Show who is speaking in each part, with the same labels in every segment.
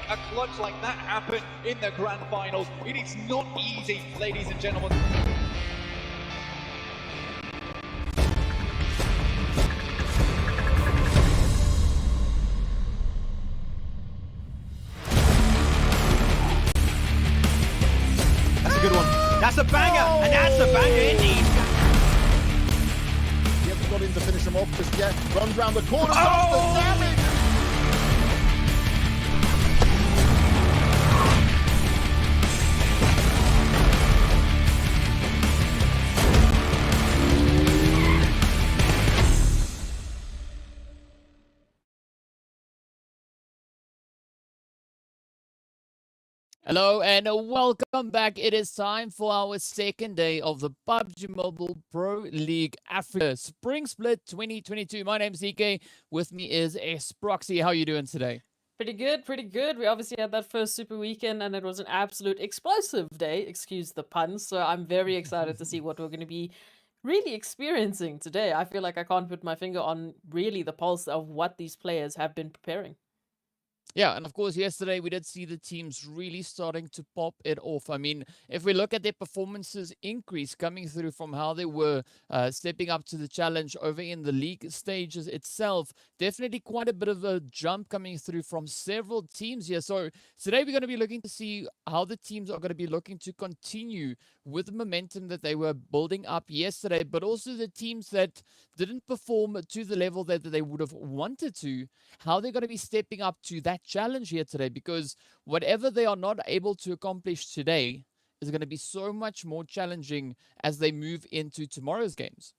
Speaker 1: A clutch like that happen in the grand finals. It is not easy, ladies and gentlemen.
Speaker 2: That's a good one. That's a banger, and that's a banger indeed.
Speaker 3: He hasn't got in to finish him off just yet. Runs round the corner.
Speaker 2: Oh!
Speaker 3: The damage.
Speaker 4: Hello and welcome back. It is time for our second day of the PUBG Mobile Pro League Africa Spring Split 2022. My name is EK. With me is S-Proxy. How are you doing today?
Speaker 5: Pretty good, pretty good. We obviously had that first super weekend and it was an absolute explosive day, excuse the pun. So I'm very excited to see what we're going to be really experiencing today. I feel like I can't put my finger on really the pulse of what these players have been preparing.
Speaker 4: Yeah, and of course, yesterday we did see the teams really starting to pop it off. I mean, if we look at their performances increase coming through from how they were stepping up to the challenge over in the league stages itself, definitely quite a bit of a jump coming through from several teams here. So today we're going to be looking to see how the teams are going to be looking to continue with the momentum that they were building up yesterday, but also the teams that didn't perform to the level that they would have wanted to, how they're going to be stepping up to that challenge here today, because whatever they are not able to accomplish today is going to be so much more challenging as they move into tomorrow's games.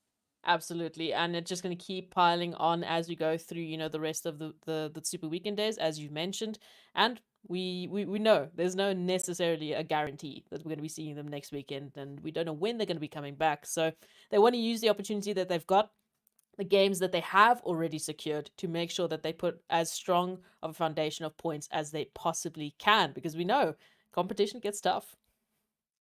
Speaker 5: Absolutely, and it's just going to keep piling on as we go through, you know, the rest of the super weekend days, as you mentioned, and we know there's no necessarily a guarantee that we're going to be seeing them next weekend, and we don't know when they're going to be coming back. So they want to use the opportunity that they've got, the games that they have already secured, to make sure that they put as strong of a foundation of points as they possibly can, because we know competition gets tough.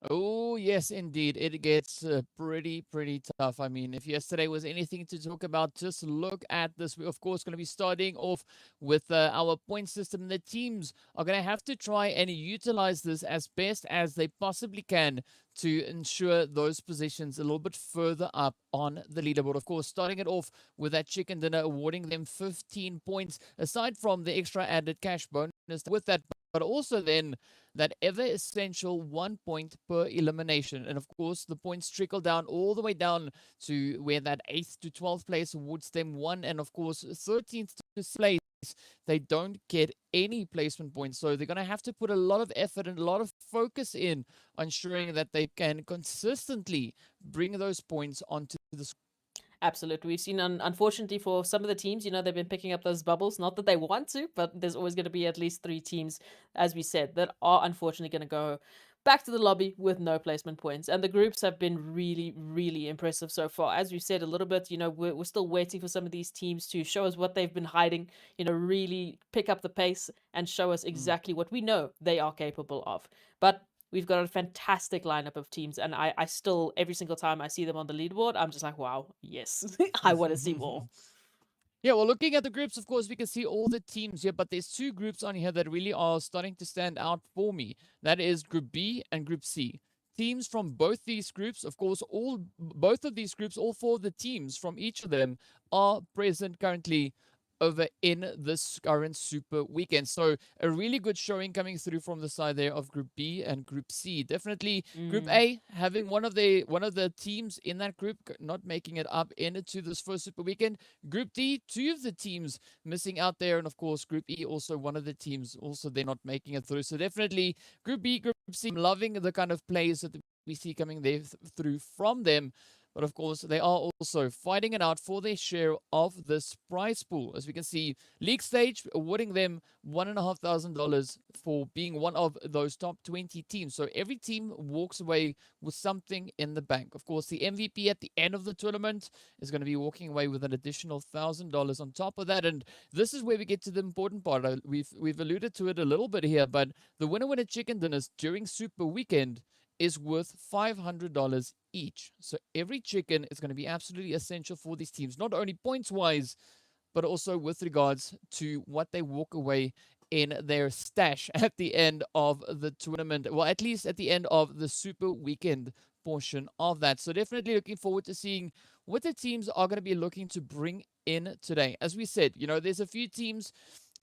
Speaker 4: Oh, yes, indeed. It gets pretty tough. I mean, if yesterday was anything to talk about, just look at this. We're, of course, going to be starting off with our point system. The teams are going to have to try and utilize this as best as they possibly can to ensure those positions a little bit further up on the leaderboard. Of course, starting it off with that chicken dinner, awarding them 15 points, aside from the extra added cash bonus with that, but also then that ever essential 1 point per elimination. And of course, the points trickle down all the way down to where that 8th to 12th place awards them 1. And of course, 13th to place, they don't get any placement points. So they're going to have to put a lot of effort and a lot of focus in on ensuring that they can consistently bring those points onto the score.
Speaker 5: Absolutely. We've seen, unfortunately, for some of the teams, you know, they've been picking up those bubbles. Not that they want to, but there's always going to be at least 3 teams, as we said, that are unfortunately going to go back to the lobby with no placement points. And the groups have been really impressive so far. As we said a little bit, you know, we're still waiting for some of these teams to show us what they've been hiding, you know, really pick up the pace and show us exactly what we know they are capable of. But we've got a fantastic lineup of teams, and I still, every single time I see them on the leaderboard, I'm just like, wow, yes, I want to see more.
Speaker 4: Yeah, well, looking at the groups, of course, we can see all the teams here, but there's 2 groups on here that really are starting to stand out for me. That is Group B and Group C. Teams from both these groups, of course, both of these groups, all 4 of the teams from each of them are present currently over in this current super weekend. So a really good showing coming through from the side there of Group B and Group C. Definitely Group A having one of the teams in that group not making it up into this first super weekend. Group D, 2 of the teams missing out there, and of course Group E also one of the teams also they're not making it through. So definitely Group B, Group C, I'm loving the kind of plays that we see coming there through from them. But of course, they are also fighting it out for their share of this prize pool. As we can see, League Stage awarding them $1,500 for being one of those top 20 teams. So every team walks away with something in the bank. Of course, the MVP at the end of the tournament is going to be walking away with an additional $1,000 on top of that. And this is where we get to the important part. We've alluded to it a little bit here, but the winner chicken dinners during Super Weekend is worth $500 each. So every chicken is going to be absolutely essential for these teams, not only points-wise, but also with regards to what they walk away in their stash at the end of the tournament. Well, at least at the end of the Super Weekend portion of that. So definitely looking forward to seeing what the teams are going to be looking to bring in today. As we said, you know, there's a few teams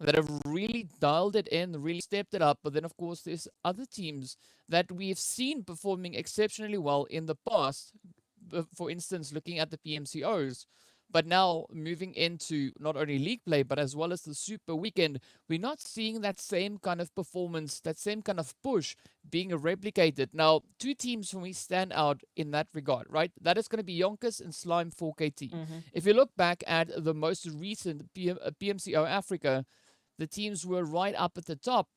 Speaker 4: that have really dialed it in, really stepped it up. But then, of course, there's other teams that we've seen performing exceptionally well in the past. For instance, looking at the PMCOs. But now moving into not only league play, but as well as the Super Weekend, we're not seeing that same kind of performance, that same kind of push being replicated. Now, two teams for me stand out in that regard, right? That is going to be YONKOUS and Slime 4KT. If you look back at the most recent PMCO Africa, the teams were right up at the top.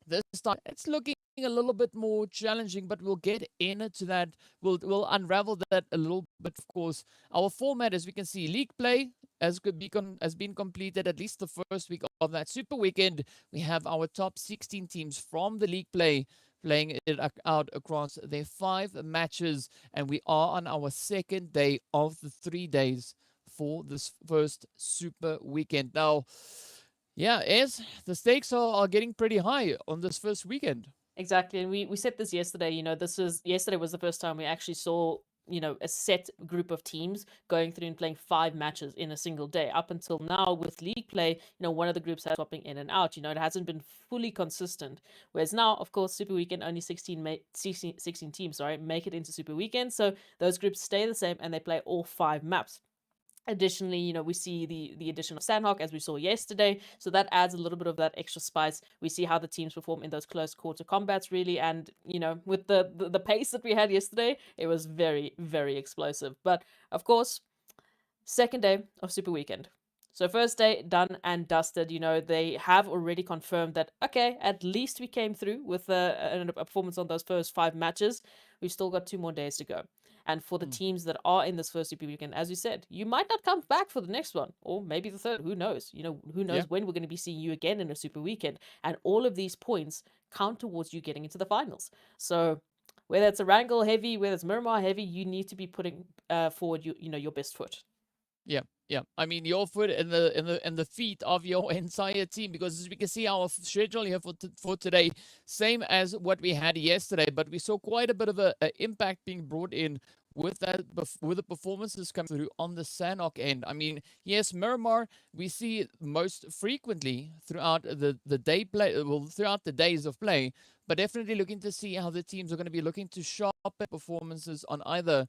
Speaker 4: This time, it's looking a little bit more challenging, but we'll get into that. We'll unravel that a little bit, of course. Our format, as we can see, league play has been completed, at least the first week of that Super Weekend. We have our top 16 teams from the league play playing it out across their 5 matches, and we are on our second day of the 3 days for this first Super Weekend. Now, yeah, the stakes are getting pretty high on this first weekend.
Speaker 5: Exactly, and we said this yesterday. You know, yesterday was the first time we actually saw, you know, a set group of teams going through and playing 5 matches in a single day. Up until now, with league play, you know, one of the groups has swapping in and out. You know, it hasn't been fully consistent. Whereas now, of course, Super Weekend, only 16 teams, sorry, make it into Super Weekend. So those groups stay the same and they play all 5 maps. Additionally, you know, we see the addition of Sanhok, as we saw yesterday, so that adds a little bit of that extra spice. We see how the teams perform in those close quarter combats, really, and, you know, with the pace that we had yesterday, it was very, very explosive. But, of course, second day of Super Weekend. So first day done and dusted. You know, they have already confirmed that, okay, at least we came through with a performance on those first 5 matches. We've still got 2 more days to go. And for the teams that are in this first Super Weekend, as you said, you might not come back for the next one, or maybe the third. Who knows? You know, who knows when we're going to be seeing you again in a Super Weekend. And all of these points count towards you getting into the finals. So whether it's Erangel heavy, whether it's Miramar heavy, you need to be putting forward your best foot.
Speaker 4: Yeah. I mean, your foot and the feet of your entire team, because as we can see, our schedule here for today, same as what we had yesterday, but we saw quite a bit of a impact being brought in with the performances coming through on the Sanhok end. I mean, yes, Miramar we see most frequently throughout the day play, well, throughout the days of play, but definitely looking to see how the teams are going to be looking to sharpen performances on either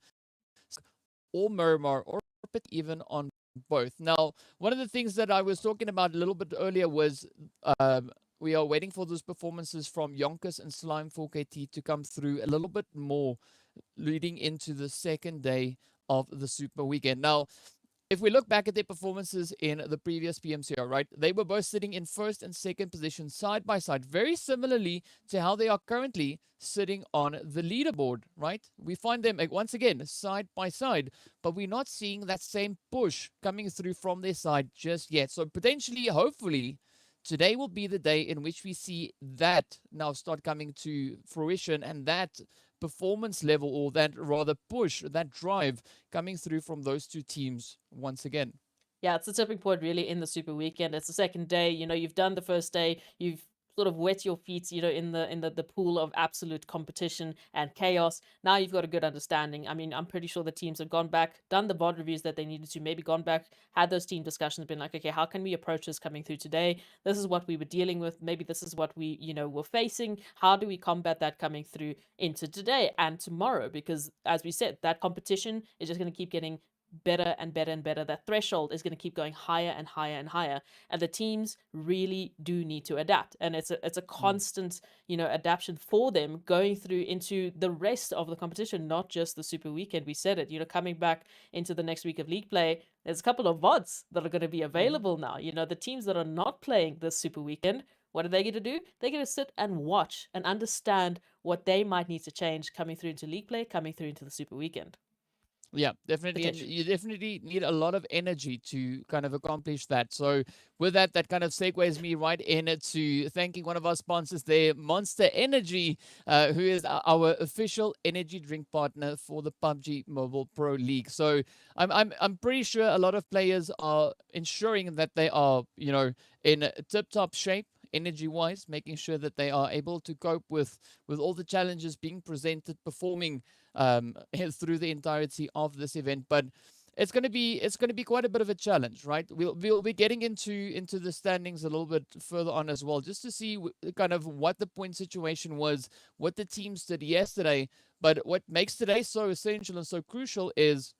Speaker 4: or Miramar or even on both. Now, one of the things that I was talking about a little bit earlier was we are waiting for those performances from YONKOUS and Slime 4KT to come through a little bit more leading into the second day of the Super Weekend. Now, if we look back at their performances in the previous PMCO, right, they were both sitting in first and second position side by side, very similarly to how they are currently sitting on the leaderboard, right? We find them, once again, side by side, but we're not seeing that same push coming through from their side just yet. So potentially, hopefully, today will be the day in which we see that now start coming to fruition, and that performance level, or that rather push, that drive coming through from those two teams once again.
Speaker 5: Yeah, it's the tipping point really in the Super Weekend. It's the second day. You know, you've done the first day. You've sort of wet your feet, you know, in the pool of absolute competition and chaos. Now you've got a good understanding. I mean, I'm pretty sure the teams have gone back, done the VOD reviews that they needed to, maybe gone back, had those team discussions, been like, okay, how can we approach this coming through today? This is what we were dealing with. Maybe this is what we, you know, were facing. How do we combat that coming through into today and tomorrow? Because as we said, that competition is just going to keep getting better and better and better. That threshold is going to keep going higher and higher and higher, and the teams really do need to adapt. And it's a constant, adaptation for them going through into the rest of the competition, not just the Super Weekend. We said it, coming back into the next week of league play. There's a couple of VODs that are going to be available now. The teams that are not playing this Super Weekend, what are they going to do? They're going to sit and watch and understand what they might need to change coming through into league play, coming through into the Super Weekend.
Speaker 4: Yeah, definitely. And you definitely need a lot of energy to kind of accomplish that. So with that, that kind of segues me right into thanking one of our sponsors there, Monster Energy, who is our official energy drink partner for the PUBG Mobile Pro League. So I'm pretty sure a lot of players are ensuring that they are, in tip-top shape energy-wise, making sure that they are able to cope with all the challenges being presented, performing through the entirety of this event. But it's going to be quite a bit of a challenge, right? We'll be getting into the standings a little bit further on as well, just to see kind of what the point situation was, what the teams did yesterday. But what makes today so essential and so crucial is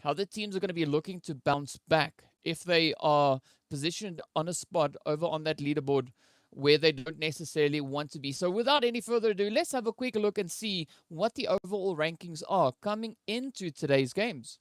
Speaker 4: how the teams are going to be looking to bounce back if they are positioned on a spot over on that leaderboard where they don't necessarily want to be. So without any further ado, let's have a quick look and see what the overall rankings are coming into today's games.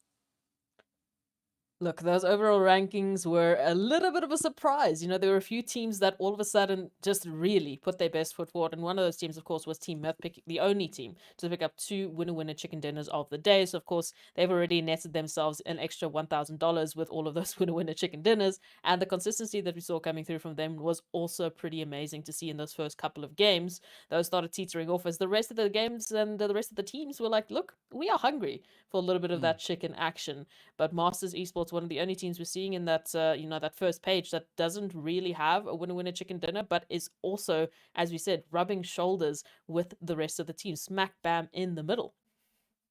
Speaker 5: Look, those overall rankings were a little bit of a surprise. There were a few teams that all of a sudden just really put their best foot forward. And one of those teams, of course, was Team Myth, the only team to pick up 2 winner-winner chicken dinners of the day. So, of course, they've already netted themselves an extra $1,000 with all of those winner-winner chicken dinners. And the consistency that we saw coming through from them was also pretty amazing to see in those first couple of games. Those started teetering off as the rest of the games and the rest of the teams were like, look, we are hungry for a little bit of that chicken action. But Masters Esports, one of the only teams we're seeing in that that first page that doesn't really have a winner-winner chicken dinner, but is also, as we said, rubbing shoulders with the rest of the team, smack bam in the middle.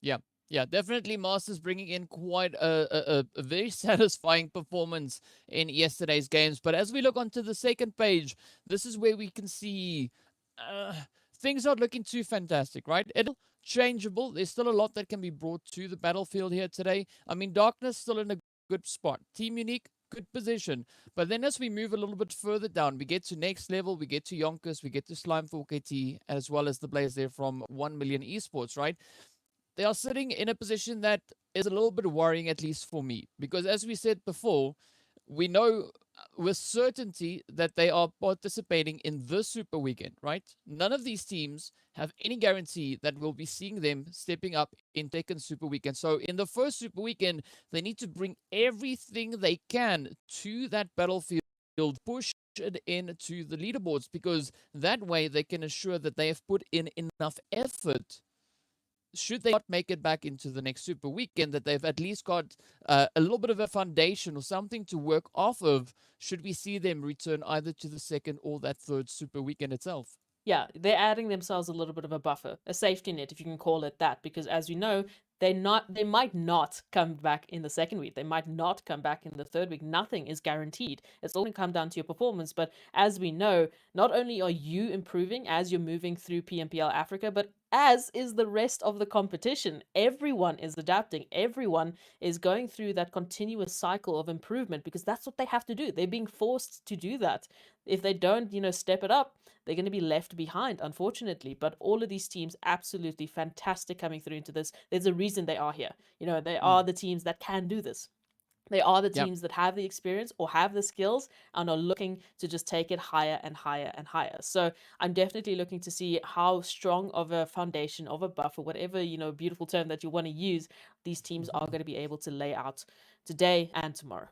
Speaker 4: Yeah, definitely Masters bringing in quite a very satisfying performance in yesterday's games. But as we look onto the second page, this is where we can see things not looking too fantastic, right? It's changeable. There's still a lot that can be brought to the battlefield here today. I mean, Darkness still in a good spot. Team Unique, good position. But then as we move a little bit further down, we get to next level, we get to YONKOUS, we get to Slime 4KT, as well as the players there from 1 Million Esports, right? They are sitting in a position that is a little bit worrying, at least for me. Because as we said before, we know with certainty that they are participating in the Super Weekend, right? None of these teams have any guarantee that we'll be seeing them stepping up in Tekken Super Weekend. So in the first Super Weekend, they need to bring everything they can to that battlefield, push it into the leaderboards, because that way they can ensure that they have put in enough effort, should they not make it back into the next Super Weekend, that they've at least got a little bit of a foundation or something to work off of, should we see them return either to the second or that third Super Weekend itself.
Speaker 5: Yeah, they're adding themselves a little bit of a buffer, a safety net, if you can call it that, because as you know, they might not come back in the second week. They might not come back in the third week. Nothing is guaranteed. It's all going to come down to your performance. But as we know, not only are you improving as you're moving through PMPL Africa, but as is the rest of the competition. Everyone is adapting. Everyone is going through that continuous cycle of improvement, because that's what they have to do. They're being forced to do that. If they don't, step it up, they're going to be left behind, unfortunately. But all of these teams, absolutely fantastic coming through into this. There's a reason they are here. They are the teams that can do this. They are the teams that have the experience or have the skills and are looking to just take it higher and higher and higher. So I'm definitely looking to see how strong of a foundation, of a buffer, whatever, beautiful term that you want to use, these teams are going to be able to lay out today and tomorrow.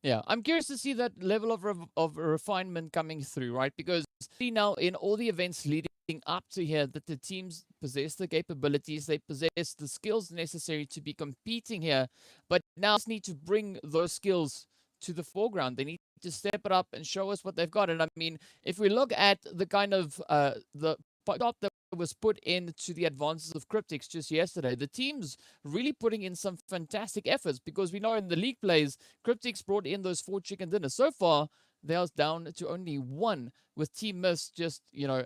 Speaker 4: Yeah, I'm curious to see that level of refinement coming through, right? Because see now in all the events leading up to here that the teams possess the capabilities, they possess the skills necessary to be competing here, but now just need to bring those skills to the foreground. They need to step it up and show us what they've got. And I mean, if we look at the kind of the top that was put into the advances of Cryptics just yesterday, the team's really putting in some fantastic efforts, because we know in the league plays, Cryptics brought in those 4 chicken dinners. So far, they are down to only 1, with Team Myth just,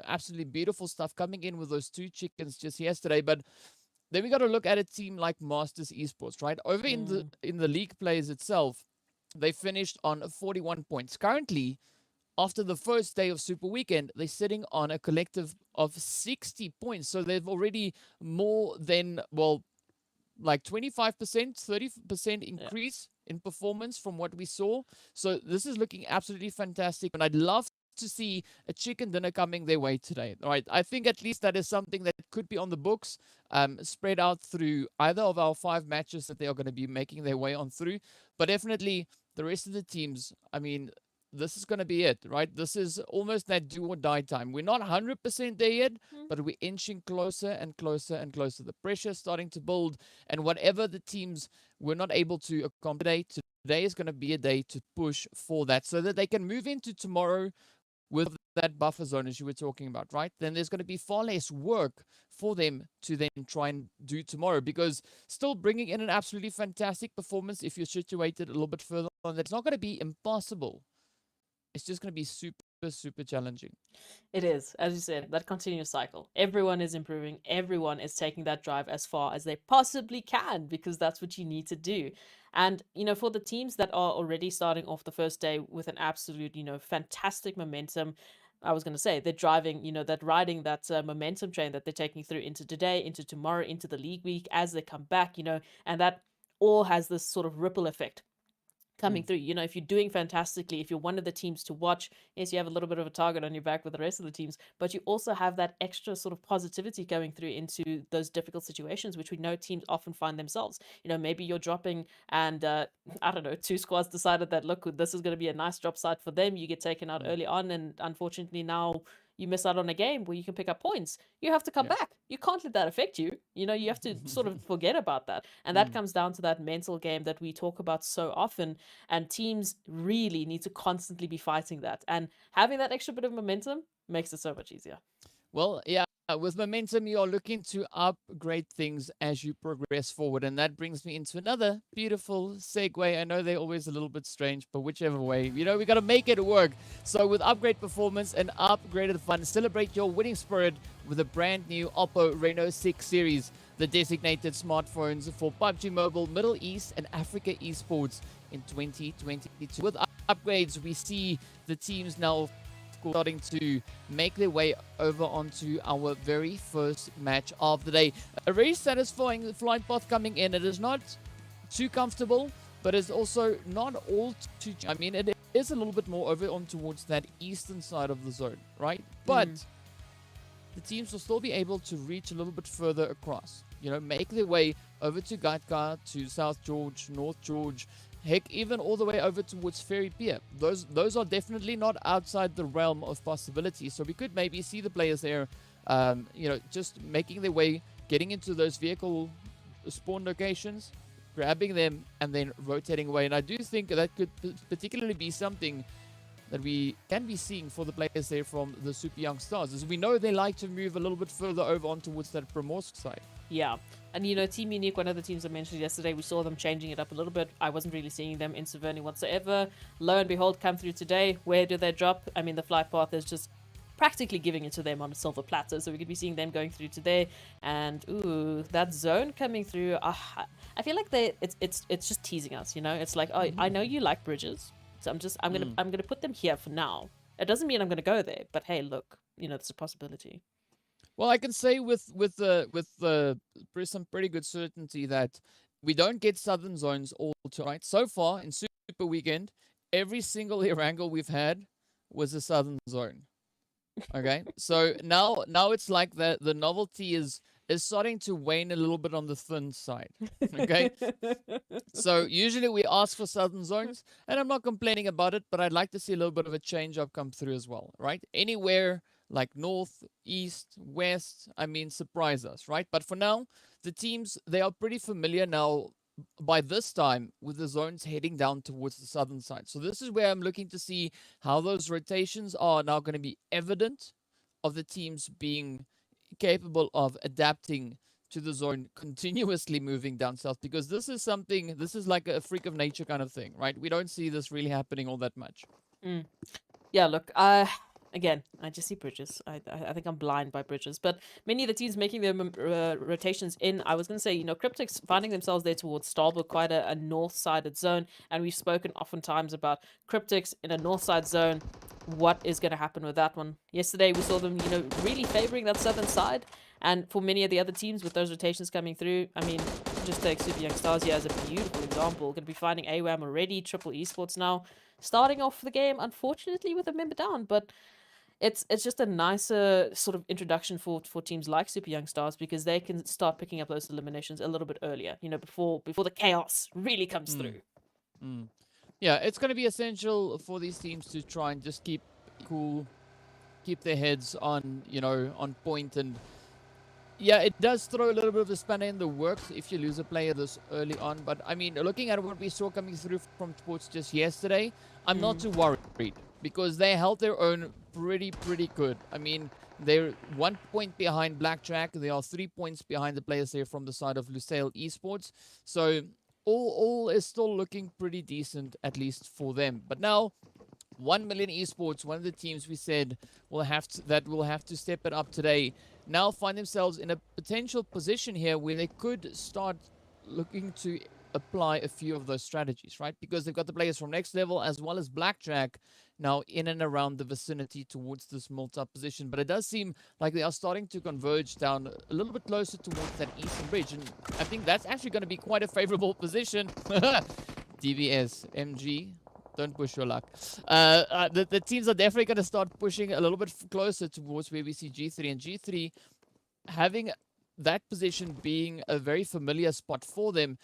Speaker 4: absolutely beautiful stuff coming in with those 2 chickens just yesterday. But then we got to look at a team like Masters Esports, right? Over in the league plays itself, they finished on 41 points. Currently, after the first day of Super Weekend, they're sitting on a collective of 60 points. So they've already more than, well, like 25%, 30% increase in performance from what we saw. So this is looking absolutely fantastic. And I'd love to see a chicken dinner coming their way today. All right. I think at least that is something that could be on the books, spread out through either of our 5 matches that they are going to be making their way on through. But definitely the rest of the teams, I mean, this is going to be it, right? This is almost that do or die time. We're not 100% there yet, but we're inching closer and closer and closer. The pressure is starting to build, and whatever the teams were not able to accommodate, today is going to be a day to push for that so that they can move into tomorrow with that buffer zone as you were talking about, right? Then there's going to be far less work for them to then try and do tomorrow, because still bringing in an absolutely fantastic performance if you're situated a little bit further on, that's not going to be impossible. It's just going to be super challenging.
Speaker 5: It is, as you said, that continuous cycle. Everyone is improving. Everyone is taking that drive as far as they possibly can, because that's what you need to do. And, you know, for the teams that are already starting off the first day with an absolute, you know, fantastic momentum, I was going to say they're driving, you know, that riding that momentum train that they're taking through into today, into tomorrow, into the league week as they come back, you know, and that all has this sort of ripple effect coming through. You know, if you're doing fantastically, if you're one of the teams to watch, yes, you have a little bit of a target on your back with the rest of the teams, but you also have that extra sort of positivity going through into those difficult situations, which we know teams often find themselves. You know, maybe you're dropping and, I don't know, 2 squads decided that, look, this is going to be a nice drop site for them. You get taken out early on, and unfortunately now you miss out on a game where you can pick up points. You have to come back. You can't let that affect you. You know, you have to sort of forget about that. And that comes down to that mental game that we talk about so often. And teams really need to constantly be fighting that. And having that extra bit of momentum makes it so much easier.
Speaker 4: Well, yeah, with momentum, you are looking to upgrade things as you progress forward. And that brings me into another beautiful segue. I know they're always a little bit strange, but whichever way, you know, we got to make it work. So with upgrade performance and upgraded fun, celebrate your winning spirit with a brand new Oppo Reno 6 series, the designated smartphones for PUBG Mobile, Middle East, and Africa esports in 2022. With upgrades, we see the teams now starting to make their way over onto our very first match of the day. A very satisfying flight path coming in. It is not too comfortable, but it's also not all too... I mean, it is a little bit more over on towards that eastern side of the zone, right? But the teams will still be able to reach a little bit further across. You know, make their way over to Gatka, to South George, North George, heck, even all the way over towards Ferry Pier. Those are definitely not outside the realm of possibility. So we could maybe see the players there, you know, just making their way, getting into those vehicle spawn locations, grabbing them, and then rotating away. And I do think that could particularly be something that we can be seeing for the players there from the Super Young Stars, as we know they like to move a little bit further over on towards that Primorsk side.
Speaker 5: Yeah. And, you know, Team Unique, one of the teams I mentioned yesterday, we saw them changing it up a little bit. I wasn't really seeing them in Severny whatsoever. Lo and behold, come through today. Where do they drop? I mean, the flight path is just practically giving it to them on a silver platter. So we could be seeing them going through today. And, ooh, that zone coming through. I feel like it's just teasing us, you know? It's like, oh, I know you like bridges. So I'm gonna put them here for now. It doesn't mean I'm gonna go there, but hey, look, you know, there's a possibility.
Speaker 4: Well, I can say with some pretty good certainty that we don't get southern zones all too right. So far in Super Weekend, every single Erangel we've had was a southern zone. Okay, so now it's like the novelty is starting to wane a little bit on the thin side. Okay, so usually we ask for southern zones, and I'm not complaining about it, but I'd like to see a little bit of a change up come through as well, right? Anywhere like north, east, west, I mean, surprise us, right? But for now, the teams, they are pretty familiar now by this time with the zones heading down towards the southern side. So this is where I'm looking to see how those rotations are now going to be evident of the teams being capable of adapting to the zone, continuously moving down south, because this is like a freak of nature kind of thing, right? We don't see this really happening all that much.
Speaker 5: Yeah, look, again, I just see bridges. I think I'm blind by bridges. But many of the teams making their rotations in, I was going to say, Cryptics finding themselves there towards Starboard, quite a north-sided zone. And we've spoken oftentimes about Cryptics in a north-side zone. What is going to happen with that one? Yesterday, we saw them, really favoring that southern side. And for many of the other teams with those rotations coming through, I mean, just take Super Young Stars here as a beautiful example. Going to be finding AWAM already, Triple Esports now. Starting off the game, unfortunately, with a member down, but it's just a nicer sort of introduction for teams like Super Young Stars because they can start picking up those eliminations a little bit earlier, before the chaos really comes through.
Speaker 4: Yeah, it's going to be essential for these teams to try and just keep cool, keep their heads on, on point. And yeah, it does throw a little bit of a spanner in the works if you lose a player this early on. But I mean, looking at what we saw coming through from Sports just yesterday, I'm not too worried because they held their own pretty good. I mean, they're 1 point behind Blackjack. They are 3 points behind the players there from the side of Lusail Esports. So all is still looking pretty decent, at least for them. But now, 1 Million Esports, one of the teams we said will have to step it up today, now find themselves in a potential position here where they could start looking to apply a few of those strategies, right? Because they've got the players from Next Level as well as Blackjack now in and around the vicinity towards this multi-up position. But it does seem like they are starting to converge down a little bit closer towards that eastern bridge. And I think that's actually going to be quite a favorable position. DVS, MG, don't push your luck. The teams are definitely going to start pushing a little bit closer towards where we see G3. And G3 having that position being a very familiar spot for them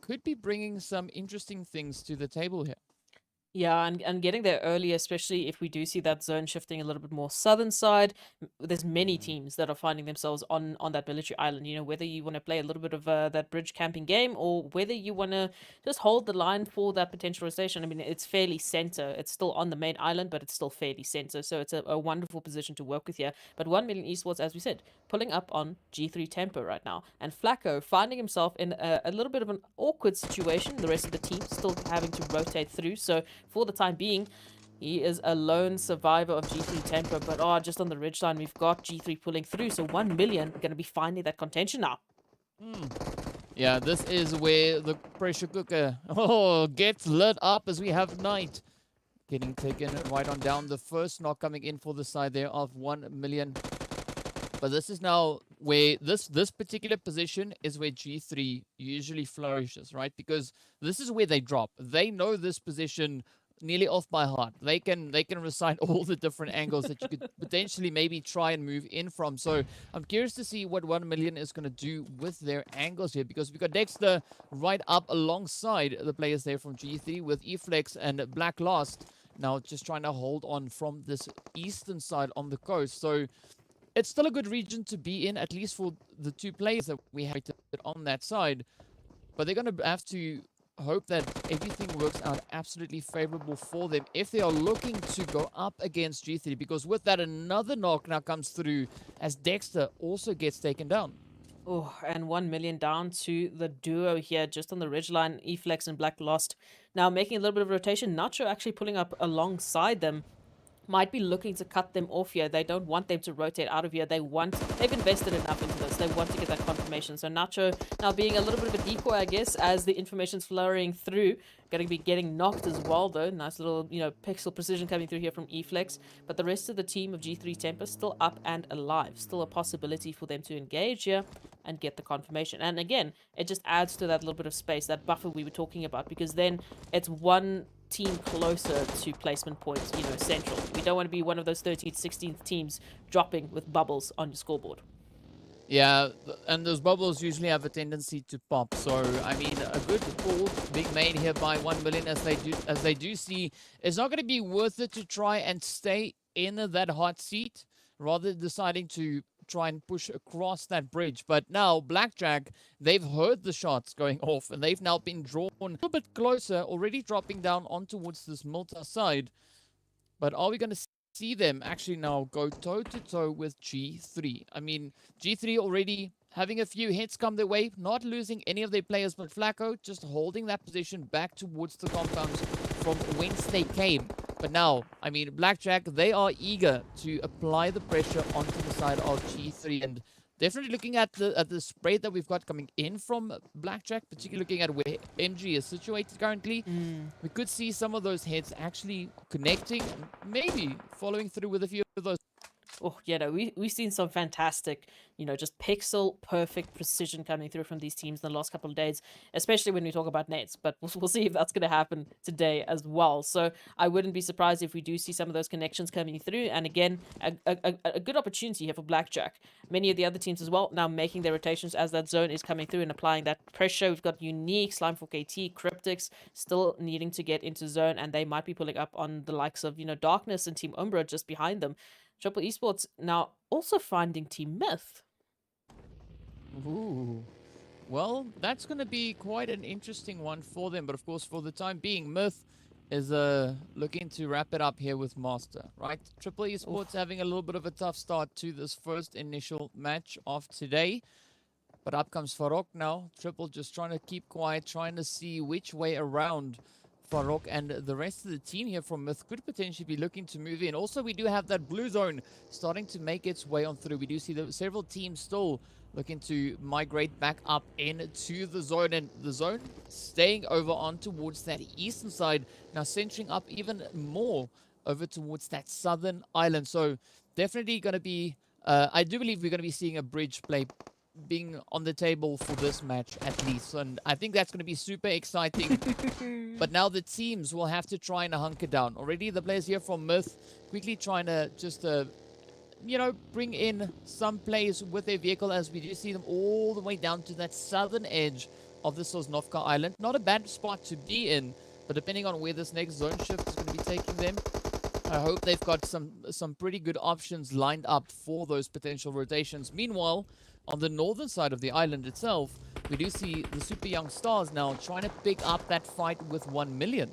Speaker 4: could be bringing some interesting things to the table here.
Speaker 5: Yeah, and getting there early, especially if we do see that zone shifting a little bit more southern side, there's many teams that are finding themselves on that military island. Whether you want to play a little bit of that bridge camping game or whether you want to just hold the line for that potential rotation. I mean, it's fairly center. It's still on the main island, but it's still fairly center. So it's a wonderful position to work with here. But 1 Million Esports, as we said, pulling up on G3 tempo right now. And Flacco finding himself in a little bit of an awkward situation. The rest of the team still having to rotate through. So for the time being, he is a lone survivor of G3 tempo, but just on the ridgeline, we've got G3 pulling through, so 1 Million going to be finding that contention now.
Speaker 4: Yeah, this is where the pressure cooker gets lit up as we have Knight getting taken right on down. The first knock coming in for the side there of 1 Million. But this is now where this particular position is where G3 usually flourishes, right? Because this is where they drop. They know this position nearly off by heart. They can recite all the different angles that you could potentially maybe try and move in from. So I'm curious to see what 1 Million is going to do with their angles here, because we've got Dexter right up alongside the players there from G3 with Eflex and Black Lost now just trying to hold on from this eastern side on the coast. So it's still a good region to be in, at least for the two players that we have on that side. But they're going to have to hope that everything works out absolutely favorable for them if they are looking to go up against G3. Because with that, another knock now comes through as Dexter also gets taken down.
Speaker 5: Oh, and 1 Million down to the duo here, just on the ridgeline. Eflex and Black Lost now making a little bit of rotation. Nacho actually pulling up alongside them. Might be looking to cut them off here. They don't want them to rotate out of here. They've invested enough into this. They want to get that confirmation. So Nacho now being a little bit of a decoy, I guess, as the information's flowing through. Going to be getting knocked as well, though. Nice little, pixel precision coming through here from Eflex. But the rest of the team of G3 Tempest still up and alive. Still a possibility for them to engage here and get the confirmation. And again, it just adds to that little bit of space, that buffer we were talking about, because then it's one team closer to placement points, central. We don't want to be one of those 13th, 16th teams dropping with bubbles on your scoreboard.
Speaker 4: Yeah, and those bubbles usually have a tendency to pop. So, I mean, a good call being made here by 1 Million as they do see it's not going to be worth it to try and stay in that hot seat, rather deciding to try and push across that bridge. But now Blackjack, they've heard the shots going off and they've now been drawn a little bit closer, already dropping down on towards this Malta side. But are we going to see them actually now go toe-to-toe with G3? I mean, G3 already having a few hits come their way, not losing any of their players, but Flacco just holding that position back towards the compounds from whence they came. But now, I mean, Blackjack, they are eager to apply the pressure onto the side of G3. And definitely looking at the spread that we've got coming in from Blackjack, particularly looking at where MG is situated currently, we could see some of those heads actually connecting, maybe following through with a few of those.
Speaker 5: Oh, yeah, no, we've seen some fantastic, just pixel perfect precision coming through from these teams in the last couple of days, especially when we talk about nets. But we'll see if that's going to happen today as well. So I wouldn't be surprised if we do see some of those connections coming through. And again, a good opportunity here for Blackjack. Many of the other teams as well now making their rotations as that zone is coming through and applying that pressure. We've got Unique, Slime for KT, Cryptics still needing to get into zone, and they might be pulling up on the likes of, Darkness and Team Umbra just behind them. Triple Esports now also finding Team Myth.
Speaker 4: Ooh. Well, that's going to be quite an interesting one for them. But of course, for the time being, Myth is looking to wrap it up here with Master, right? Triple Esports having a little bit of a tough start to this first initial match of today. But up comes Farok now. Triple just trying to keep quiet, trying to see which way around Farok and the rest of the team here from Myth could potentially be looking to move in. Also, we do have that blue zone starting to make its way on through. We do see several teams still looking to migrate back up into the zone, and the zone staying over on towards that eastern side, now centering up even more over towards that southern island. So definitely going to be, I do believe we're going to be seeing a bridge play being on the table for this match at least, and I think that's going to be super exciting. But now the teams will have to try and hunker down. Already the players here from Myth quickly trying to just bring in some plays with their vehicle, as we do see them all the way down to that southern edge of the Sosnovka Island. Not a bad spot to be in, but depending on where this next zone shift is going to be taking them, I hope they've got some pretty good options lined up for those potential rotations. Meanwhile, on the northern side of the island itself, we do see the Super Young Stars now trying to pick up that fight with 1 million.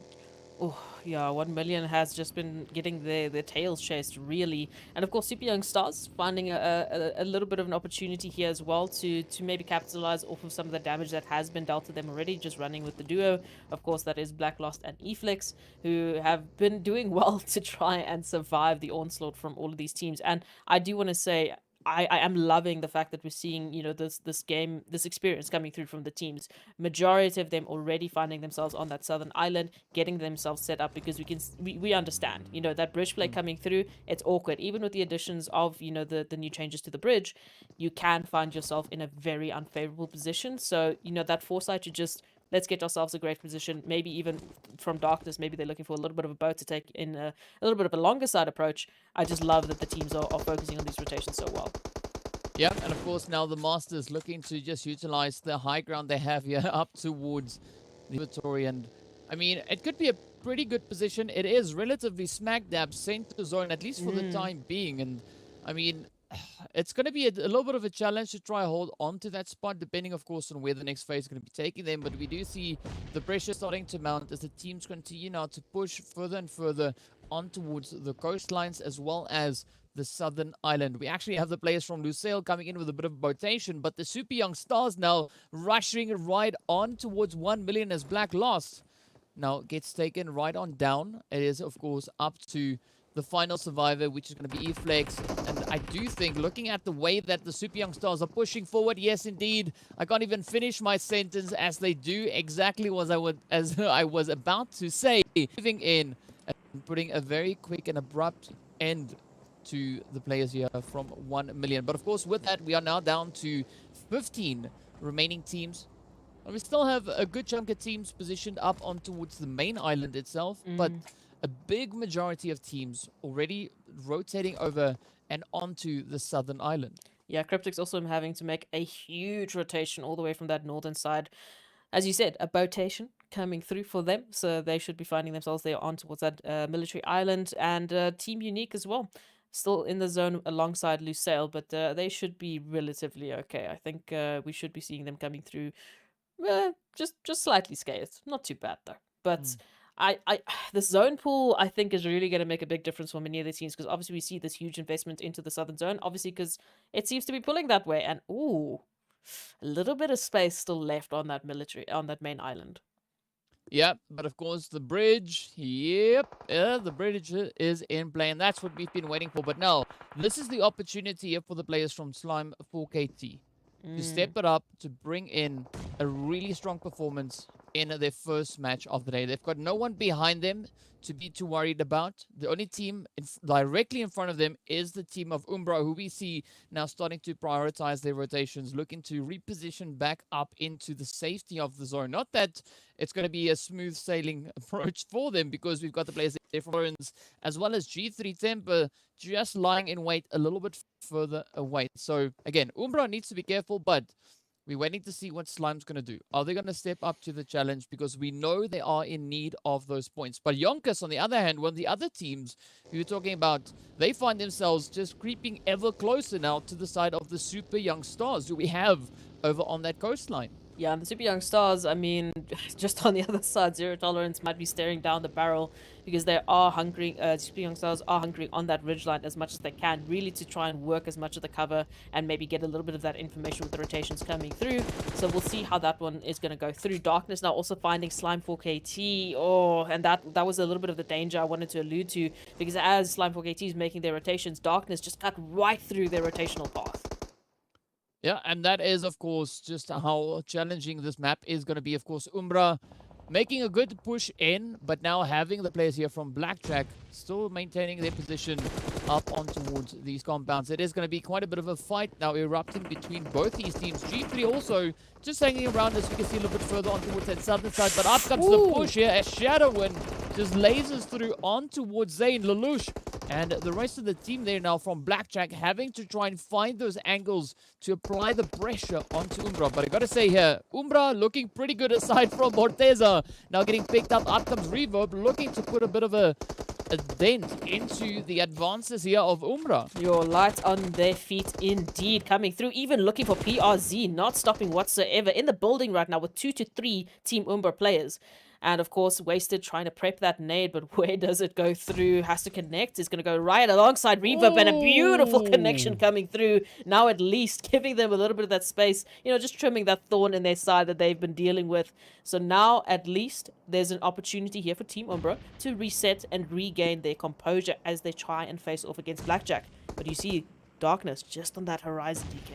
Speaker 5: Oh, yeah, 1 million has just been getting their tails chased, really. And of course, Super Young Stars finding a little bit of an opportunity here as well to maybe capitalize off of some of the damage that has been dealt to them already, just running with the duo. Of course, that is Black Lost and Eflex, who have been doing well to try and survive the onslaught from all of these teams. And I do want to say, I am loving the fact that we're seeing, this experience coming through from the teams. Majority of them already finding themselves on that southern island, getting themselves set up, because we understand, that bridge play coming through, it's awkward. Even with the additions of, the new changes to the bridge, you can find yourself in a very unfavorable position. So, that foresight to just, let's get ourselves a great position, maybe even from Darkness, maybe they're looking for a little bit of a boat to take in a little bit of a longer side approach. I just love that the teams are focusing on these rotations so well.
Speaker 4: Yeah, and of course now the Masters looking to just utilize the high ground they have here up towards the inventory. And I mean, it could be a pretty good position. It is relatively smack dab center zone, at least for the time being. And I mean, it's going to be a little bit of a challenge to try hold on to that spot, depending, of course, on where the next phase is going to be taking them. But we do see the pressure starting to mount as the teams continue now to push further and further on towards the coastlines as well as the southern island. We actually have the players from Lusail coming in with a bit of rotation, but the Super Young Stars now rushing right on towards 1 million as Black Lost now gets taken right on down. It is, of course, up to the final survivor, which is going to be Eflex. And I do think, looking at the way that the Super Young Stars are pushing forward, yes, indeed, I can't even finish my sentence as they do exactly as I was about to say, moving in and putting a very quick and abrupt end to the players here from 1 million. But of course, with that, we are now down to 15 remaining teams. And we still have a good chunk of teams positioned up on towards the main island itself, but a big majority of teams already rotating over and onto the southern island.
Speaker 5: Yeah, Cryptics also having to make a huge rotation all the way from that northern side. As you said, a boatation coming through for them, so they should be finding themselves there on towards that military island. And Team Unique as well, still in the zone alongside Lusail, but they should be relatively okay. I think we should be seeing them coming through just slightly scathed. Not too bad though. But the zone pool, I think, is really going to make a big difference for many of the teams, because obviously we see this huge investment into the southern zone, obviously because it seems to be pulling that way. And a little bit of space still left on that main island.
Speaker 4: Yep, but of course the bridge, the bridge is in play, and that's what we've been waiting for. But now, this is the opportunity here for the players from Slime 4KT to step it up, to bring in a really strong performance in their first match of the day. They've got no one behind them to be too worried about. The only team directly in front of them is the team of Umbra, who we see now starting to prioritize their rotations, looking to reposition back up into the safety of the zone. Not that it's going to be a smooth sailing approach for them, because we've got the players there from Orens, as well as G3 Temper just lying in wait a little bit further away. So again, Umbra needs to be careful, but we're waiting to see what Slime's going to do. Are they going to step up to the challenge? Because we know they are in need of those points. But YONKOUS, on the other hand, one of the other teams we were talking about, they find themselves just creeping ever closer now to the side of the super young stars who we have over on that coastline.
Speaker 5: Yeah, and the Super Young Stars, I mean, just on the other side, Zero Tolerance might be staring down the barrel, because they are hungry, Super Young Stars are hungry on that ridgeline as much as they can, really to try and work as much of the cover and maybe get a little bit of that information with the rotations coming through. So we'll see how that one is going to go through. Darkness now also finding Slime 4KT. Oh, and that was a little bit of the danger I wanted to allude to, because as Slime 4KT is making their rotations, Darkness just cut right through their rotational path.
Speaker 4: Yeah, and that is, of course, just how challenging this map is going to be. Of course, Umbra making a good push in, but now having the players here from Blackjack still maintaining their position up on towards these compounds. It is going to be quite a bit of a fight now erupting between both these teams. G3 also just hanging around, as we can see a little bit further on towards that southern side, but up comes the push here as Shadowwind just lasers through on towards Zayn, Lelouch, and the rest of the team there now from Blackjack having to try and find those angles to apply the pressure onto Umbra. But I gotta say here, Umbra looking pretty good aside from Morteza. Now getting picked up comes Reverb, looking to put a bit of a dent into the advances here of Umbra.
Speaker 5: Your light on their feet indeed, coming through, even looking for PRZ, not stopping whatsoever in the building right now with 2 to 3 Team Umbra players. And of course, Wasted trying to prep that nade, but where does it go through? Has to connect. It's going to go right alongside Reverb, and a beautiful connection coming through. Now at least giving them a little bit of that space, you know, just trimming that thorn in their side that they've been dealing with. So now at least there's an opportunity here for Team Umbra to reset and regain their composure as they try and face off against Blackjack. But you see Darkness just on that horizon, DK.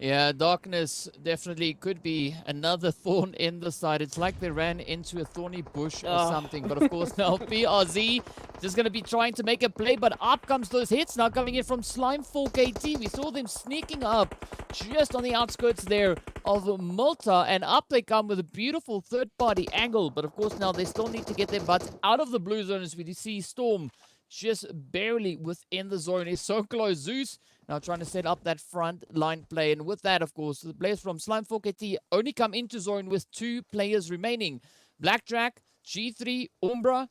Speaker 4: Yeah, Darkness definitely could be another thorn in the side. It's like they ran into a thorny bush or something. But of course now PRZ just going to be trying to make a play. But up comes those hits now coming in from Slime 4KT. We saw them sneaking up just on the outskirts there of Malta. And up they come with a beautiful third-party angle. But of course now they still need to get their butts out of the blue zone, as we see Storm just barely within the zone. He's so close. Zeus now trying to set up that front line play. And with that, of course, the players from Slime 4KT only come into zone with 2 players remaining. Blackjack, G3, Umbra,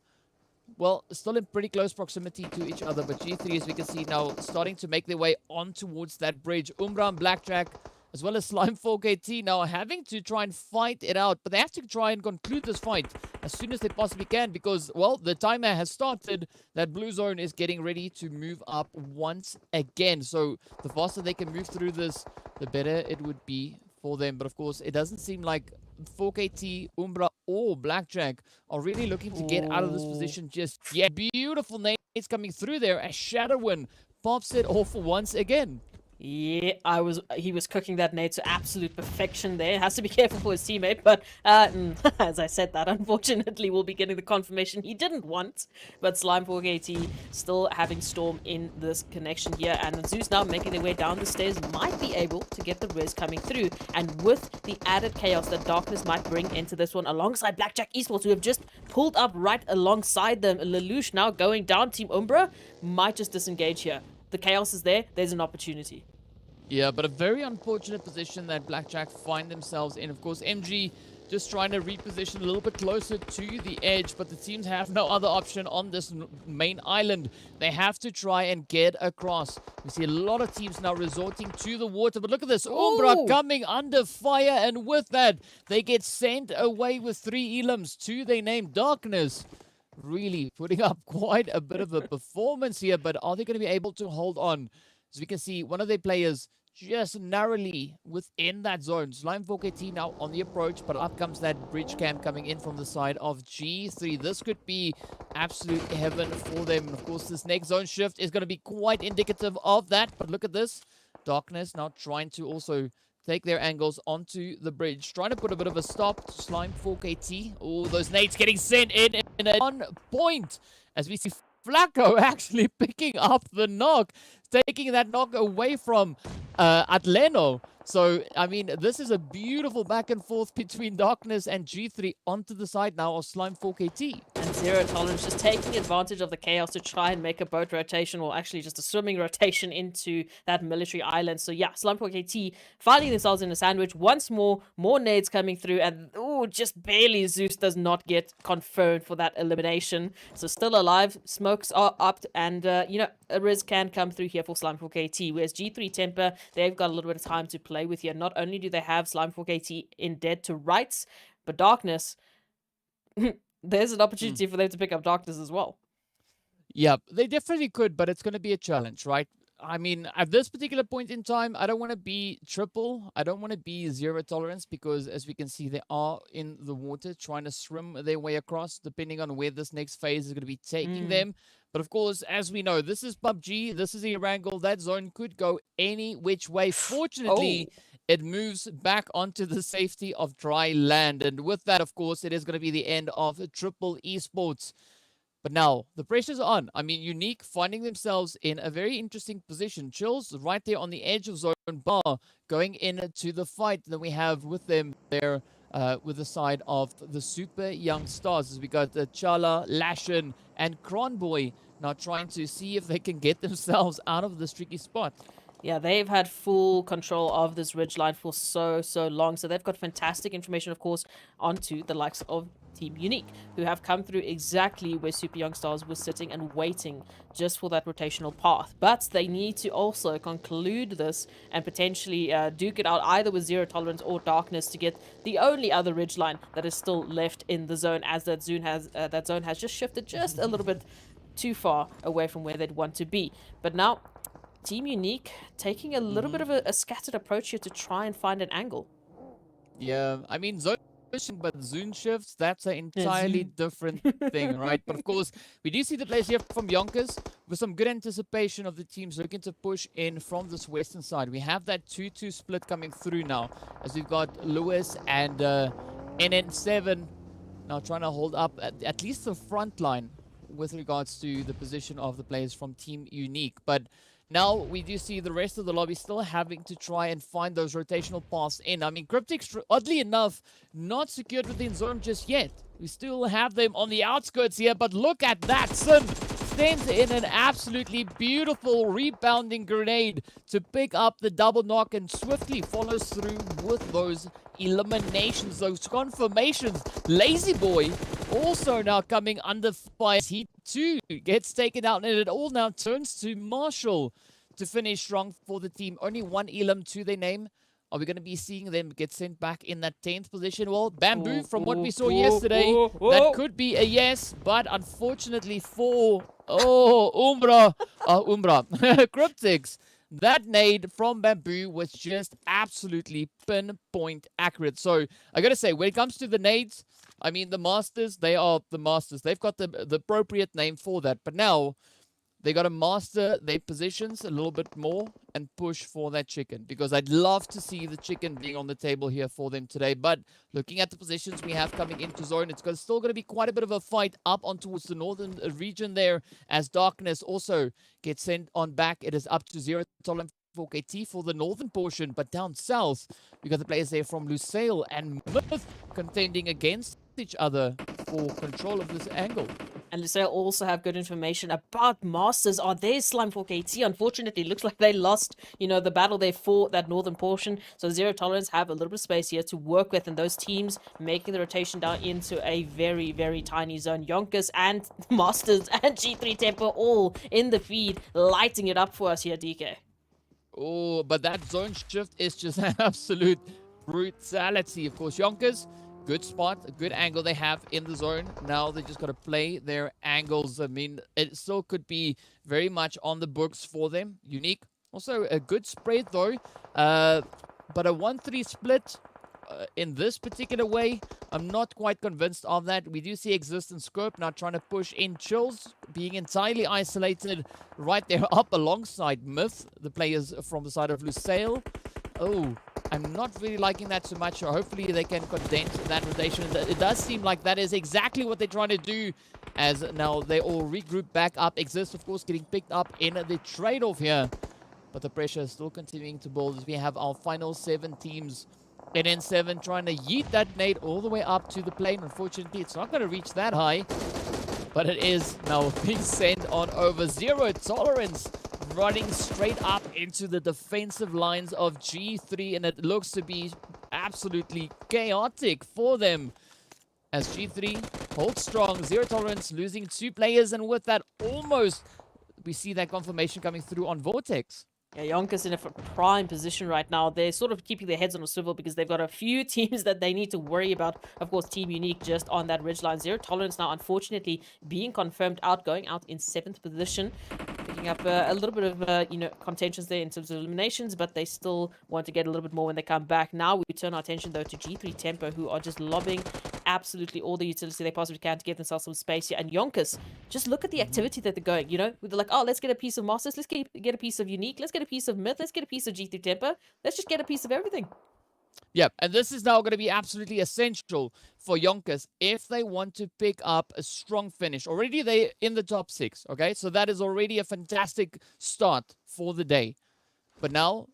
Speaker 4: well, still in pretty close proximity to each other. But G3, as we can see now, starting to make their way on towards that bridge. Umbra and Blackjack, as well as Slime 4KT now having to try and fight it out. But they have to try and conclude this fight as soon as they possibly can, because, well, the timer has started. That blue zone is getting ready to move up once again. So the faster they can move through this, the better it would be for them. But of course, it doesn't seem like 4KT, Umbra, or Blackjack are really looking to get out of this position just yet. Beautiful nades coming through there as Shadowwind pops it off once again.
Speaker 5: Yeah, he was cooking that nade to absolute perfection there. Has to be careful for his teammate, but as I said that, unfortunately we'll be getting the confirmation he didn't want. But Slime 4KT still having Storm in this connection here, and Zeus now making their way down the stairs might be able to get the res coming through. And with the added chaos that Darkness might bring into this one, alongside Blackjack Esports, who have just pulled up right alongside them, Lelouch now going down. Team Umbra might just disengage here. The chaos is there. There's an opportunity.
Speaker 4: Yeah, but a very unfortunate position that Blackjack find themselves in. Of course, MG just trying to reposition a little bit closer to the edge, but the teams have no other option on this main island. They have to try and get across. We see a lot of teams now resorting to the water, but look at this. Umbra coming under fire, and with that, they get sent away with 3 elims to their name. Darkness really putting up quite a bit of a performance here, but are they going to be able to hold on? As we can see, one of their players just narrowly within that zone. Slime 4KT now on the approach, but up comes that bridge camp coming in from the side of G3. This could be absolute heaven for them. And of course, this next zone shift is going to be quite indicative of that. But look at this. Darkness now trying to also take their angles onto the bridge. Trying to put a bit of a stop to Slime 4KT. Oh, those nades getting sent in a 1 point. As we see Flacco actually picking up the knock, taking that knock away from Atleno. So, I mean, this is a beautiful back and forth between Darkness and G3 onto the side now of Slime 4KT.
Speaker 5: And Zero Tolerance just taking advantage of the chaos to try and make a boat rotation, or actually just a swimming rotation into that military island. So yeah, Slime 4KT finding themselves in a sandwich once more. More nades coming through, and oh, just barely Zeus does not get confirmed for that elimination. So still alive, smokes are up, and you know, a Riz can come through here for Slime 4KT. Whereas G3 Temper, they've got a little bit of time to play with here. Not only do they have Slime 4KT in dead to rights, but Darkness, there's an opportunity for them to pick up Darkness as well.
Speaker 4: Yeah, they definitely could, but it's going to be a challenge, right? I mean, at this particular point in time, I don't want to be triple. I don't want to be Zero Tolerance because, as we can see, they are in the water trying to swim their way across, depending on where this next phase is going to be taking them. But of course, as we know, this is PUBG. This is Erangel. That zone could go any which way. Fortunately, it moves back onto the safety of dry land. And with that, of course, it is going to be the end of Triple Esports. But now, the pressure's on. I mean, Unique finding themselves in a very interesting position. Chills right there on the edge of zone bar, going into the fight that we have with them there with the side of the super young stars. As we got Chala, Lashin, and Kronboy now trying to see if they can get themselves out of this tricky spot.
Speaker 5: Yeah, they've had full control of this ridgeline for so long. So they've got fantastic information, of course, onto the likes of Team Unique, who have come through exactly where Super Young Stars was sitting and waiting just for that rotational path. But they need to also conclude this and potentially duke it out either with Zero Tolerance or Darkness to get the only other ridgeline that is still left in the zone, as that zone has just shifted just a little bit too far away from where they'd want to be. But now, Team Unique taking a little bit of a scattered approach here to try and find an angle.
Speaker 4: Yeah, I mean, zone but zone shifts, that's an entirely different thing, right? But of course, we do see the plays here from YONKOUS with some good anticipation of the teams looking to push in from this western side. We have that 2-2 split coming through now, as we've got Lewis and NN7 now trying to hold up at least the front line with regards to the position of the players from Team Unique. But now we do see the rest of the lobby still having to try and find those rotational paths in. I mean, Cryptics, oddly enough, not secured within zone just yet. We still have them on the outskirts here, but look at that. Sim sends in an absolutely beautiful rebounding grenade to pick up the double knock and swiftly follows through with those eliminations, those confirmations. Lazy Boy also now coming under fire. He too gets taken out, and it all now turns to Marshall to finish strong for the team. Only one elim to their name. Are we going to be seeing them get sent back in that 10th position? Well, Bamboo, from what we saw yesterday, that could be a yes, but unfortunately for Umbra, Cryptics, that nade from Bamboo was just absolutely pinpoint accurate. So I got to say, when it comes to the nades, I mean, the Masters, they are the Masters. They've got the appropriate name for that. But now they got to master their positions a little bit more and push for that chicken, because I'd love to see the chicken being on the table here for them today. But looking at the positions we have coming into zone, it's still going to be quite a bit of a fight up on towards the northern region there, as Darkness also gets sent on back. It is up to 0 Tolerance for KT for the northern portion, but down south, we got the players there from Lusail and Myth contending against each other for control of this angle.
Speaker 5: And Lusail also have good information about Masters. Are they Slime 4KT? Unfortunately, it looks like they lost, you know, the battle there for that northern portion. So Zero Tolerance have a little bit of space here to work with, and those teams making the rotation down into a very, very tiny zone. YONKOUS and Masters and G3 Temper all in the feed, lighting it up for us here, DK.
Speaker 4: Oh, but that zone shift is just an absolute brutality. Of course, YONKOUS, good spot, a good angle they have in the zone. Now they just got to play their angles. I mean, it still could be very much on the books for them. Unique, Also, a good spread though, but a 1-3 split in this particular way, I'm not quite convinced of that. We do see Exist and Scope now trying to push in. Chills being entirely isolated right there up alongside Myth, the players from the side of Lusail. Oh, I'm not really liking that so much. Hopefully they can condense that rotation. It does seem like that is exactly what they're trying to do, as now they all regroup back up. Exist, of course, getting picked up in the trade-off here. But the pressure is still continuing to build as we have our final 7 teams. NN7 trying to yeet that nade all the way up to the plane. Unfortunately, it's not going to reach that high. But it is now being sent on over. Zero tolerance running straight up into the defensive lines of G3. And it looks to be absolutely chaotic for them. As G3 holds strong. Zero tolerance, losing 2 players. And with that, almost we see that confirmation coming through on Vortex.
Speaker 5: Yeah, YONKOUS in a prime position right now. They're sort of keeping their heads on a swivel because they've got a few teams that they need to worry about. Of course, Team Unique just on that ridgeline. Zero tolerance now, unfortunately, being confirmed out, going out in 7th position. Picking up a little bit of, contentions there in terms of eliminations, but they still want to get a little bit more when they come back. Now we turn our attention, though, to G3 Tempo, who are just lobbing absolutely all the utility they possibly can to get themselves some space here. And YONKOUS, just look at the activity that they're going, they're like, oh, let's get a piece of Masters, let's get a piece of Unique, let's get a piece of Myth, let's get a piece of G3 Tempo, let's just get a piece of everything.
Speaker 4: Yeah, and this is now going to be absolutely essential for YONKOUS if they want to pick up a strong finish. Already they in the top 6, okay? So that is already a fantastic start for the day. But now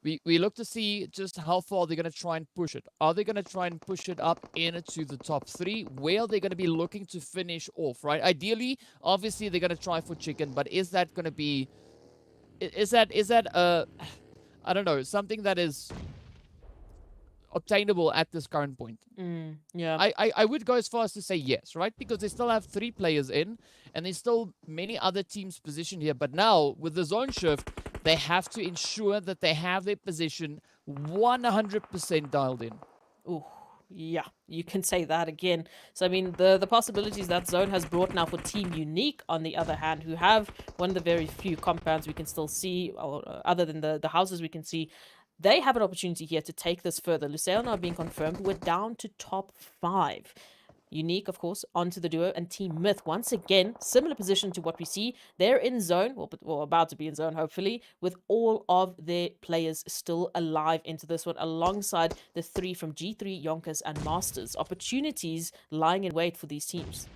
Speaker 4: we look to see just how far they're going to try and push it. Are they going to try and push it up into the top 3? Where are they going to be looking to finish off, right? Ideally, obviously, they're going to try for chicken, but is that going to be... Is that I don't know, something that is obtainable at this current point?
Speaker 5: Yeah.
Speaker 4: I would go as far as to say yes, right? Because they still have 3 players in, and there's still many other teams positioned here. But now, with the zone shift, they have to ensure that they have their position 100% dialed in.
Speaker 5: Ooh, yeah, you can say that again. So, I mean, the possibilities that zone has brought now for Team Unique, on the other hand, who have one of the very few compounds we can still see, or other than the houses we can see, they have an opportunity here to take this further. Lusail now being confirmed. We're down to top 5. Unique, of course, onto the duo, and Team Myth, once again, similar position to what we see. They're in zone, or about to be in zone, hopefully, with all of their players still alive into this one, alongside the 3 from G3, YONKOUS, and Masters. Opportunities lying in wait for these teams.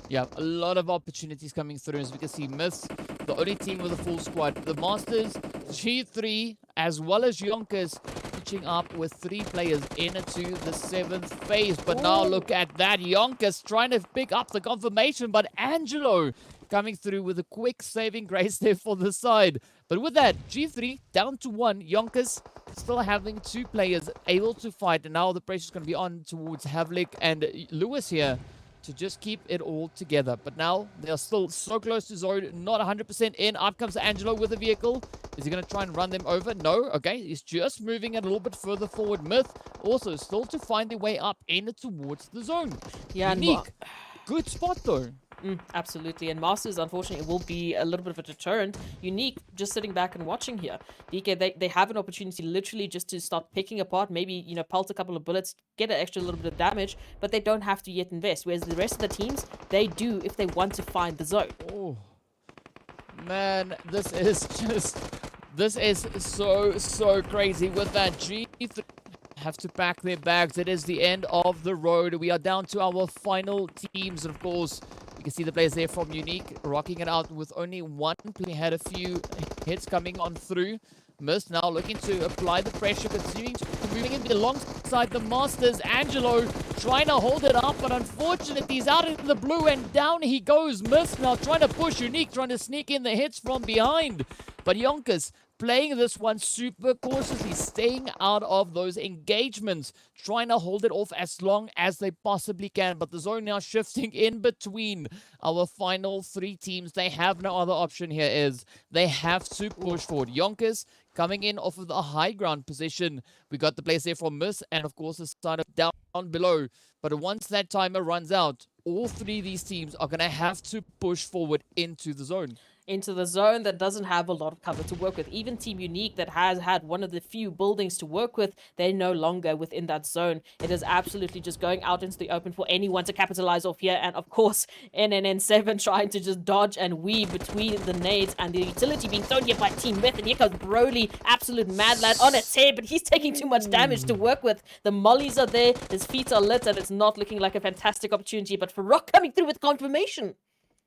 Speaker 4: Yeah, a lot of opportunities coming through. As we can see, Myth, the only team with a full squad. The Masters, G3, as well as YONKOUS, pitching up with 3 players into the 7th phase. But now look at that. YONKOUS trying to pick up the confirmation, but Angelo coming through with a quick saving grace there for the side. But with that, G3 down to 1. YONKOUS still having 2 players able to fight. And now the pressure's going to be on towards Havlik and Lewis here to just keep it all together. But now they are still so close to zone, not 100% in. Up comes Angelo with a vehicle. Is he going to try and run them over? No. Okay, he's just moving it a little bit further forward. Myth also still to find their way up in towards the zone.
Speaker 5: Yeah,
Speaker 4: Unique. Good spot though.
Speaker 5: Absolutely, and Masters, unfortunately, will be a little bit of a deterrent. Unique, just sitting back and watching here. DK, they have an opportunity literally just to start picking apart, maybe, pulse a couple of bullets, get an extra little bit of damage, but they don't have to yet invest, whereas the rest of the teams, they do if they want to find the zone.
Speaker 4: Oh, man, this is so crazy with that G3. Have to pack their bags. It is the end of the road. We are down to our final teams, and of course, you can see the players there from Unique rocking it out with only 1 play. Had a few hits coming on through. Myth now looking to apply the pressure, continuing to moving in alongside the Masters. Angelo trying to hold it up, but unfortunately he's out in the blue and down he goes. Myth now trying to push Unique, trying to sneak in the hits from behind. But YONKOUS playing this one super cautiously, staying out of those engagements, trying to hold it off as long as they possibly can. But the zone now shifting in between our final 3 teams. They have no other option here, is they have to push forward. YONKOUS coming in off of the high ground position. We got the place there from Myth, and of course the side of down below. But once that timer runs out, all 3 of these teams are going to have to push forward into the zone.
Speaker 5: into the zone that doesn't have a lot of cover to work with. Even Team Unique, that has had one of the few buildings to work with, they're no longer within that zone. It is absolutely just going out into the open for anyone to capitalize off here. And of course, NNN7 trying to just dodge and weave between the nades and the utility being thrown here by Team Myth. And here comes Broly, absolute mad lad on a tear, but he's taking too much damage to work with. The mollies are there, his feet are lit, and it's not looking like a fantastic opportunity. But for Rock coming through with confirmation.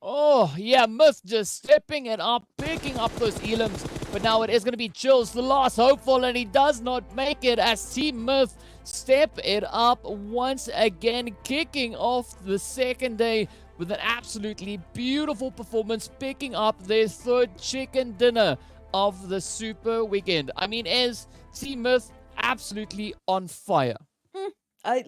Speaker 4: Oh, yeah, Myth just stepping it up, picking up those elims. But now it is going to be Chills, the last hopeful, and he does not make it as Team Myth step it up once again, kicking off the second day with an absolutely beautiful performance, picking up their third chicken dinner of the Super Weekend. I mean, is Team Myth absolutely on fire?
Speaker 5: I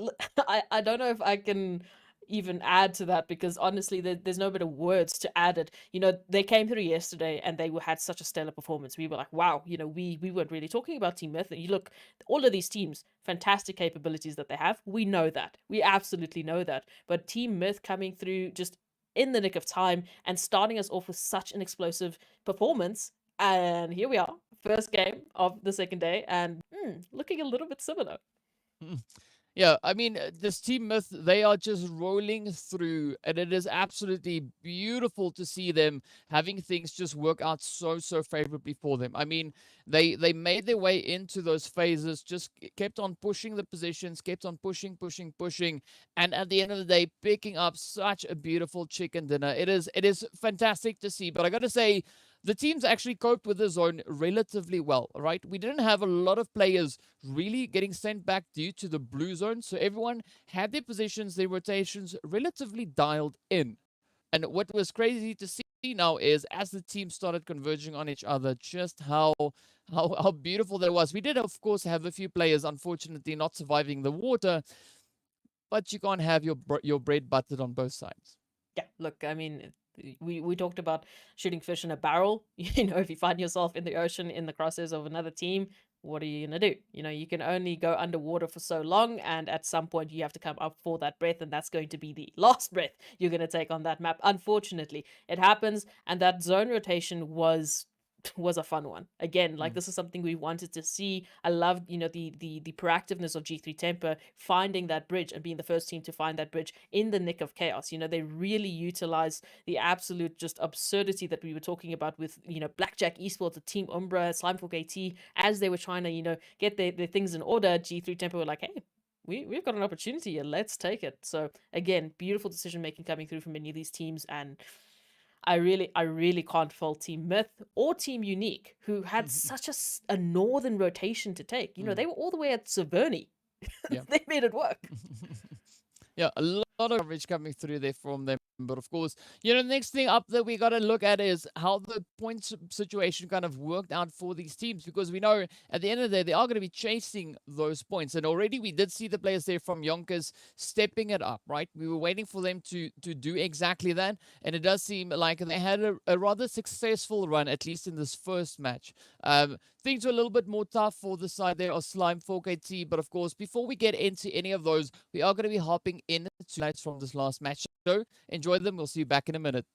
Speaker 5: don't know if I can even add to that, because honestly there's no better words to add it. You know, they came through yesterday and they had such a stellar performance. We were like, wow, you know, we weren't really talking about Team Myth. And you look, all of these teams, fantastic capabilities that they have. We know that. We absolutely know that. But Team Myth coming through just in the nick of time and starting us off with such an explosive performance. And here we are, first game of the second day, and looking a little bit similar.
Speaker 4: Yeah, I mean, this Team Myth, they are just rolling through, and it is absolutely beautiful to see them having things just work out so favorably for them. I mean, they made their way into those phases, just kept on pushing the positions, kept on pushing, and at the end of the day, picking up such a beautiful chicken dinner. It is fantastic to see, but I got to say, the teams actually coped with the zone relatively well, right? We didn't have a lot of players really getting sent back due to the blue zone, so everyone had their positions, their rotations relatively dialed in. And what was crazy to see now is, as the teams started converging on each other, just how beautiful that was. We did, of course, have a few players, unfortunately, not surviving the water, but you can't have your bread buttered on both sides.
Speaker 5: Yeah, look, I mean, we talked about shooting fish in a barrel. You know, if you find yourself in the ocean in the crosshairs of another team, what are you gonna do? You know, you can only go underwater for so long, and at some point you have to come up for that breath, and that's going to be the last breath you're gonna take on that map. Unfortunately, it happens, and that zone rotation was a fun one. Again, like, this is something we wanted to see. I loved, you know, the proactiveness of G3 Temper finding that bridge and being the first team to find that bridge in the nick of chaos. You know, they really utilized the absolute just absurdity that we were talking about with, you know, Blackjack Esports, the Team Umbra, Slimefork AT, as they were trying to, you know, get their things in order. G3 Temper were like, hey, we've got an opportunity here, let's take it. So again, beautiful decision making coming through from many of these teams, and I really can't fault Team Myth or Team Unique, who had such a northern rotation to take. You know, they were all the way at Severny.
Speaker 4: Yeah.
Speaker 5: They made it work.
Speaker 4: Yeah, a lot of coverage coming through there from them. But of course, you know, the next thing up that we got to look at is how the points situation kind of worked out for these teams, because we know at the end of the day, they are going to be chasing those points. And already we did see the players there from YONKOUS stepping it up, right? We were waiting for them to do exactly that. And it does seem like they had a rather successful run, at least in this first match. Things were a little bit more tough for the side there of Slimefork AT. But of course, before we get into any of those, we are going to be hopping in to highlights from this last match. So enjoy them. We'll see you back in a minute.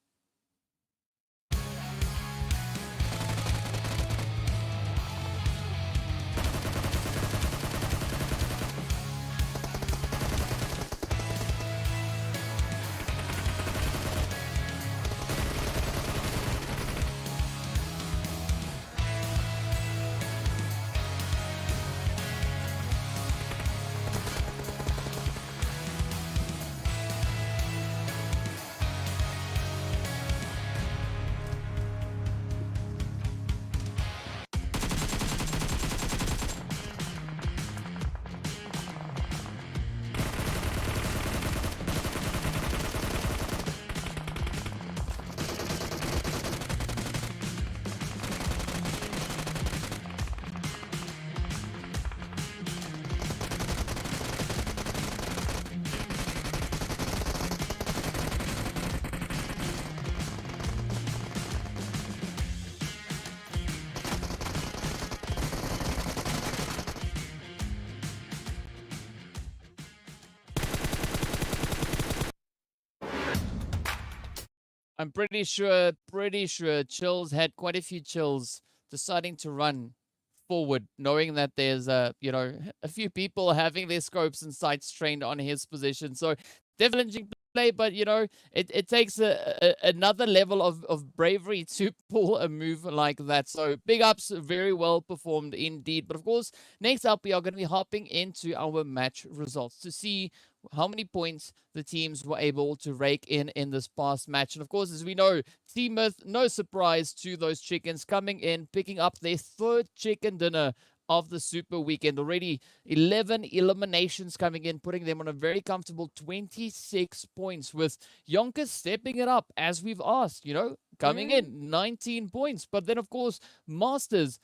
Speaker 4: I'm pretty sure Chills had quite a few chills deciding to run forward, knowing that there's a few people having their scopes and sights trained on his position. So definitely challenging play, but it takes another level of bravery to pull a move like that. So big ups, very well performed indeed. But of course, next up we are going to be hopping into our match results to see how many points the teams were able to rake in this past match. And of course, as we know, T-Myth, no surprise to those chickens coming in, picking up their third chicken dinner of the Super Weekend. Already 11 eliminations coming in, putting them on a very comfortable 26 points, with YONKOUS stepping it up as we've asked, coming in 19 points. But then, of course, Masters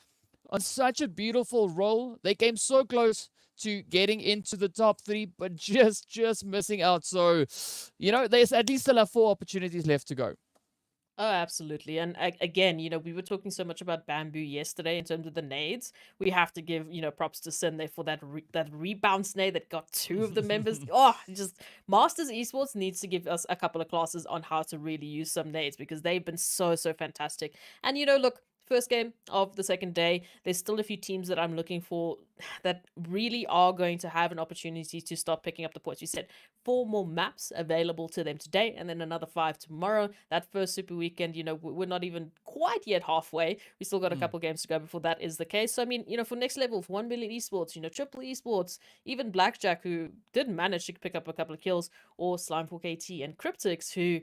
Speaker 4: on such a beautiful roll. They came so close to getting into the top 3, but just missing out. So, there's at least still have 4 opportunities left to go.
Speaker 5: Oh, absolutely. And again, we were talking so much about Bamboo yesterday in terms of the nades. We have to give, props to Sin there for that that rebound nade that got 2 of the members. Oh, just Masters Esports needs to give us a couple of classes on how to really use some nades, because they've been so fantastic. And look, first game of the second day, there's still a few teams that I'm looking for that really are going to have an opportunity to start picking up the points. We said 4 more maps available to them today, and then another 5 tomorrow. That first Super Weekend, we're not even quite yet halfway. We still got a couple games to go before that is the case. So, I mean, for next level, for 1 million esports, Triple Esports, even Blackjack, who did manage to pick up a couple of kills, or Slime for KT and Cryptics, who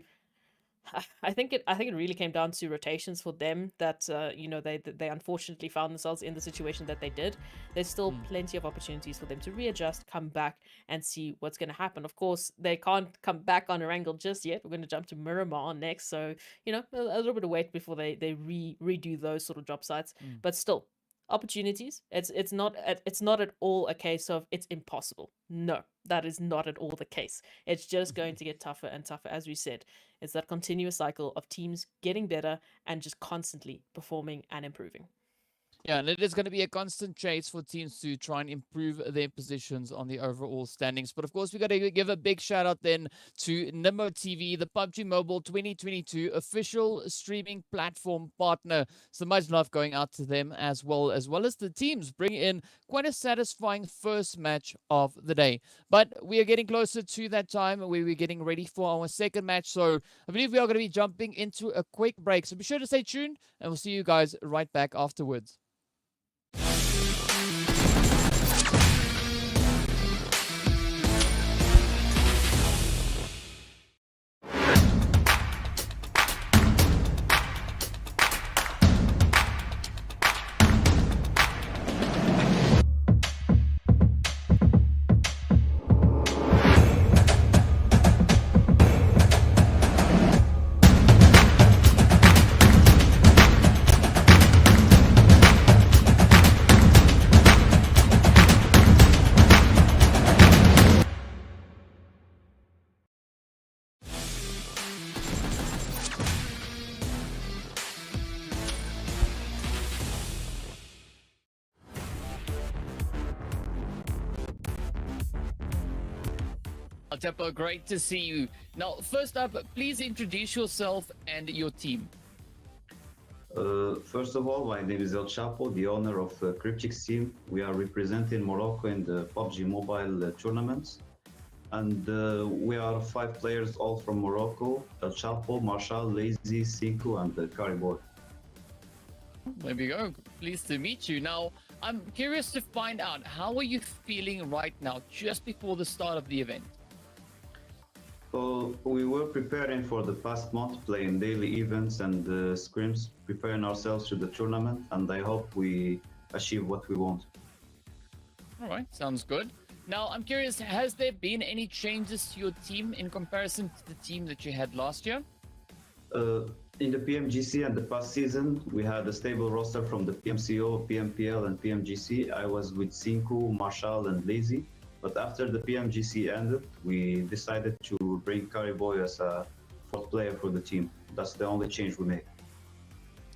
Speaker 5: I think it really came down to rotations for them, that they unfortunately found themselves in the situation that they did. There's still plenty of opportunities for them to readjust, come back, and see what's going to happen. Of course, they can't come back on Erangel just yet. We're going to jump to Miramar next, so a little bit of wait before they redo those sort of drop sites. But still, opportunities. It's not at all a case of it's impossible. No, that is not at all the case. It's just going to get tougher and tougher, as we said. It's that continuous cycle of teams getting better and just constantly performing and improving.
Speaker 4: Yeah, and it is going to be a constant chase for teams to try and improve their positions on the overall standings. But of course, we got to give a big shout out then to Nimo TV, the PUBG Mobile 2022 official streaming platform partner. So much love going out to them as well as the teams bring in quite a satisfying first match of the day. But we are getting closer to that time where we're getting ready for our second match. So I believe we are going to be jumping into a quick break. So be sure to stay tuned, and we'll see you guys right back afterwards. Tepo, great to see you. Now, first up, please introduce yourself and your team.
Speaker 6: First of all, my name is El Chapo, the owner of Cryptics team. We are representing Morocco in the PUBG Mobile tournaments. And we are 5 players, all from Morocco: El Chapo, Marshall, Lazy, Sinku, and Cariboy.
Speaker 4: There we go. Pleased to meet you. Now, I'm curious to find out, how are you feeling right now, just before the start of the event?
Speaker 6: So we were preparing for the past month, playing daily events and scrims, preparing ourselves to the tournament, and I hope we achieve what we want.
Speaker 4: All right, sounds good. Now, I'm curious, has there been any changes to your team in comparison to the team that you had last year?
Speaker 6: In the PMGC and the past season, we had a stable roster from the PMCO, PMPL, and PMGC. I was with Sinku, Marshall, and Lazy. But after the PMGC ended, we decided to bring Cariboy as a 4th player for the team. That's the only change we made.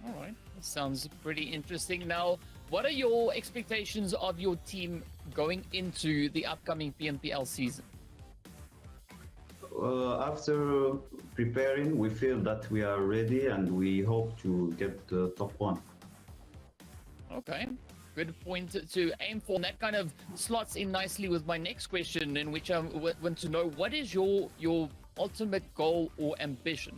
Speaker 4: All right, that sounds pretty interesting. Now, what are your expectations of your team going into the upcoming PMPL season?
Speaker 6: After preparing, we feel that we are ready and we hope to get the top one.
Speaker 4: Okay, good point to aim for. And that kind of slots in nicely with my next question, in which I want to know, what is your ultimate goal or ambition?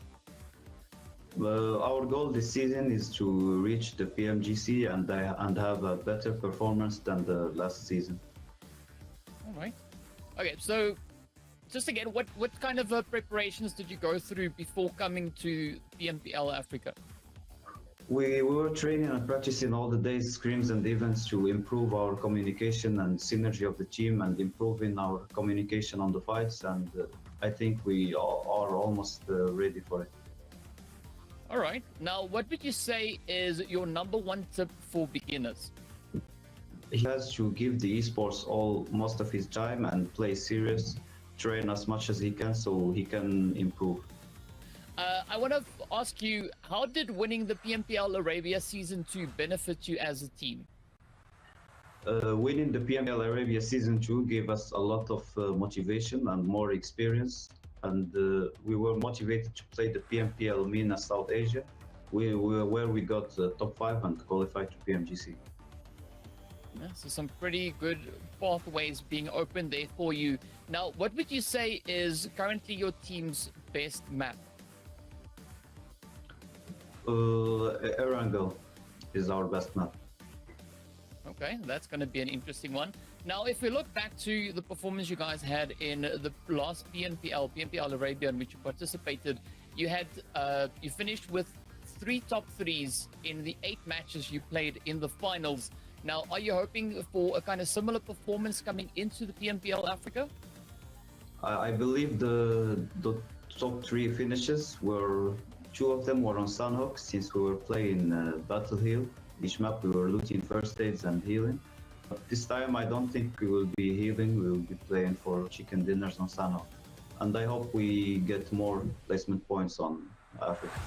Speaker 6: Our goal this season is to reach the PMGC and have a better performance than the last season.
Speaker 4: All right. Okay, so just again, what kind of preparations did you go through before coming to PMPL Africa?
Speaker 6: We were training and practicing all the days, scrims and events to improve our communication and synergy of the team and improving our communication on the fights. And I think we are almost ready for it.
Speaker 4: All right. Now, what would you say is your number one tip for beginners?
Speaker 6: He has to give the esports most of his time and play serious, train as much as he can so he can improve.
Speaker 4: I want to ask you, how did winning the PMPL Arabia Season 2 benefit you as a team?
Speaker 6: Winning the PMPL Arabia Season 2 gave us a lot of motivation and more experience, and we were motivated to play the PMPL MENA South Asia, where we got top 5 and qualified to PMGC.
Speaker 4: Yeah, so some pretty good pathways being opened there for you. Now, what would you say is currently your team's best map?
Speaker 6: Erangel is our best map.
Speaker 4: Okay, that's going to be an interesting one. Now, if we look back to the performance you guys had in the last PMPL Arabia, in which you participated, you finished with 3 top 3s in the 8 matches you played in the finals. Now, are you hoping for a kind of similar performance coming into the PMPL Africa?
Speaker 6: I believe the top 3 finishes were 2 of them were on Sanhok, since we were playing Battle Heal. Each map we were looting first aids and healing. But this time I don't think we will be healing, we will be playing for chicken dinners on Sanhok. And I hope we get more placement points on Africa.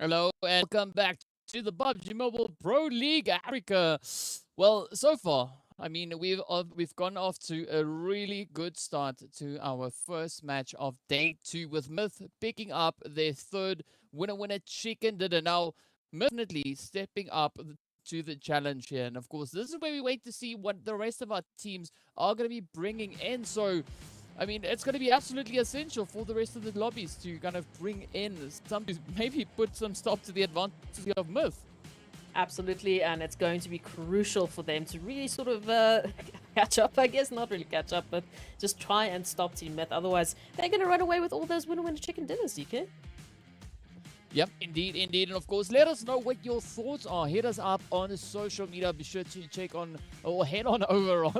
Speaker 4: Hello and welcome back to the PUBG Mobile Pro League Africa. Well, so far, I mean, we've gone off to a really good start to our first match of day 2 with Myth picking up their third winner chicken dinner. Now, Myth definitely stepping up to the challenge here, and of course, this is where we wait to see what the rest of our teams are going to be bringing in. So, I mean, it's going to be absolutely essential for the rest of the lobbies to kind of bring in some, maybe put some stop to the advantage of Myth.
Speaker 5: Absolutely, and it's going to be crucial for them to really sort of catch up, I guess. Not really catch up, but just try and stop Team Myth. Otherwise, they're going to run away with all those winner chicken dinners, DK.
Speaker 4: Yep, indeed. And of course, let us know what your thoughts are. Hit us up on social media. Be sure to check on or head on over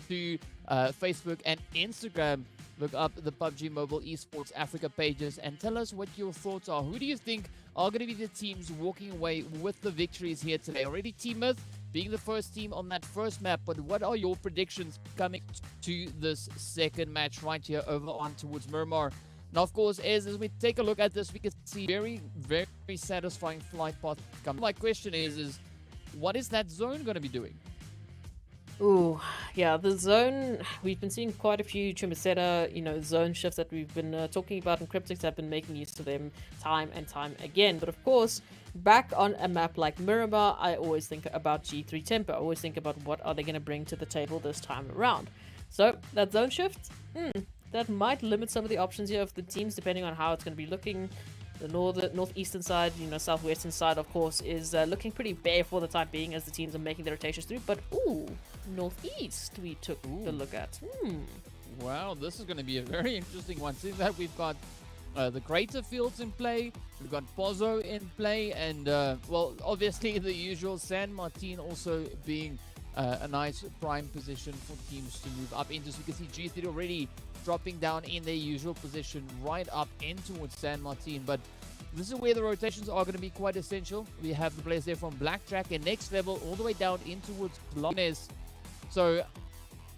Speaker 4: to Facebook and Instagram. Look up the PUBG Mobile Esports Africa pages and tell us what your thoughts are. Who do you think are going to be the teams walking away with the victories here today? Already Team Myth being the first team on that first map, but what are your predictions coming to this second match right here over on towards Miramar? Now, of course, as we take a look at this, we can see very, very satisfying flight path coming. My question is what is that zone going to be doing?
Speaker 5: Ooh, yeah, the zone, we've been seeing quite a few Chumbaceta, zone shifts that we've been talking about, and Cryptics have been making use of them time and time again. But of course, back on a map like Miramar, I always think about G3 Tempo. I always think about what are they going to bring to the table this time around. So, that zone shift, that might limit some of the options here of the teams, depending on how it's going to be looking. The northeastern side, southwestern side, of course, is looking pretty bare for the time being as the teams are making their rotations through. But, ooh, northeast we took a look at.
Speaker 4: Wow, this is going to be a very interesting one. Seeing that we've got the greater fields in play, we've got Pozo in play, and, well, obviously the usual San Martin also being a nice prime position for teams to move up into. So you can see G3 already dropping down in their usual position right up in towards San Martin. But this is where the rotations are going to be quite essential. We have the players there from Blackjack and Next Level all the way down in towards Blones. So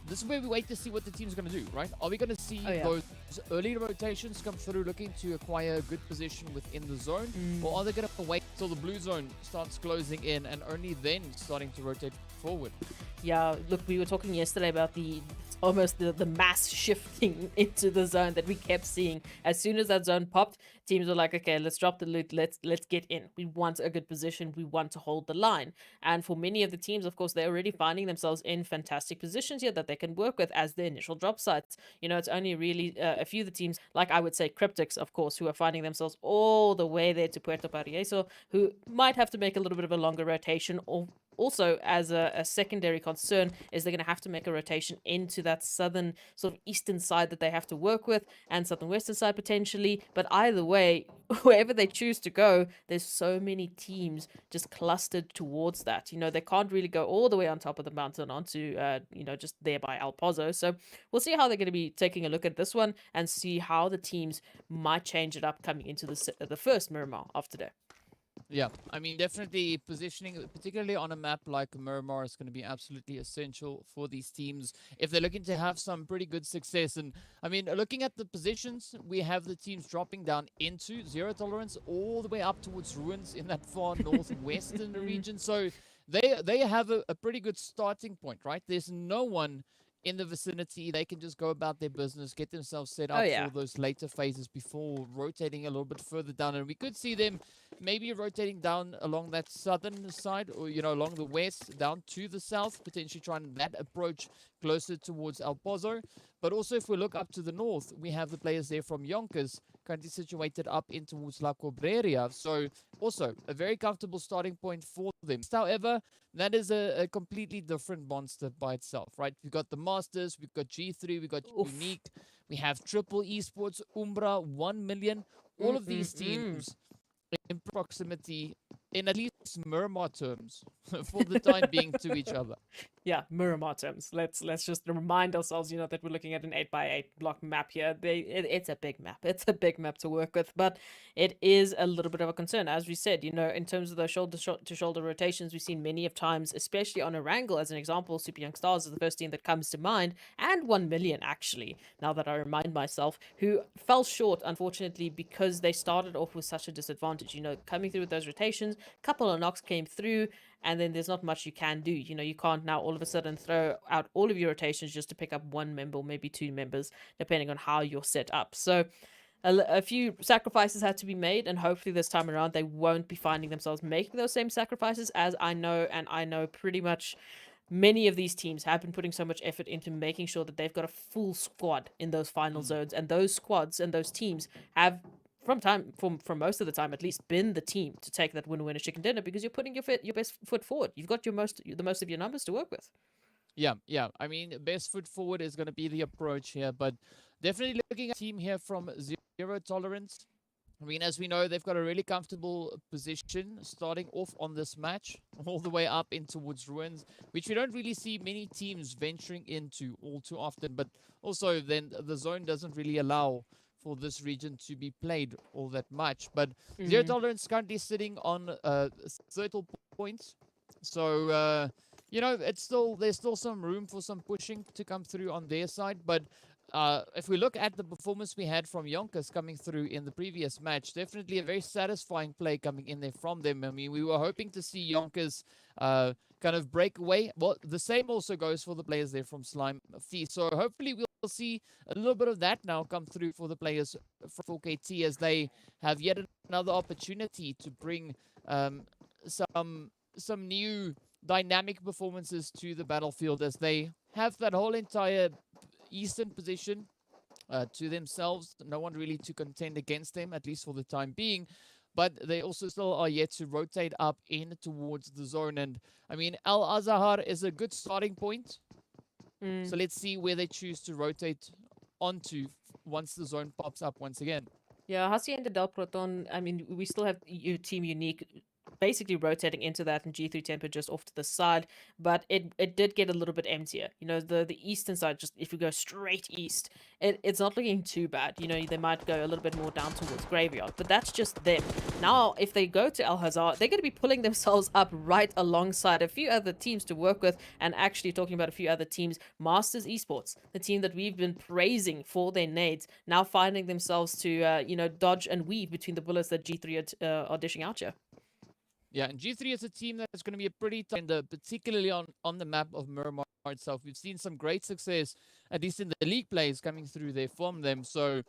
Speaker 4: this is where we wait to see what the team's going to do, right? Are we going to see those early rotations come through looking to acquire a good position within the zone? Or are they going to wait till the blue zone starts closing in and only then starting to rotate forward?
Speaker 5: Yeah, look, we were talking yesterday about almost the mass shifting into the zone that we kept seeing. As soon as that zone popped, teams were like, okay, let's drop the loot, let's get in. We want a good position, we want to hold the line. And for many of the teams, of course, they're already finding themselves in fantastic positions here that they can work with as their initial drop sites. It's only really a few of the teams, like I would say Cryptics, of course, who are finding themselves all the way there to Puerto Parieso, who might have to make a little bit of a longer rotation. Or also, as a secondary concern, is they're going to have to make a rotation into that southern sort of eastern side that they have to work with, and southern western side potentially. But either way, wherever they choose to go, there's so many teams just clustered towards that. They can't really go all the way on top of the mountain onto, just there by El Pozo. So we'll see how they're going to be taking a look at this one and see how the teams might change it up coming into the first Miramar of today.
Speaker 4: Yeah, I mean, definitely positioning, particularly on a map like Miramar, is going to be absolutely essential for these teams if they're looking to have some pretty good success. And I mean, looking at the positions, we have the teams dropping down into Zero Tolerance all the way up towards Ruins in that far northwestern region. So they have a pretty good starting point, right? There's no one in the vicinity. They can just go about their business, get themselves set up for those later phases before rotating a little bit further down. And we could see them maybe rotating down along that southern side, or along the west down to the south, potentially trying that approach closer towards El Pozo. But also, if we look up to the north, we have the players there from YONKOUS currently situated up in towards La Cobreria. So also a very comfortable starting point for them. However, that is a completely different monster by itself, right? We've got the Masters, we've got G3, we've got Unique, we have Triple Esports, Umbra, 1 million. All of these teams in proximity in at least Miramar terms for the time being to each other.
Speaker 5: Yeah, Miramar terms. Let's just remind ourselves, that we're looking at an 8x8 block map here. It's a big map. It's a big map to work with, but it is a little bit of a concern, as we said. In terms of the shoulder-to-shoulder rotations, we've seen many of times, especially on Erangel as an example. Super Young Stars is the first team that comes to mind, and 1 million actually. Now that I remind myself, who fell short unfortunately because they started off with such a disadvantage. Coming through with those rotations, a couple of knocks came through, and then there's not much you can do. You can't now all of a sudden throw out all of your rotations just to pick up one member or maybe two members, depending on how you're set up. So a few sacrifices had to be made, and hopefully this time around they won't be finding themselves making those same sacrifices, as I know pretty much many of these teams have been putting so much effort into making sure that they've got a full squad in those final zones, and those squads and those teams have from most of the time at least been the team to take that winner chicken dinner, because you're putting your best foot forward. You've got the most of your numbers to work with.
Speaker 4: Yeah. I mean, best foot forward is going to be the approach here, but definitely looking at a team here from Zero Tolerance. I mean, as we know, they've got a really comfortable position starting off on this match, all the way up in towards Ruins, which we don't really see many teams venturing into all too often. But also then the zone doesn't really allow for this region to be played all that much. But Zero Tolerance currently sitting on 30 points. So, there's still some room for some pushing to come through on their side. But if we look at the performance we had from YONKOUS coming through in the previous match, definitely a very satisfying play coming in there from them. I mean, we were hoping to see YONKOUS kind of break away. Well, the same also goes for the players there from Slime Fee. So hopefully we'll see a little bit of that now come through for the players from 4KT, as they have yet another opportunity to bring some new dynamic performances to the battlefield, as they have that whole entire eastern position to themselves. No one really to contend against them, at least for the time being. But they also still are yet to rotate up in towards the zone. And I mean, Al Azahar is a good starting point. So let's see where they choose to rotate onto once the zone pops up once again.
Speaker 5: Yeah, Hacienda del Proton, I mean, we still have Team Unique basically rotating into that, and G3 Temper just off to the side, but it did get a little bit emptier. The eastern side, just if you go straight east, it's not looking too bad. They might go a little bit more down towards Graveyard, but that's just them. Now, if they go to Al Hazar, they're going to be pulling themselves up right alongside a few other teams to work with, and actually talking about a few other teams, Masters Esports, the team that we've been praising for their nades, now finding themselves to, dodge and weave between the bullets that G3 are dishing out here.
Speaker 4: Yeah, and G3 is a team that's going to be a pretty tough, particularly on the map of Miramar itself. We've seen some great success, at least in the league plays coming through there from them. So,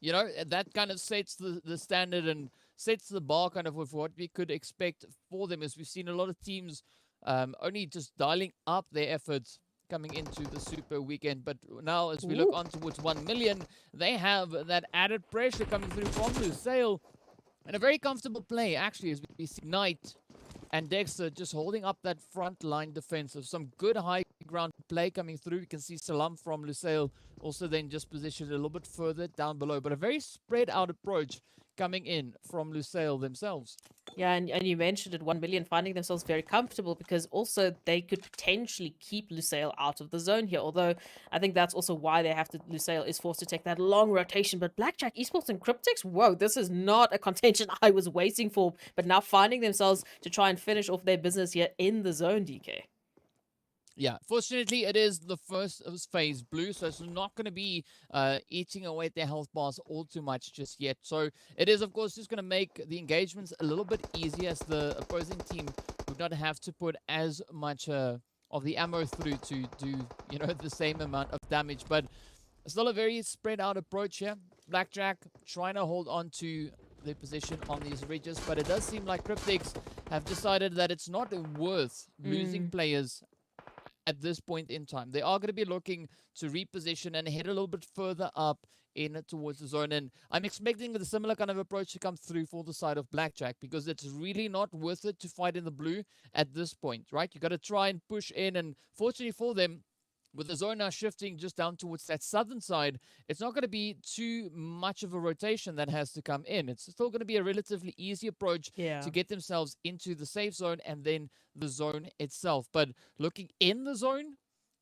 Speaker 4: that kind of sets the standard and sets the bar kind of with what we could expect for them, as we've seen a lot of teams only just dialing up their efforts coming into the Super Weekend. But now, as we look on towards 1 million, they have that added pressure coming through from Lusail. And a very comfortable play, actually, as we see Knight and Dexter just holding up that front line defense of some good high ground play coming through. You can see Salam from Lusail also then just positioned a little bit further down below. But a very spread out approach coming in from Lusail themselves.
Speaker 5: Yeah, and you mentioned it, 1 million finding themselves very comfortable, because also they could potentially keep Lusail out of the zone here. Although I think that's also why Lusail is forced to take that long rotation. But Blackjack Esports and Cryptics, whoa, this is not a contention I was waiting for. But now finding themselves to try and finish off their business here in the zone, DK.
Speaker 4: Yeah, fortunately, it is the first phase blue, so it's not going to be eating away at their health bars all too much just yet. So it is, of course, just going to make the engagements a little bit easier, as the opposing team would not have to put as much of the ammo through to do, the same amount of damage. But still a very spread out approach here. Blackjack trying to hold on to their position on these ridges, but it does seem like Cryptics have decided that it's not worth losing players at this point in time. They are going to be looking to reposition and head a little bit further up in towards the zone. And I'm expecting a similar kind of approach to come through for the side of Blackjack, because it's really not worth it to fight in the blue at this point, right? You got to try and push in. And fortunately for them, with the zone now shifting just down towards that southern side, it's not going to be too much of a rotation that has to come in. It's still going to be a relatively easy approach to get themselves into the safe zone and then the zone itself. But looking in the zone,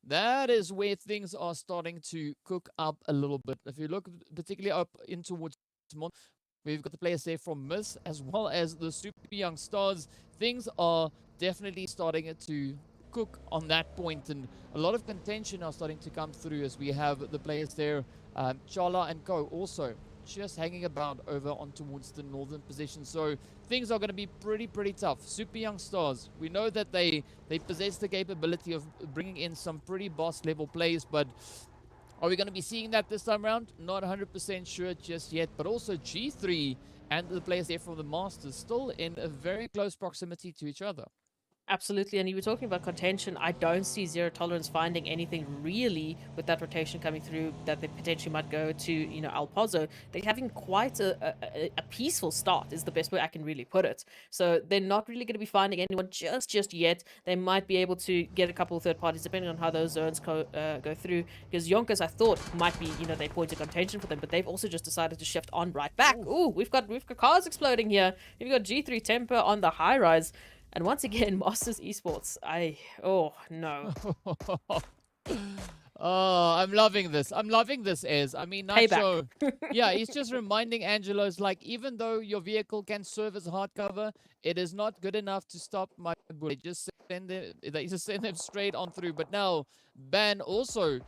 Speaker 4: that is where things are starting to cook up a little bit. If you look particularly up in towards Mon, we've got the players there from Miss as well as the super young stars. Things are definitely starting to cook on that point, and a lot of contention are starting to come through as we have the players there, Chala and Co. also just hanging about over on towards the northern position. So things are going to be pretty tough. Super young stars, we know that they possess the capability of bringing in some pretty boss level plays, but are we going to be seeing that this time around? Not 100% sure just yet. But also G3 and the players there from the Masters still in a very close proximity to each other.
Speaker 5: Absolutely, and you were talking about contention. I don't see Zero Tolerance finding anything really with that rotation coming through that they potentially might go to, you know, Al Pozo. They're having quite a peaceful start is the best way I can really put it. So they're not really going to be finding anyone just yet. They might be able to get a couple of third parties depending on how those zones go through. Because YONKOUS, I thought, might be, you know, they point of contention for them, but they've also just decided to shift on right back. Ooh, we've got cars exploding here. We've got G3 Temper on the high rise. And once again, Masters Esports, oh no.
Speaker 4: Oh, I'm loving this. I'm loving this, Ez. I mean, Nacho, yeah, he's just reminding Angelo's, like, even though your vehicle can serve as hard cover, it is not good enough to stop my bullet. They just send them straight on through. But now, Ban also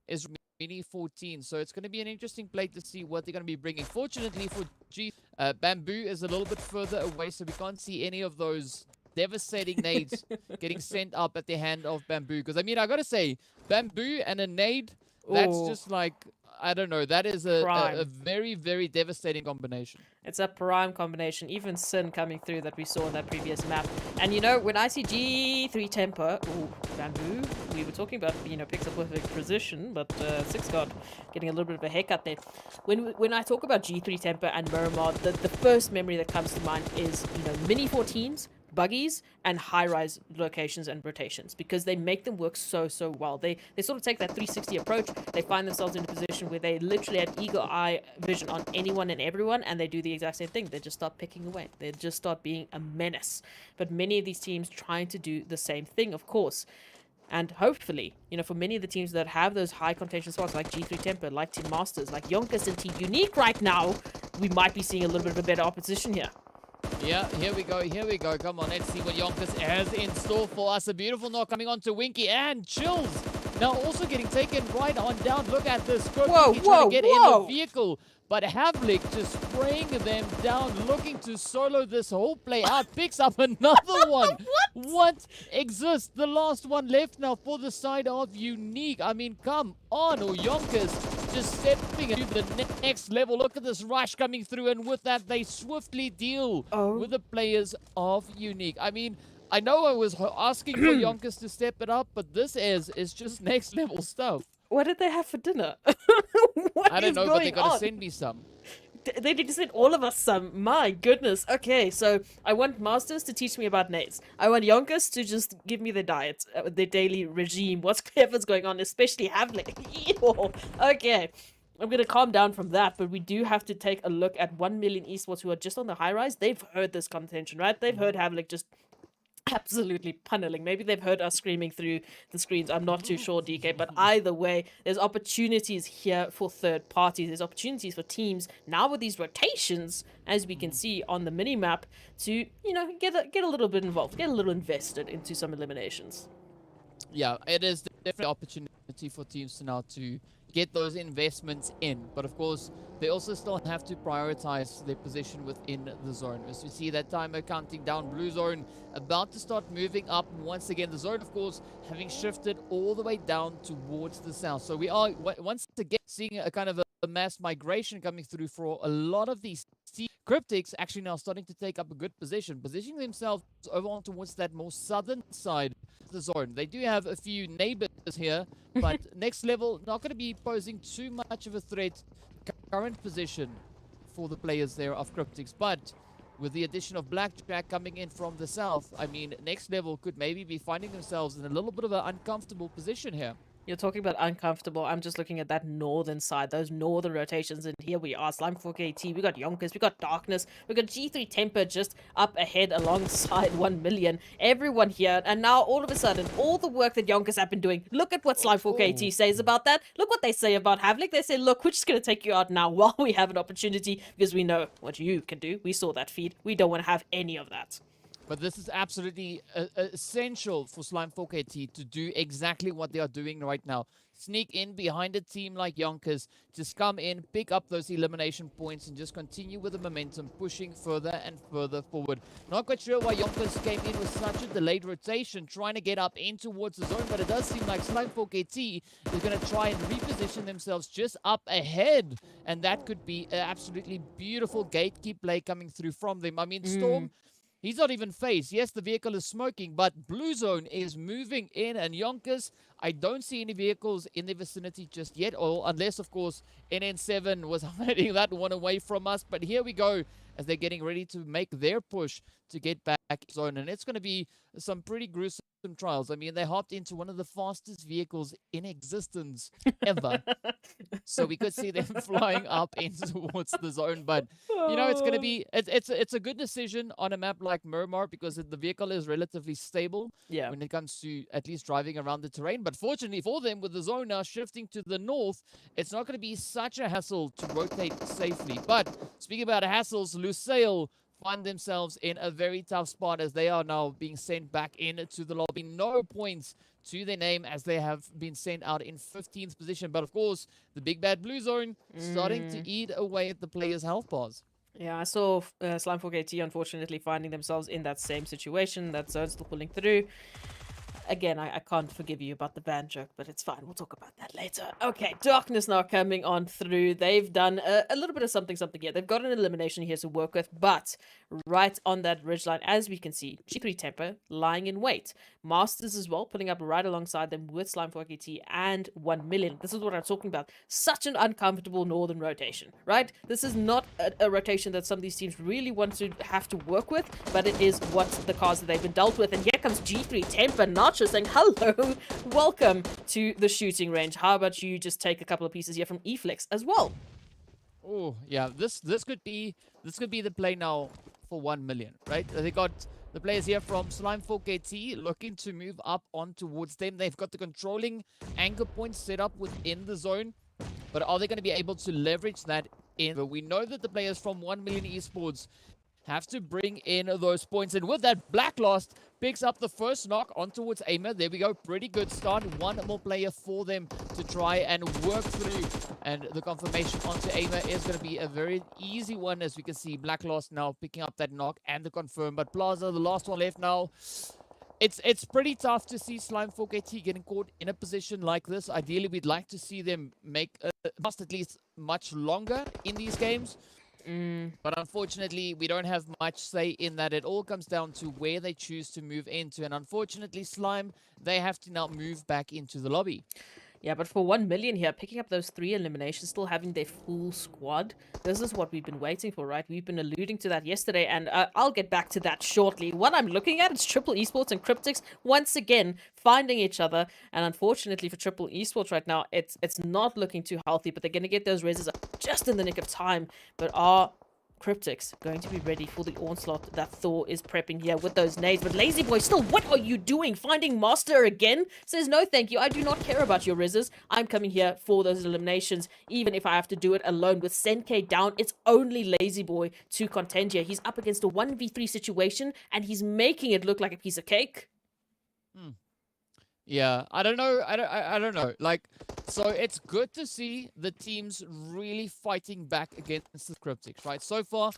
Speaker 4: is Mini 14, so it's going to be an interesting play to see what they're going to be bringing. Fortunately for G, Bamboo is a little bit further away, so we can't see any of those devastating nades getting sent up at the hand of Bamboo. Because, I mean, I got to say, Bamboo and a nade, that's just like, I don't know, that is a very devastating combination.
Speaker 5: It's a prime combination. Even Sin coming through that we saw in that previous map. And, you know, when I see G3 Temper, Bamboo, we were talking about, you know, picks up perfect position, but Six got getting a little bit of a haircut there. When I talk about G3 Temper and Miramar, the first memory that comes to mind is, you know, Mini 14s, buggies, and high-rise locations and rotations, because they make them work so well. They sort of take that 360 approach. They find themselves in a position where they literally have eagle eye vision on anyone and everyone, and they do the exact same thing. They just start picking away. They just start being a menace. But many of these teams trying to do the same thing, of course. And hopefully, you know, for many of the teams that have those high contention spots, like G3 Temper, like Team Masters, like YONKOUS and Team Unique right now, we might be seeing a little bit of a better opposition here.
Speaker 4: Yeah, here we go. Come on, let's see what YONKOUS has in store for us. A beautiful knock coming on to Winky and Chills. Now also getting taken right on down. Look at this. Whoa, trying to get in the vehicle. But Havlik just spraying them down, looking to solo this whole play out. Picks up another one. What exists? The last one left now for the side of Unique. I mean, come on, YONKOUS just stepping into the next level. Look at this rush coming through, and with that, they swiftly deal with the players of Unique. I mean, I know I was asking for YONKOUS to step it up, but this is just next level stuff.
Speaker 5: What did they have for dinner?
Speaker 4: I don't know, but they gotta send me some.
Speaker 5: They need to send all of us some. My goodness. Okay, so I want Masters to teach me about nades. I want YONKOUS to just give me their diet, their daily regime, whatever's going on, especially Havlik. Okay, I'm going to calm down from that, but we do have to take a look at 1 million esports who are just on the high rise. They've heard this contention, right? They've heard Havlik just absolutely punneling. Maybe they've heard us screaming through the screens. I'm not too sure, DK, but either way, there's opportunities here for third parties. There's opportunities for teams now with these rotations, as we can see on the mini map, to, you know, get a little bit involved, get a little invested into some eliminations.
Speaker 4: Yeah, it is definitely an opportunity for teams to now to get those investments in, but of course they also still have to prioritize their position within the zone. As we see that timer counting down, blue zone about to start moving up once again. The zone, of course, having shifted all the way down towards the south, so we are once again seeing a kind of a mass migration coming through for a lot of these Cryptics. Actually now starting to take up a good positioning themselves over on towards that more southern side of the zone. They do have a few neighbors here, but next level not going to be posing too much of a threat. Current position for the players there of Cryptics, but with the addition of Blackjack coming in from the south, I mean, next level could maybe be finding themselves in a little bit of an uncomfortable position here.
Speaker 5: You're talking about uncomfortable. I'm just looking at that northern side, those northern rotations, and here we are. Slime 4KT, we got YONKOUS, we got Darkness, we got G3 Temper just up ahead alongside 1 million. Everyone here, and now all of a sudden, all the work that YONKOUS have been doing, look at what Slime 4KT says about that. Look what they say about Havlik. They say, look, we're just going to take you out now while we have an opportunity because we know what you can do. We saw that feed. We don't want to have any of that.
Speaker 4: But this is absolutely essential for Slime 4KT to do exactly what they are doing right now. Sneak in behind a team like YONKOUS, just come in, pick up those elimination points, and just continue with the momentum, pushing further and further forward. Not quite sure why YONKOUS came in with such a delayed rotation, trying to get up in towards the zone, but it does seem like Slime 4KT is going to try and reposition themselves just up ahead, and that could be an absolutely beautiful gatekeep play coming through from them. I mean, Storm... He's not even phased. Yes, the vehicle is smoking, but Blue Zone is moving in, and YONKOUS, I don't see any vehicles in the vicinity just yet, or unless, of course, NN7 was hiding that one away from us. But here we go, as they're getting ready to make their push to get back in zone, and it's going to be some pretty gruesome trials. I mean, they hopped into one of the fastest vehicles in existence ever. So we could see them flying up in towards the zone. But, you know, it's going to be... It's a good decision on a map like Miramar because the vehicle is relatively stable when it comes to at least driving around the terrain. But fortunately for them, with the zone now shifting to the north, it's not going to be such a hassle to rotate safely. But speaking about hassles, Lusail find themselves in a very tough spot as they are now being sent back into the lobby. No points to their name as they have been sent out in 15th position. But of course, the big bad Blue Zone starting to eat away at the players' health bars.
Speaker 5: Yeah, I saw Slime 4KT unfortunately finding themselves in that same situation. That zone still pulling through. Again, I can't forgive you about the van joke, but it's fine. We'll talk about that later. Okay, Darkness now coming on through. They've done a little bit of something here. They've got an elimination here to work with, but right on that ridgeline, as we can see, G3 Temper lying in wait. Masters as well, putting up right alongside them with Slime 4KT and 1 million. This is what I'm talking about. Such an uncomfortable northern rotation, right? This is not a rotation that some of these teams really want to have to work with, but it is what the cards that they've been dealt with. And here comes G3 Temper, Nacho saying, hello, welcome to the shooting range. How about you just take a couple of pieces here from eFlex as well?
Speaker 4: Oh, yeah, this could be the play now for 1 million, right? They got the players here from Slime 4KT looking to move up on towards them. They've got the controlling anchor points set up within the zone, but are they going to be able to leverage that in? But we know that the players from 1 million Esports have to bring in those points, and with that, Blacklast picks up the first knock on towards Aimer. There we go, pretty good start. One more player for them to try and work through, and the confirmation onto Aimer is going to be a very easy one, as we can see Blacklast now picking up that knock and the confirm. But Plaza, the last one left now. It's pretty tough to see Slime 4KT getting caught in a position like this. Ideally, we'd like to see them make last at least much longer in these games. But unfortunately, we don't have much say in that. It all comes down to where they choose to move into. And unfortunately, Slime, they have to now move back into the lobby.
Speaker 5: Yeah, but for 1 million here, picking up those 3 eliminations, still having their full squad, this is what we've been waiting for, right? We've been alluding to that yesterday, and I'll get back to that shortly. What I'm looking at is Triple Esports and Cryptics once again finding each other, and unfortunately for Triple Esports right now, it's not looking too healthy, but they're going to get those reses up just in the nick of time. But are Cryptics going to be ready for the onslaught that Thor is prepping here with those nades? But Lazy Boy still, what are you doing? Finding Master again? Says, no thank you, I do not care about your reses. I'm coming here for those eliminations, even if I have to do it alone. With Senke down, it's only Lazy Boy to contend here. He's up against a 1v3 situation, and he's making it look like a piece of cake.
Speaker 4: Yeah, I don't know. I don't know. Like, so it's good to see the teams really fighting back against the Cryptics, right? So far,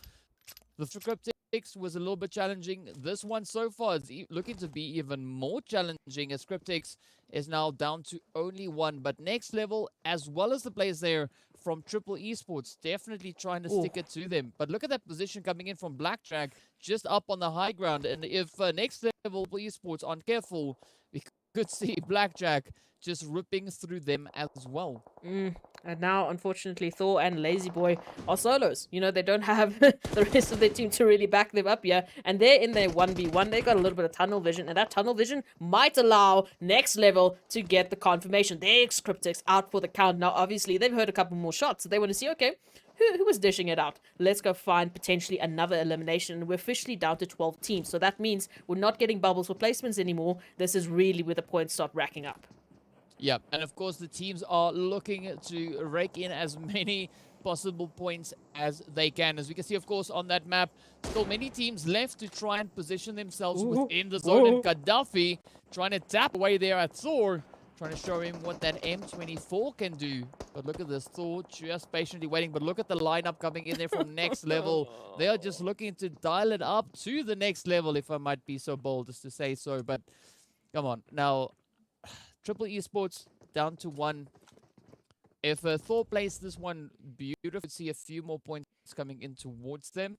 Speaker 4: the Cryptics was a little bit challenging. This one so far is looking to be even more challenging, as Cryptics is now down to only 1. But next level, as well as the players there from Triple Esports, definitely trying to stick it to them. But look at that position coming in from Blackjack, just up on the high ground. And if next level Esports aren't careful, we could see Blackjack just ripping through them as well.
Speaker 5: And now, unfortunately, Thor and Lazy Boy are solos. You know, they don't have the rest of their team to really back them up here. And they're in their 1v1. They got a little bit of tunnel vision. And that tunnel vision might allow Next Level to get the confirmation. There's Cryptics out for the count. Now, obviously, they've heard a couple more shots. So they want to see, okay, who was dishing it out? Let's go find potentially another elimination. And we're officially down to 12 teams. So that means we're not getting bubbles for placements anymore. This is really where the points start racking up.
Speaker 4: Yeah, and of course the teams are looking to rake in as many possible points as they can. As we can see, of course, on that map, still many teams left to try and position themselves within the zone. And Gaddafi trying to tap away there at Thor, trying to show him what that M24 can do. But look at this, Thor just patiently waiting. But look at the lineup coming in there from Next Level. They are just looking to dial it up to the next level, if I might be so bold as to say so. But come on, now... Triple Esports down to 1. If Thor plays this one beautiful, see a few more points coming in towards them.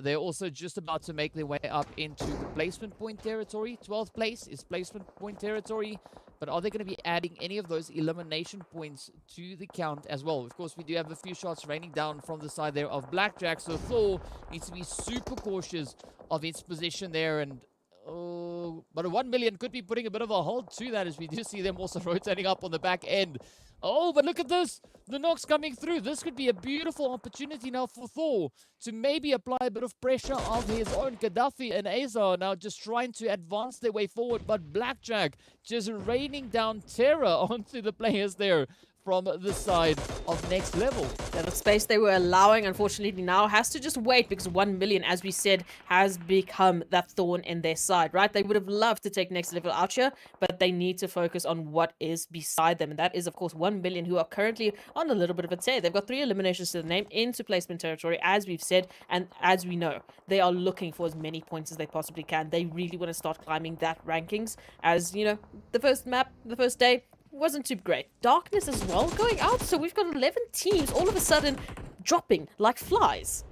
Speaker 4: They're also just about to make their way up into the placement point territory. 12th place is placement point territory. But are they going to be adding any of those elimination points to the count as well? Of course, we do have a few shots raining down from the side there of Blackjack. So Thor needs to be super cautious of its position there. And oh, but a 1 million could be putting a bit of a hold to that, as we do see them also rotating up on the back end. Oh, but look at this. The knocks coming through. This could be a beautiful opportunity now for Thor to maybe apply a bit of pressure of his own. Gaddafi and Azar now just trying to advance their way forward, but Blackjack just raining down terror onto the players there from the side of Next Level.
Speaker 5: Yeah, the space they were allowing, unfortunately, now has to just wait because 1 million, as we said, has become that thorn in their side, right? They would have loved to take Next Level out here, but they need to focus on what is beside them. And that is, of course, 1 million, who are currently on a little bit of a tear. They've got 3 eliminations to the name into placement territory, as we've said, and as we know, they are looking for as many points as they possibly can. They really want to start climbing that rankings. As, you know, the first map, the first day, wasn't too great. Darkness as well going out, so we've got 11 teams all of a sudden dropping like flies.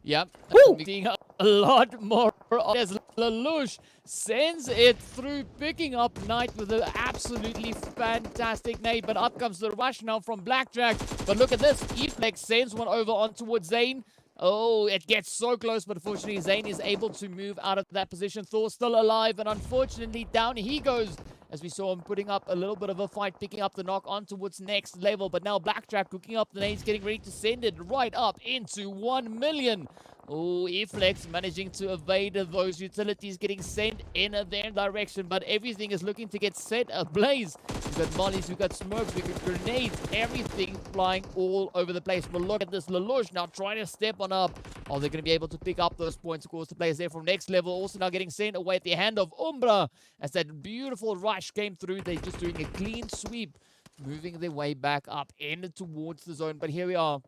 Speaker 4: Yep,
Speaker 5: Woo!
Speaker 4: seeing a lot more as Lelouch sends it through, picking up Knight with an absolutely fantastic nade. But up comes the rush now from Blackjack. But look at this, Eflex sends one over on towards Zane. Oh, it gets so close, but unfortunately Zane is able to move out of that position. Thor still alive, and unfortunately down he goes, as we saw him putting up a little bit of a fight, picking up the knock on towards Next Level. But now Blackjack cooking up the nades, getting ready to send it right up into 1 million. Oh, Eflex managing to evade those utilities getting sent in their direction, but everything is looking to get set ablaze. We've got mollies, we've got smokes, we've got grenades, everything flying all over the place. But look at this, Lelouch now trying to step on up. Are they going to be able to pick up those points? Of course, the players there from Next Level also now getting sent away at the hand of Umbra, as that beautiful rush came through. They're just doing a clean sweep, moving their way back up in towards the zone. But here we are.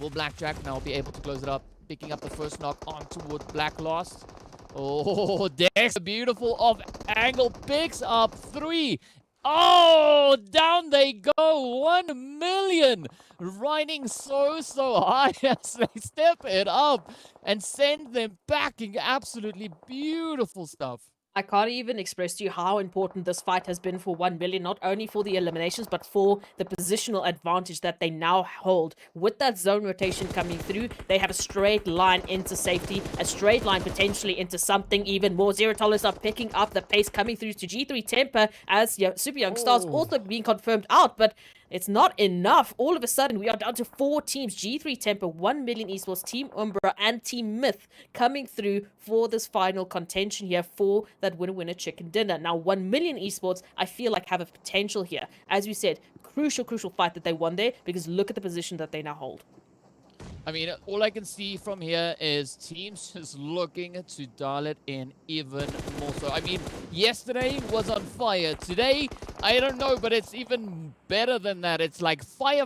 Speaker 4: Will Blackjack now be able to close it up? Picking up the first knock on towards Black Lost. Oh, Dex, beautiful off angle, picks up 3. Oh, down they go. 1 million. Riding so high as they step it up and send them packing. Absolutely beautiful stuff.
Speaker 5: I can't even express to you how important this fight has been for 1 million, not only for the eliminations, but for the positional advantage that they now hold. With that zone rotation coming through, they have a straight line into safety, a straight line potentially into something even more. Zero Tolerance are picking up the pace coming through to G3 Temper, as Super Young Stars also being confirmed out, but it's not enough. All of a sudden, we are down to 4 teams. G3 Temper, 1 million Esports, Team Umbra, and Team Myth coming through for this final contention here for that winner-winner chicken dinner. Now, 1 million Esports, I feel like have a potential here. As we said, crucial fight that they won there, because look at the position that they now hold.
Speaker 4: I mean, all I can see from here is teams just looking to dial it in even more so. I mean, yesterday was on fire. Today, I don't know, but it's even better than that. It's like fire,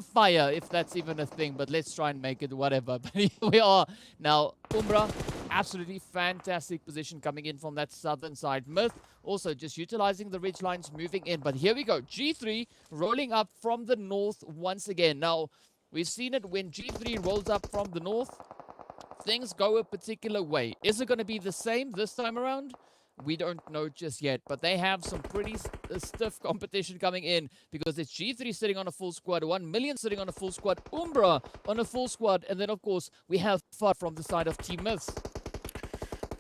Speaker 4: if that's even a thing. But let's try and make it whatever. But here we are. Now, Umbra, absolutely fantastic position coming in from that southern side. Myth, also just utilizing the ridge lines, moving in. But here we go. G3 rolling up from the north once again. Now, we've seen it when G3 rolls up from the north, things go a particular way. Is it going to be the same this time around? we don't know just yet. But they have some pretty stiff competition coming in because it's G3 sitting on a full squad, 1 million sitting on a full squad, Umbra on a full squad, and then of course we have Far from the side of Team Myths.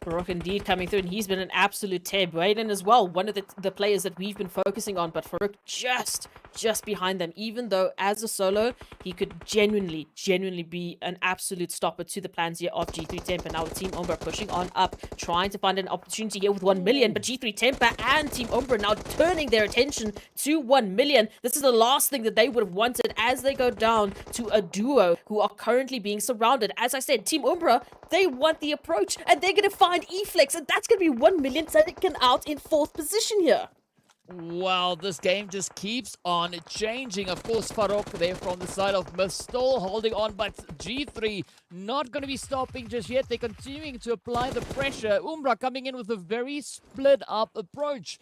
Speaker 5: Farouk indeed coming through, and he's been an absolute tear. Braden as well, one of the players that we've been focusing on, but Farouk just behind them, even though as a solo, he could genuinely be an absolute stopper to the plans here of G3 Temper. Now with Team Umbra pushing on up, trying to find an opportunity here with 1 million, but G3 Temper and Team Umbra now turning their attention to 1 million. This is the last thing that they would have wanted as they go down to a duo who are currently being surrounded. As I said, Team Umbra, they want the approach, and they're going to find E-Flex, and that's going to be 1 million taken out in 4th position here.
Speaker 4: Wow, this game just keeps on changing. Of course, Farouk there from the side of Myth still holding on, but G3 not going to be stopping just yet. They're continuing to apply the pressure. Umbra coming in with a very split up approach.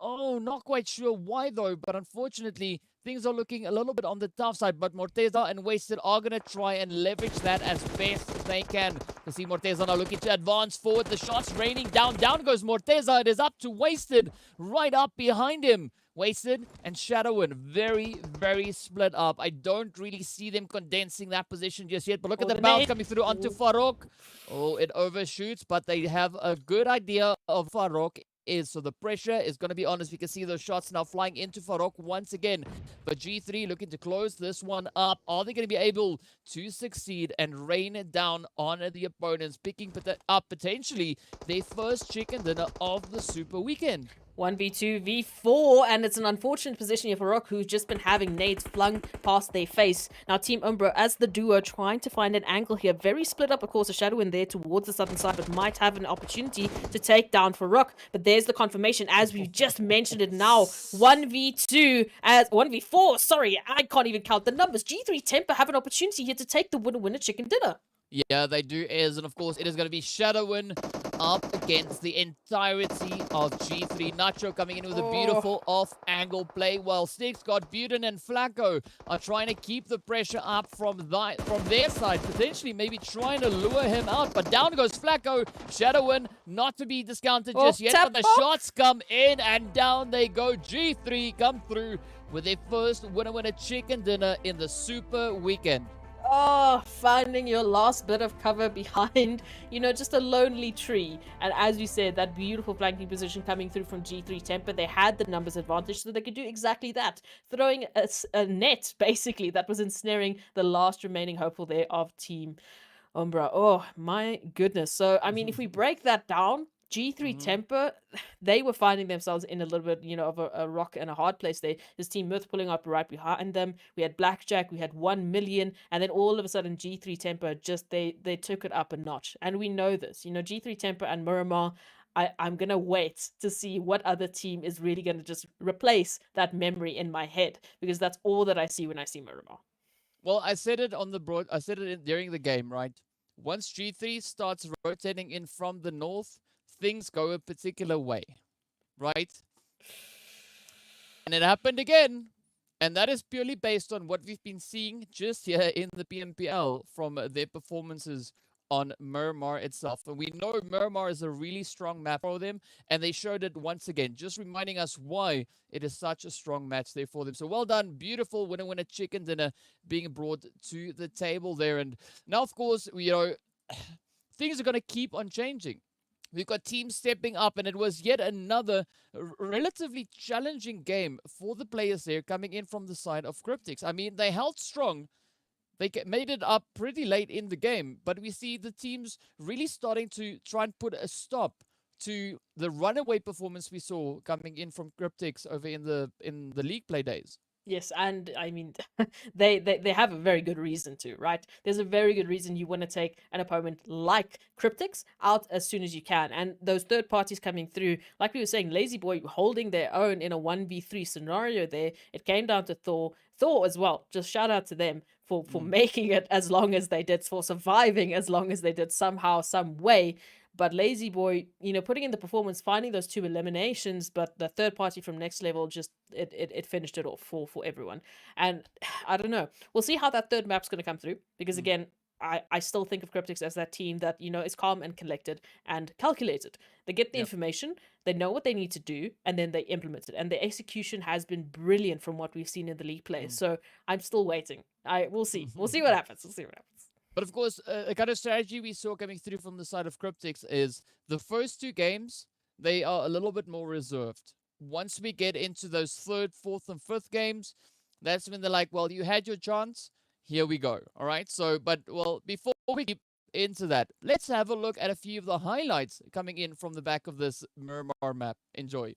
Speaker 4: Oh, not quite sure why though, but unfortunately, things are looking a little bit on the tough side, but Morteza and Wasted are going to try and leverage that as best they can. You see Morteza now looking to advance forward. The shots raining down. Down goes Morteza. It is up to Wasted right up behind him. Wasted and SW1D2 very split up. I don't really see them condensing that position just yet, but look at the bounce coming through onto Farouk. Oh, it overshoots, but they have a good idea of Farouk. So the pressure is going to be on, as we can see those shots now flying into Farouk once again. But G3 looking to close this one up. Are they going to be able to succeed and rain it down on the opponents, picking up potentially their first chicken dinner of the Super Weekend?
Speaker 5: 1v2 v4, and it's an unfortunate position here for Rock, who's just been having nades flung past their face. Now Team Umbra as the duo trying to find an angle here, very split up. Of course, a SW1D there towards the southern side, but might have an opportunity to take down Farouk. But there's the confirmation, as we've just mentioned it now. 1v2 as 1v4, sorry, I can't even count the numbers. G3 Temper have an opportunity here to take the winner chicken dinner.
Speaker 4: Yeah, they do, and of course it is going to be SW1D2 up against the entirety of G3. Nacho coming in with a beautiful off-angle play, while Sticks, Buden, and Flacco are trying to keep the pressure up from their side, potentially maybe trying to lure him out. But down goes Flacco. SW1D2 not to be discounted just yet, but the shots come in, and down they go. G3 come through with their first winner chicken dinner in the Super Weekend.
Speaker 5: Oh, finding your last bit of cover behind, just a lonely tree. And as you said, that beautiful flanking position coming through from G3 Temper, they had the numbers advantage, so they could do exactly that. Throwing a net, basically, that was ensnaring the last remaining hopeful there of Team Umbra. Oh, my goodness. So, I mean, if we break that down, G3 Temper, they were finding themselves in a little bit, of a rock and a hard place there. His Team Myth pulling up right behind them. We had Blackjack, we had 1 million, and then all of a sudden G3 Temper just, they took it up a notch. And we know this, G3 Temper and Miramar, I'm going to wait to see what other team is really going to just replace that memory in my head, because that's all that I see when I see Miramar.
Speaker 4: Well, I said it on the I said it during the game, right? Once G3 starts rotating in from the north, things go a particular way, right? And it happened again. And that is purely based on what we've been seeing just here in the PMPL from their performances on Miramar itself. And we know Miramar is a really strong map for them, and they showed it once again, just reminding us why it is such a strong match there for them. So well done, beautiful winner chicken dinner being brought to the table there. And now, of course, things are going to keep on changing. We've got teams stepping up, and it was yet another relatively challenging game for the players there coming in from the side of Cryptics. I mean, they held strong. They made it up pretty late in the game, but we see the teams really starting to try and put a stop to the runaway performance we saw coming in from Cryptics over in the league play days.
Speaker 5: Yes, and I mean, they have a very good reason to, right? There's a very good reason you want to take an opponent like Cryptics out as soon as you can. And those third parties coming through, like we were saying, Lazy Boy holding their own in a 1v3 scenario there. It came down to Thor as well. Just shout out to them for making it as long as they did, for surviving as long as they did somehow, some way. But Lazy Boy, putting in the performance, finding those 2 eliminations, but the third party from Next Level just, it finished it off for everyone. And I don't know. We'll see how that third map's going to come through, because again, I still think of Cryptics as that team that, you know, is calm and collected and calculated. They get the information, they know what they need to do, and then they implement it. And the execution has been brilliant from what we've seen in the league play. So I'm still waiting. We'll see. We'll see what happens. We'll see what happens.
Speaker 4: But of course, the kind of strategy we saw coming through from the side of Cryptics is the first two games, they are a little bit more reserved. Once we get into those third, fourth, and fifth games, that's when they're like, well, you had your chance. Here we go. All right. So, but well, before we get into that, let's have a look at a few of the highlights coming in from the back of this Miramar map. Enjoy.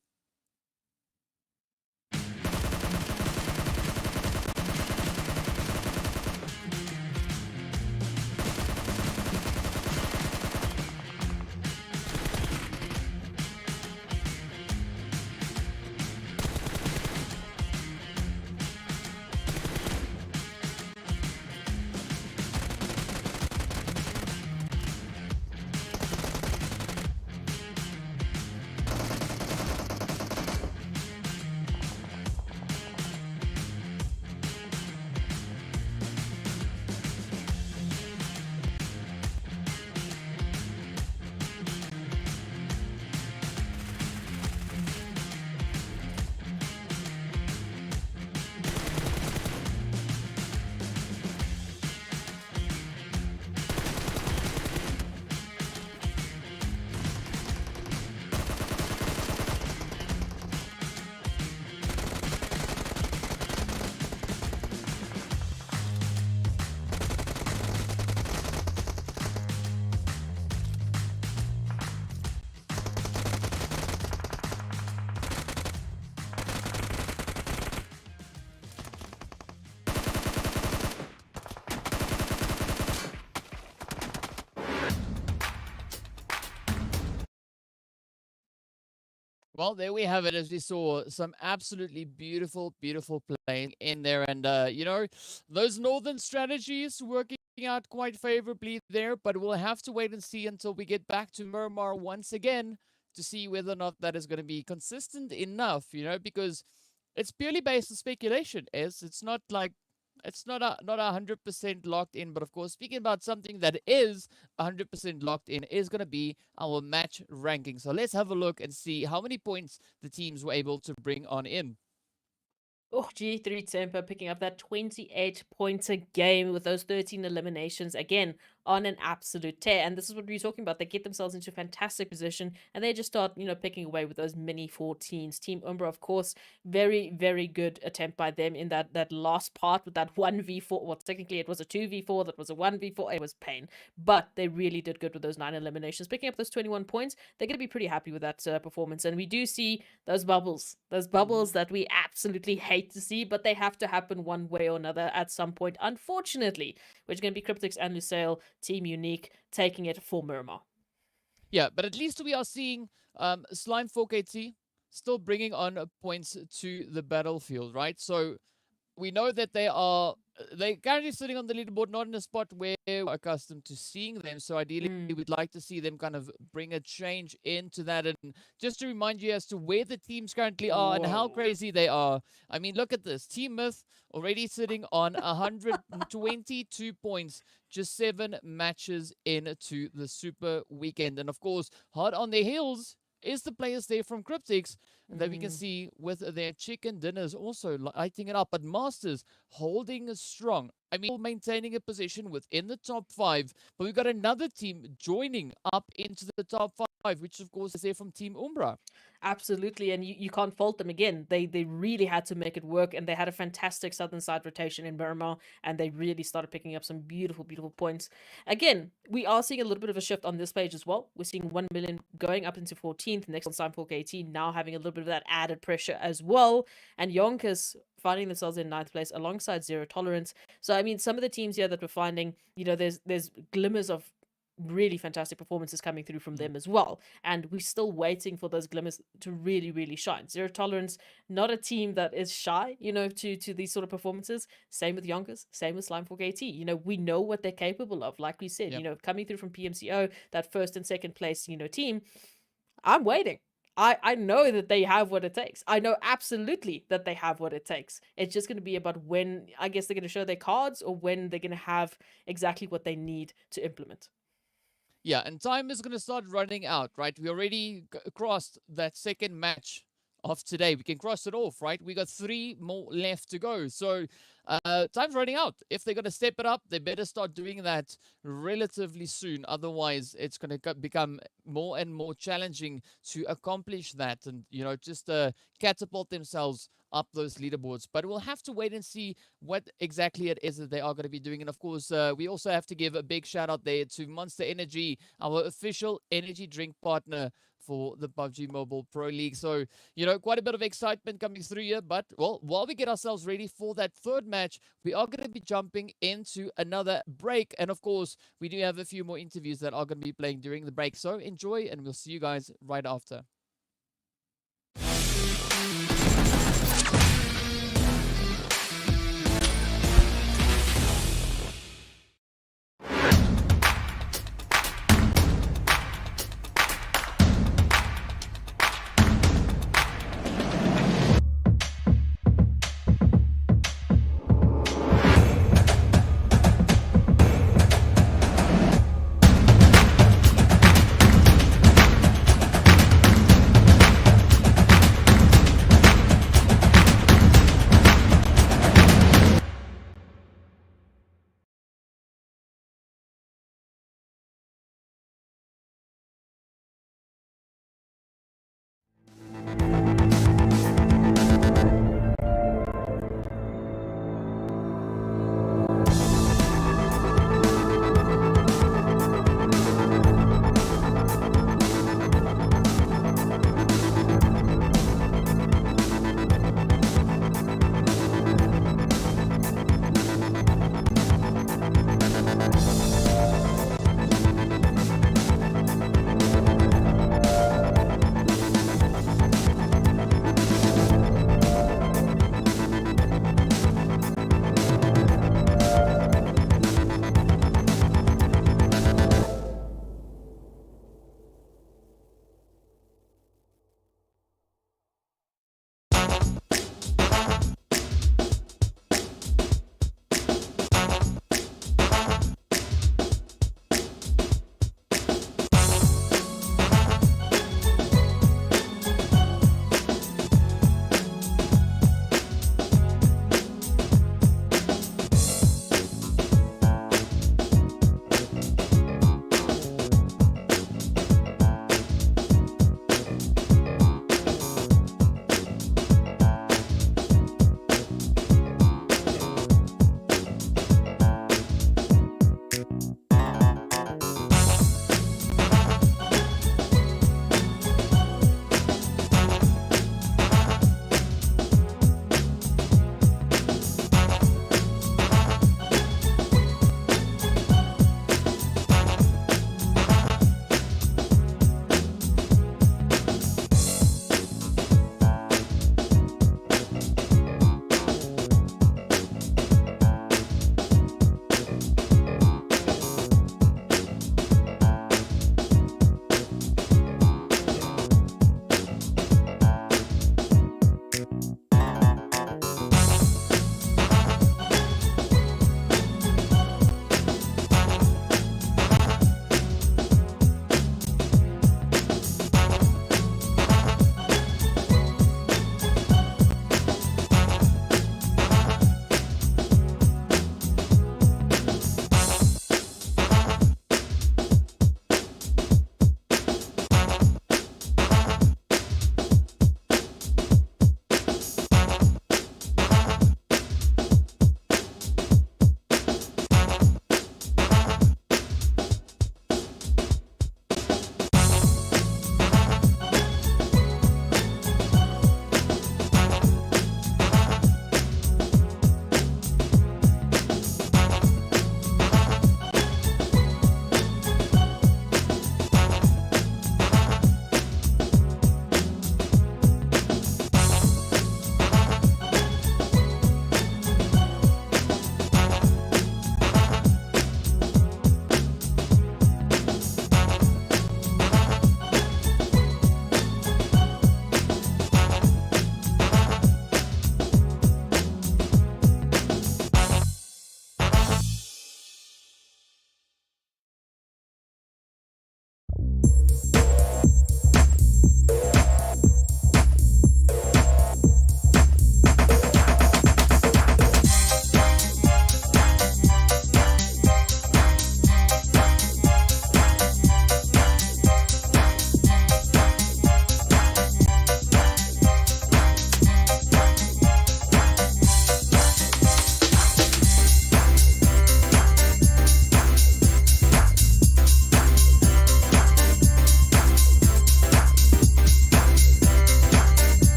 Speaker 4: Well, there we have it. As we saw, some absolutely beautiful, beautiful playing in there. And, you know, those northern strategies working out quite favorably there. But we'll have to wait and see until we get back to Miramar once again to see whether or not that is going to be consistent enough, you know, because it's purely based on speculation. It's not like it's not 100% locked in, but of course, speaking about something that is 100% locked in is going to be our match ranking. So let's have a look and see how many points the teams were able to bring on in.
Speaker 5: Oh, G3 Tempo picking up that 28 points a game with those 13 eliminations. Again, on an absolute tear. And this is what we were talking about. They get themselves into a fantastic position and they just start, you know, picking away with those mini 14s. Team Umbra, of course, very, very good attempt by them in that last part with that 1v4. Well, technically it was a 2v4, that was a 1v4. It was pain. But they really did good with those 9 eliminations. Picking up those 21 points, they're going to be pretty happy with that performance. And we do see those bubbles that we absolutely hate to see, but they have to happen one way or another at some point, unfortunately, which is going to be Cryptics and Lusail, Team Unique, taking it for Miramar.
Speaker 4: Yeah, but at least we are seeing Slime 4KT still bringing on points to the battlefield, right? So we know that they're currently sitting on the leaderboard, not in a spot where we're accustomed to seeing them. So ideally, we'd like to see them kind of bring a change into that. And just to remind you as to where the teams currently are and how crazy they are. I mean, look at this. Team Myth already sitting on 122 points, just 7 matches into the Super Weekend. And of course, hard on their heels is the players there from Cryptics that we can see with their chicken dinners also lighting it up. But Masters holding strong. I mean, maintaining a position within the top 5. But we've got another team joining up into the top 5, which of course is there from Team Umbra.
Speaker 5: Absolutely, and you can't fault them again. They really had to make it work, and they had a fantastic southern side rotation in Miramar, and they really started picking up some beautiful, beautiful points. Again, we are seeing a little bit of a shift on this page as well. We're seeing 1 million going up into 14th, next on Sign 4KT, now having a little bit of that added pressure as well, and YONKOUS finding themselves in 9th place alongside Zero Tolerance. So, I mean, some of the teams here that we're finding, you know, there's glimmers of really fantastic performances coming through from them as well, and we're still waiting for those glimmers to really shine. Zero Tolerance, not a team that is shy, you know, to these sort of performances. Same with YONKOUS, same with Slime 4KT. You know, we know what they're capable of. Like we said, you know, coming through from PMCO, that first and second place, you know, team. I'm waiting. I know that they have what it takes. I know absolutely that they have what it takes. It's just going to be about when, I guess, they're going to show their cards or when they're going to have exactly what they need to implement.
Speaker 4: Yeah, and time is going to start running out, right? We already crossed that second match of today. We can cross it off, right? We got 3 more left to go. So time's running out. If they're going to step it up, they better start doing that relatively soon. Otherwise, it's going to become more and more challenging to accomplish that and, you know, just catapult themselves up those leaderboards. But we'll have to wait and see what exactly it is that they are going to be doing. And of course, we also have to give a big shout out there to Monster Energy, our official energy drink partner for the PUBG Mobile Pro League. So, you know, quite a bit of excitement coming through here. But, well, while we get ourselves ready for that third match, we are going to be jumping into another break. And, of course, we do have a few more interviews that are going to be playing during the break. So enjoy, and we'll see you guys right after.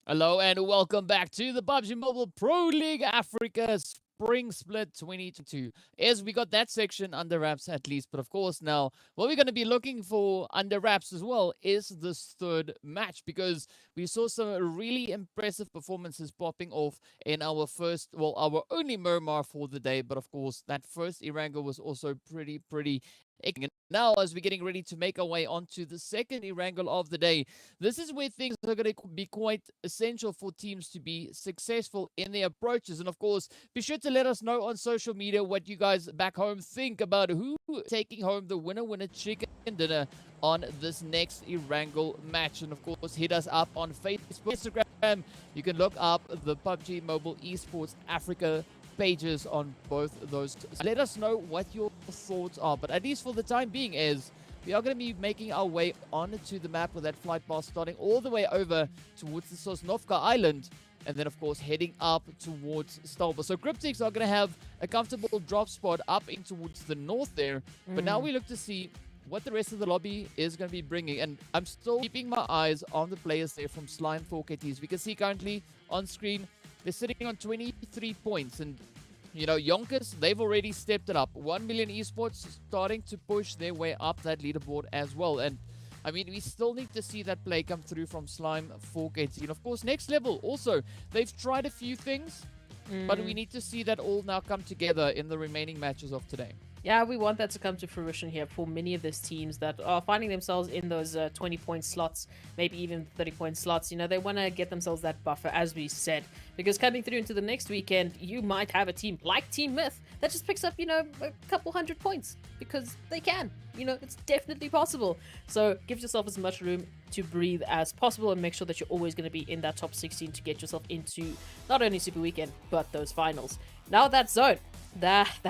Speaker 4: Hello and welcome back to the PUBG Mobile Pro League Africa Spring Split 2022. As we got that section under wraps at least, but of course now what we're going to be looking for under wraps as well is this third match, because we saw some really impressive performances popping off in our first, well, our only Miramar for the day, but of course that first Erangel was also pretty and now, as we're getting ready to make our way onto the second Erangel of the day, this is where things are going to be quite essential for teams to be successful in their approaches. And of course, be sure to let us know on social media what you guys back home think about who taking home the winner chicken dinner on this next Erangel match. And of course, hit us up on Facebook, Instagram. You can look up the PUBG Mobile Esports Africa pages on both those. Let us know what your thoughts are, but at least for the time being, as we are going to be making our way onto the map with that flight path starting all the way over towards the Sosnovka Island, and then of course heading up towards Stalba. So Cryptics are going to have a comfortable drop spot up in towards the north there, but now we look to see what the rest of the lobby is going to be bringing. And I'm still keeping my eyes on the players there from Slime 4KTs. We can see currently on screen they're sitting on 23 points. And, you know, YONKOUS, they've already stepped it up. 1 million esports starting to push their way up that leaderboard as well. And, I mean, we still need to see that play come through from Slime 4KT. And, of course, Next Level also. They've tried a few things, but we need to see that all now come together in the remaining matches of today.
Speaker 5: Yeah, we want that to come to fruition here for many of these teams that are finding themselves in those 20-point slots, maybe even 30-point slots. You know, they want to get themselves that buffer, as we said, because coming through into the next weekend, you might have a team like Team Myth that just picks up, you know, a couple hundred points because they can. You know, it's definitely possible. So give yourself as much room to breathe as possible and make sure that you're always going to be in that top 16 to get yourself into not only Super Weekend, but those finals. Now that zone. Hey.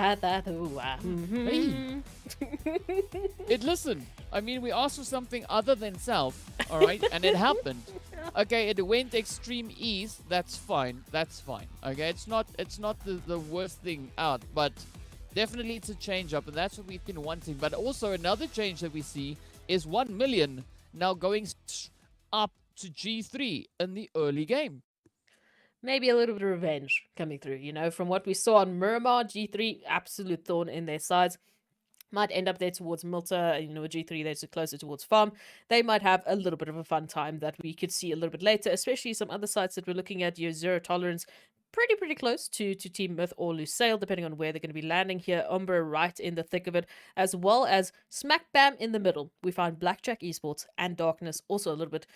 Speaker 4: Listen, I mean, we asked for something other than South, all right? And it happened. Okay, it went extreme east. That's fine. That's fine. Okay, it's not the worst thing out, but definitely it's a change up, and that's what we've been wanting. But also another change that we see is 1 million now going up to G3 in the early game.
Speaker 5: Maybe a little bit of revenge coming through, you know, from what we saw on Miramar, G3, absolute thorn in their sides. Might end up there towards Milta, you know, G3 there's closer towards Farm. They might have a little bit of a fun time that we could see a little bit later, especially some other sites that we're looking at, your Zero Tolerance, pretty close to Team Myth or Lusail, depending on where they're going to be landing here. Umbra right in the thick of it, as well as smack bam in the middle. We find Blackjack Esports and Darkness also a little bit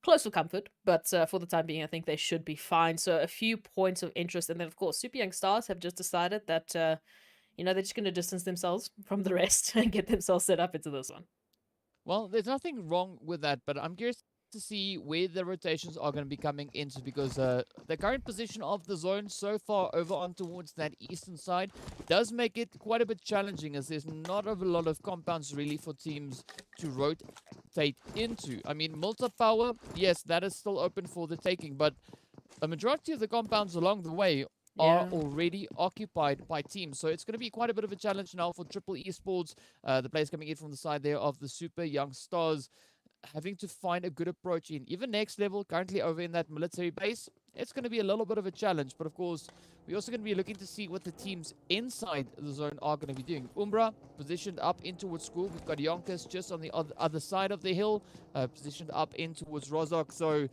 Speaker 5: close for comfort, but for the time being, I think they should be fine. So a few points of interest. And then, of course, Super Young Stars have just decided that, you know, they're just going to distance themselves from the rest and get themselves set up into this one.
Speaker 4: Well, there's nothing wrong with that, but I'm curious to see where the rotations are going to be coming into, because the current position of the zone so far over on towards that eastern side does make it quite a bit challenging, as there's not a lot of compounds really for teams to rotate into. I mean, Multi Power, yes, that is still open for the taking, but a majority of the compounds along the way are already occupied by teams. So it's going to be quite a bit of a challenge now for Triple Esports. The players coming in from the side there of the Super Young Stars, having to find a good approach in. Even Next Level, currently over in that military base, it's going to be a little bit of a challenge. But of course, we're also going to be looking to see what the teams inside the zone are going to be doing. Umbra, positioned up in towards school. We've got YONKOUS just on the other side of the hill, positioned up in towards Rozok. So,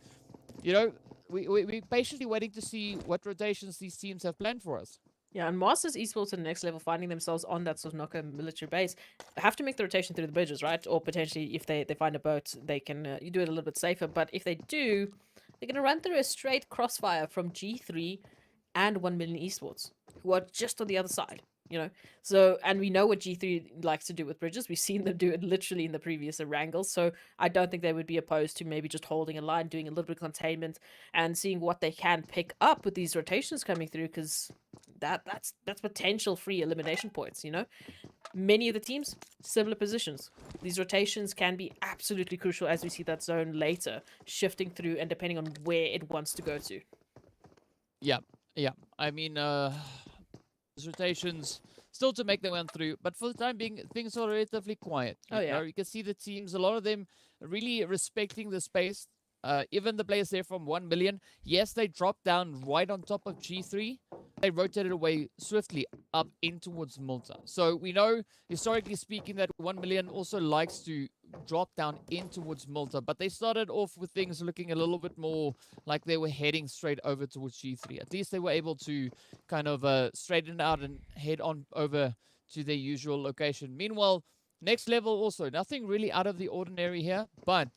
Speaker 4: you know, we're patiently waiting to see what rotations these teams have planned for us.
Speaker 5: Yeah, and Masters Esports and Next Level finding themselves on that Sosnovka military base have to make the rotation through the bridges, right? Or potentially, if they find a boat, they can you do it a little bit safer. But if they do, they're going to run through a straight crossfire from G3 and 1 million Esports, who are just on the other side, you know? So, and we know what G3 likes to do with bridges. We've seen them do it literally in the previous Erangel. So I don't think they would be opposed to maybe just holding a line, doing a little bit of containment, and seeing what they can pick up with these rotations coming through, because that's potential free elimination points, you know? Many of the teams, similar positions. These rotations can be absolutely crucial as we see that zone later, shifting through and depending on where it wants to go to.
Speaker 4: Yeah. I mean, rotations still to make their way through, but for the time being, things are relatively quiet. You know? You can see the teams, a lot of them really respecting the space Even the players there from 1 million, yes, they dropped down right on top of G3. They rotated away swiftly up in towards Malta. So we know, historically speaking, that 1 million also likes to drop down in towards Malta. But they started off with things looking a little bit more like they were heading straight over towards G3. At least they were able to kind of straighten out and head on over to their usual location. Meanwhile, next level also, nothing really out of the ordinary here, but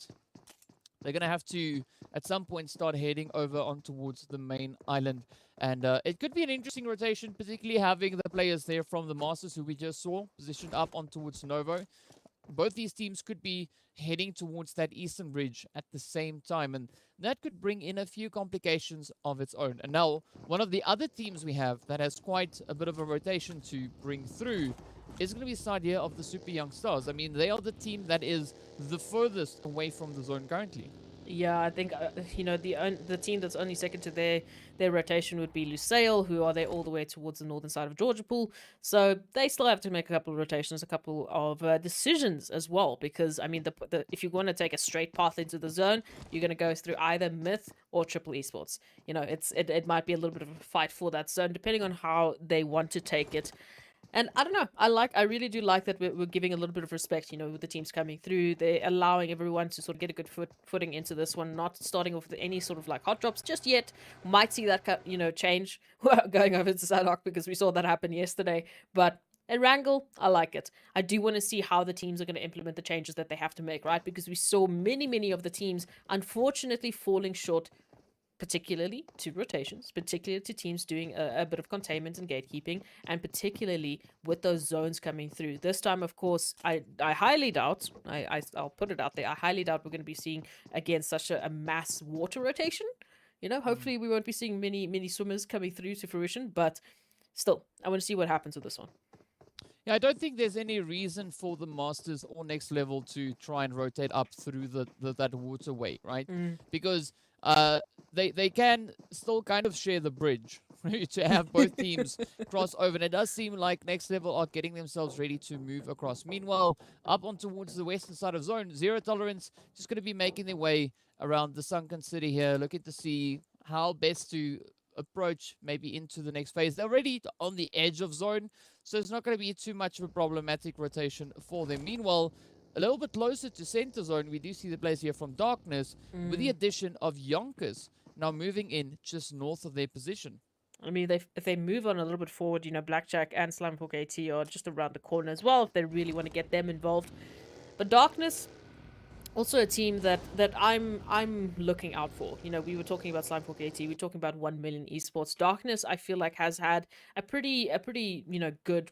Speaker 4: they're going to have to, at some point, start heading over on towards the main island. And it could be an interesting rotation, particularly having the players there from the Masters who we just saw positioned up on towards Novo. Both these teams could be heading towards that eastern bridge at the same time, and that could bring in a few complications of its own. And now, one of the other teams we have that has quite a bit of a rotation to bring through is going to be the side here of the Super Young Stars. I mean, they are the team that is the furthest away from the zone currently.
Speaker 5: Yeah, I think the team that's only second to their rotation would be Lusail, who are there all the way towards the northern side of Georgia Pool. So they still have to make a couple of rotations, a couple of decisions as well. Because I mean, if you want to take a straight path into the zone, you're going to go through either Myth or Triple Esports. You know, it might be a little bit of a fight for that zone, depending on how they want to take it. And I don't know, I really do like that we're giving a little bit of respect, you know, with the teams coming through. They're allowing everyone to sort of get a good footing into this one, not starting off with any sort of like hot drops just yet. Might see that, you know, change going over to Sanhok, because we saw that happen yesterday. But Erangel, I like it. I do want to see how the teams are going to implement the changes that they have to make, right? Because we saw many of the teams, unfortunately, falling short, particularly to rotations, particularly to teams doing a bit of containment and gatekeeping, and particularly with those zones coming through. This time, of course, I highly doubt, I'll put it out there, I highly doubt we're going to be seeing, again, such a mass water rotation. You know, hopefully we won't be seeing many swimmers coming through to fruition, but still, I want to see what happens with this one.
Speaker 4: Yeah, I don't think there's any reason for the Masters or next level to try and rotate up through that waterway, right? Because they can still kind of share the bridge to have both teams cross over. And it does seem like next level are getting themselves ready to move across. Meanwhile, up on towards the western side of zone, Zero Tolerance just going to be making their way around the sunken city here, looking to see how best to approach maybe into the next phase. They're already on the edge of zone, so it's not going to be too much of a problematic rotation for them. Meanwhile, a little bit closer to center zone, we do see the players here from Darkness with the addition of YONKOUS now moving in just north of their position.
Speaker 5: I mean, if they move on a little bit forward, you know, Blackjack and Slamhawk AT are just around the corner as well, if they really want to get them involved. But Darkness, also a team that I'm looking out for. You know, we were talking about Slamhawk AT, we were talking about 1 million esports. Darkness, I feel like, has had a pretty you know, good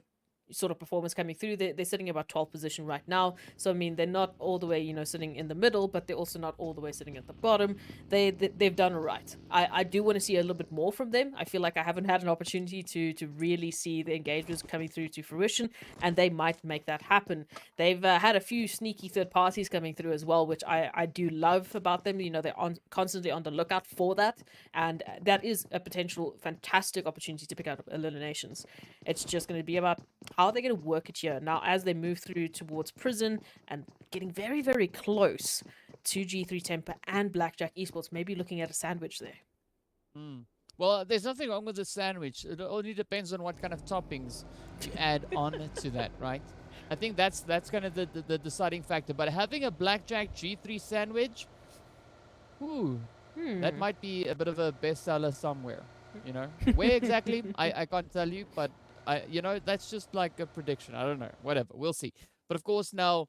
Speaker 5: sort of performance coming through. They're sitting about 12th position right now, so I mean, they're not all the way, you know, sitting in the middle, but they're also not all the way sitting at the bottom. They've done all right. I do want to see a little bit more from them. I feel like I haven't had an opportunity to really see the engagements coming through to fruition, and they might make that happen. They've had a few sneaky third parties coming through as well, which I do love about them. You know, they're constantly on the lookout for that, and that is a potential fantastic opportunity to pick out eliminations. It's just going to be about how they're going to work it here. Now, as they move through towards prison and getting very close to G3 Temper and Blackjack Esports, maybe looking at a sandwich there.
Speaker 4: Well, there's nothing wrong with the sandwich. It only depends on what kind of toppings you add on to that, right? I think that's kind of the deciding factor. But having a Blackjack G3 sandwich, that might be a bit of a bestseller somewhere. You know, where exactly? I can't tell you, but you know, that's just like a prediction. I don't know. Whatever. We'll see. But of course, now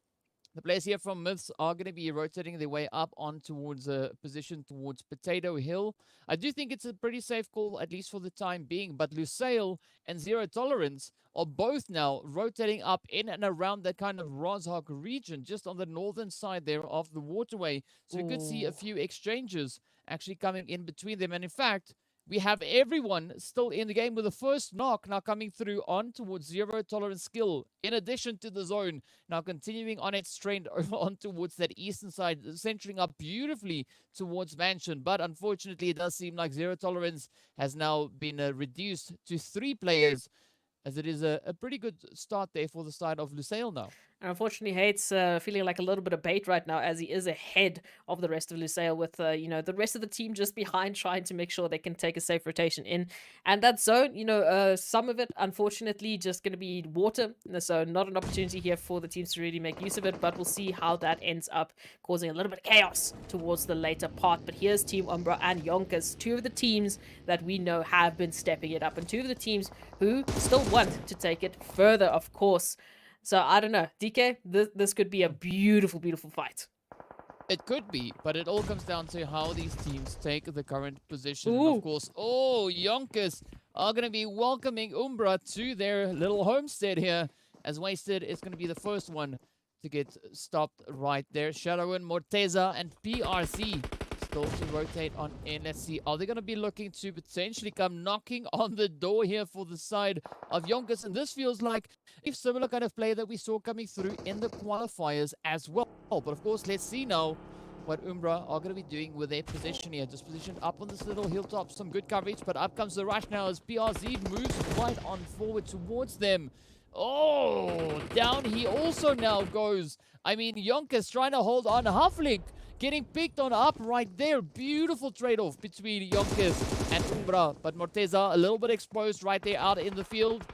Speaker 4: the players here from Myths are going to be rotating their way up on towards a position towards Potato Hill. I do think it's a pretty safe call, at least for the time being. But Lusail and Zero Tolerance are both now rotating up in and around that kind of Rozhok region, just on the northern side there of the waterway. So we could see a few exchanges actually coming in between them. And in fact, we have everyone still in the game with the first knock now coming through on towards Zero Tolerance skill, in addition to the zone. Now continuing on its trend over on towards that eastern side, centering up beautifully towards Mansion. But unfortunately, it does seem like Zero Tolerance has now been reduced to 3 players, as it is a pretty good start there for the side of Lusail now.
Speaker 5: And unfortunately, Hate's feeling like a little bit of bait right now as he is ahead of the rest of Lusail with, the rest of the team just behind trying to make sure they can take a safe rotation in. And that zone, some of it, unfortunately, just going to be water. So not an opportunity here for the teams to really make use of it, but we'll see how that ends up causing a little bit of chaos towards the later part. But here's Team Umbra and YONKOUS, two of the teams that we know have been stepping it up, and two of the teams who still want to take it further, of course. So, I don't know. DK, this could be a beautiful, beautiful fight.
Speaker 4: It could be, but it all comes down to how these teams take the current position.
Speaker 5: Ooh.
Speaker 4: Of course, YONKOUS are going to be welcoming Umbra to their little homestead here, as Wasted is going to be the first one to get stopped right there. SW1D2, Morteza, and PRC still to rotate on in. Let's see, are they going to be looking to potentially come knocking on the door here for the side of YONKOUS? And this feels like a similar kind of play that we saw coming through in the qualifiers as well. But of course, let's see now what Umbra are going to be doing with their position here. Just positioned up on this little hilltop, some good coverage, but up comes the rush now as PRZ moves right on forward towards them. Oh, down he also now goes. I mean, YONKOUS trying to hold on. Halflink getting picked on up right there. Beautiful trade-off between YONKOUS and Umbra. But Morteza a little bit exposed right there out in the field.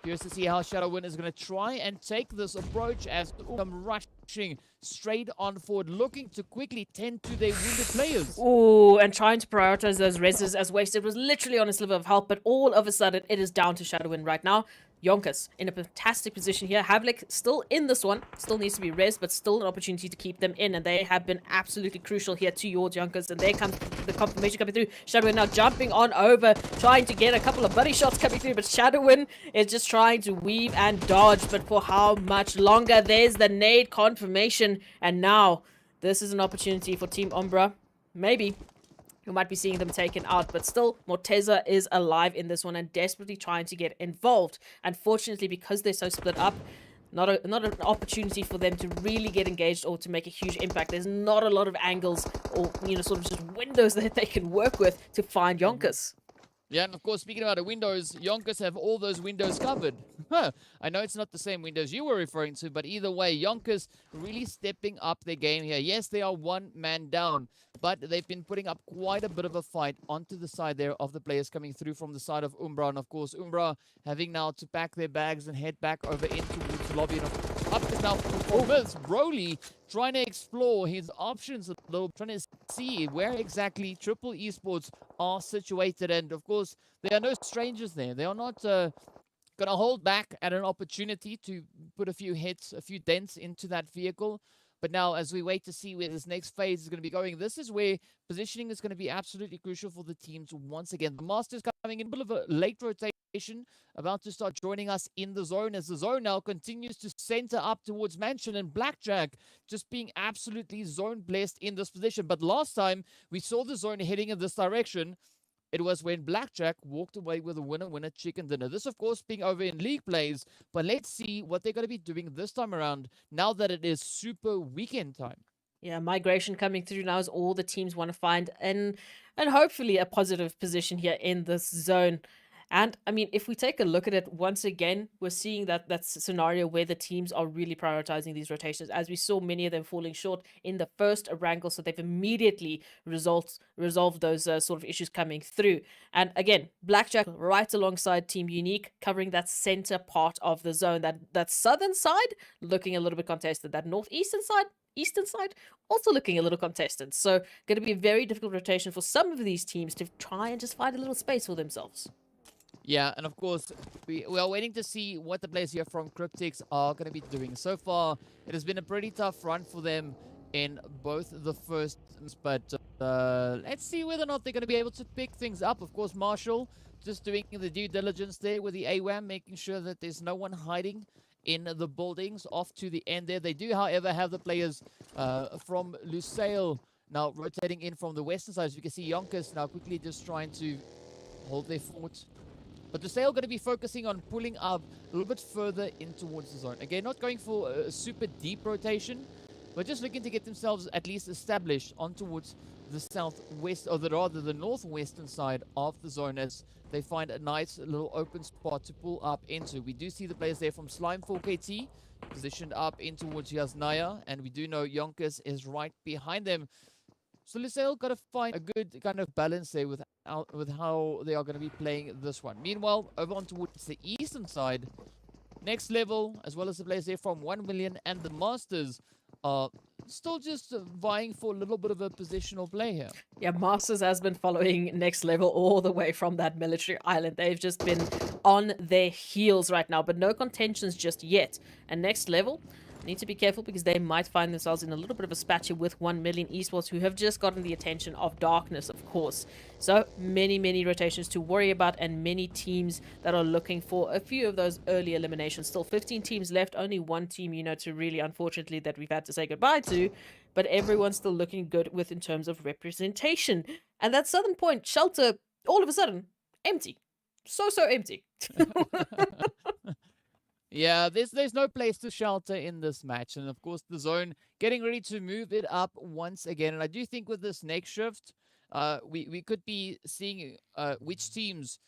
Speaker 4: Curious to see how SW1D2 is going to try and take this approach as Umbra rushing straight on forward, looking to quickly tend to their wounded players.
Speaker 5: Ooh, and trying to prioritize those reses as Wasted was literally on a sliver of health, but all of a sudden it is down to SW1D2 right now. YONKOUS in a fantastic position here. Havlik still in this one. Still needs to be res, but still an opportunity to keep them in. And they have been absolutely crucial here to your YONKOUS. And there comes the confirmation coming through. SW1D2 now jumping on over, trying to get a couple of buddy shots coming through. But SW1D2 is just trying to weave and dodge. But for how much longer? There's the nade confirmation. And now this is an opportunity for Team Umbra. Maybe you might be seeing them taken out, but still, Morteza is alive in this one and desperately trying to get involved. Unfortunately, because they're so split up, not an opportunity for them to really get engaged or to make a huge impact. There's not a lot of angles or, sort of just windows that they can work with to find YONKOUS.
Speaker 4: Yeah, and of course, speaking about the windows, YONKOUS have all those windows covered. I know it's not the same windows you were referring to, but either way, YONKOUS really stepping up their game here. Yes, they are one man down, but they've been putting up quite a bit of a fight onto the side there of the players coming through from the side of Umbra. And of course, Umbra having now to pack their bags and head back over into the lobby. And up is now for Miz Broly trying to explore his options a little, trying to see where exactly Triple Esports are situated. And of course, there are no strangers there. They are not going to hold back at an opportunity to put a few hits, a few dents into that vehicle. But now, as we wait to see where this next phase is going to be going, this is where positioning is going to be absolutely crucial for the teams once again. The Masters coming in a bit of a late rotation, about to start joining us in the zone, as the zone now continues to center up towards Mansion, and Blackjack just being absolutely zone blessed in this position. But last time we saw the zone heading in this direction, it was when Blackjack walked away with a winner-winner chicken dinner. This, of course, being over in league plays, but let's see what they're going to be doing this time around now that it is super weekend time.
Speaker 5: Yeah, migration coming through now as all the teams want to find and hopefully a positive position here in this zone. And I mean, if we take a look at it once again, we're seeing that scenario where the teams are really prioritizing these rotations, as we saw many of them falling short in the first Erangel, so they've immediately resolved those sort of issues coming through. And again, Blackjack right alongside Team Unique, covering that center part of the zone, that southern side looking a little bit contested, that northeastern side also looking a little contested. So going to be a very difficult rotation for some of these teams to try and just find a little space for themselves.
Speaker 4: Yeah, and of course, we are waiting to see what the players here from Cryptics are going to be doing. So far, it has been a pretty tough run for them in both the first, but let's see whether or not they're going to be able to pick things up. Of course, Marshall just doing the due diligence there with the AWAM, making sure that there's no one hiding in the buildings off to the end there. They do, however, have the players from Lusail now rotating in from the western side. As you can see, YONKOUS now quickly just trying to hold their fort. But Lusail going to be focusing on pulling up a little bit further in towards the zone. Again, not going for a super deep rotation, but just looking to get themselves at least established on towards the southwest, or rather the northwestern side of the zone, as they find a nice little open spot to pull up into. We do see the players there from Slime 4KT positioned up in towards Yasnaya, and we do know YONKOUS is right behind them. So Lusail got to find a good kind of balance there with how they are going to be playing this one. Meanwhile, over on towards the eastern side, Next Level, as well as the players there from 1 million and the Masters, are still just vying for a little bit of a positional play here.
Speaker 5: Yeah, Masters has been following Next Level all the way from that military island. They've just been on their heels right now, but no contentions just yet. And Next Level need to be careful because they might find themselves in a little bit of a spat here with 1 million Esports, who have just gotten the attention of Darkness, of course. So many rotations to worry about, and many teams that are looking for a few of those early eliminations. Still 15 teams left, only one team, you know, to really, unfortunately, that we've had to say goodbye to, but everyone's still looking good with in terms of representation. And that Southern Point shelter, all of a sudden, empty. So empty.
Speaker 4: Yeah, there's no place to shelter in this match. And of course, the zone getting ready to move it up once again. And I do think with this next shift, we could be seeing which teams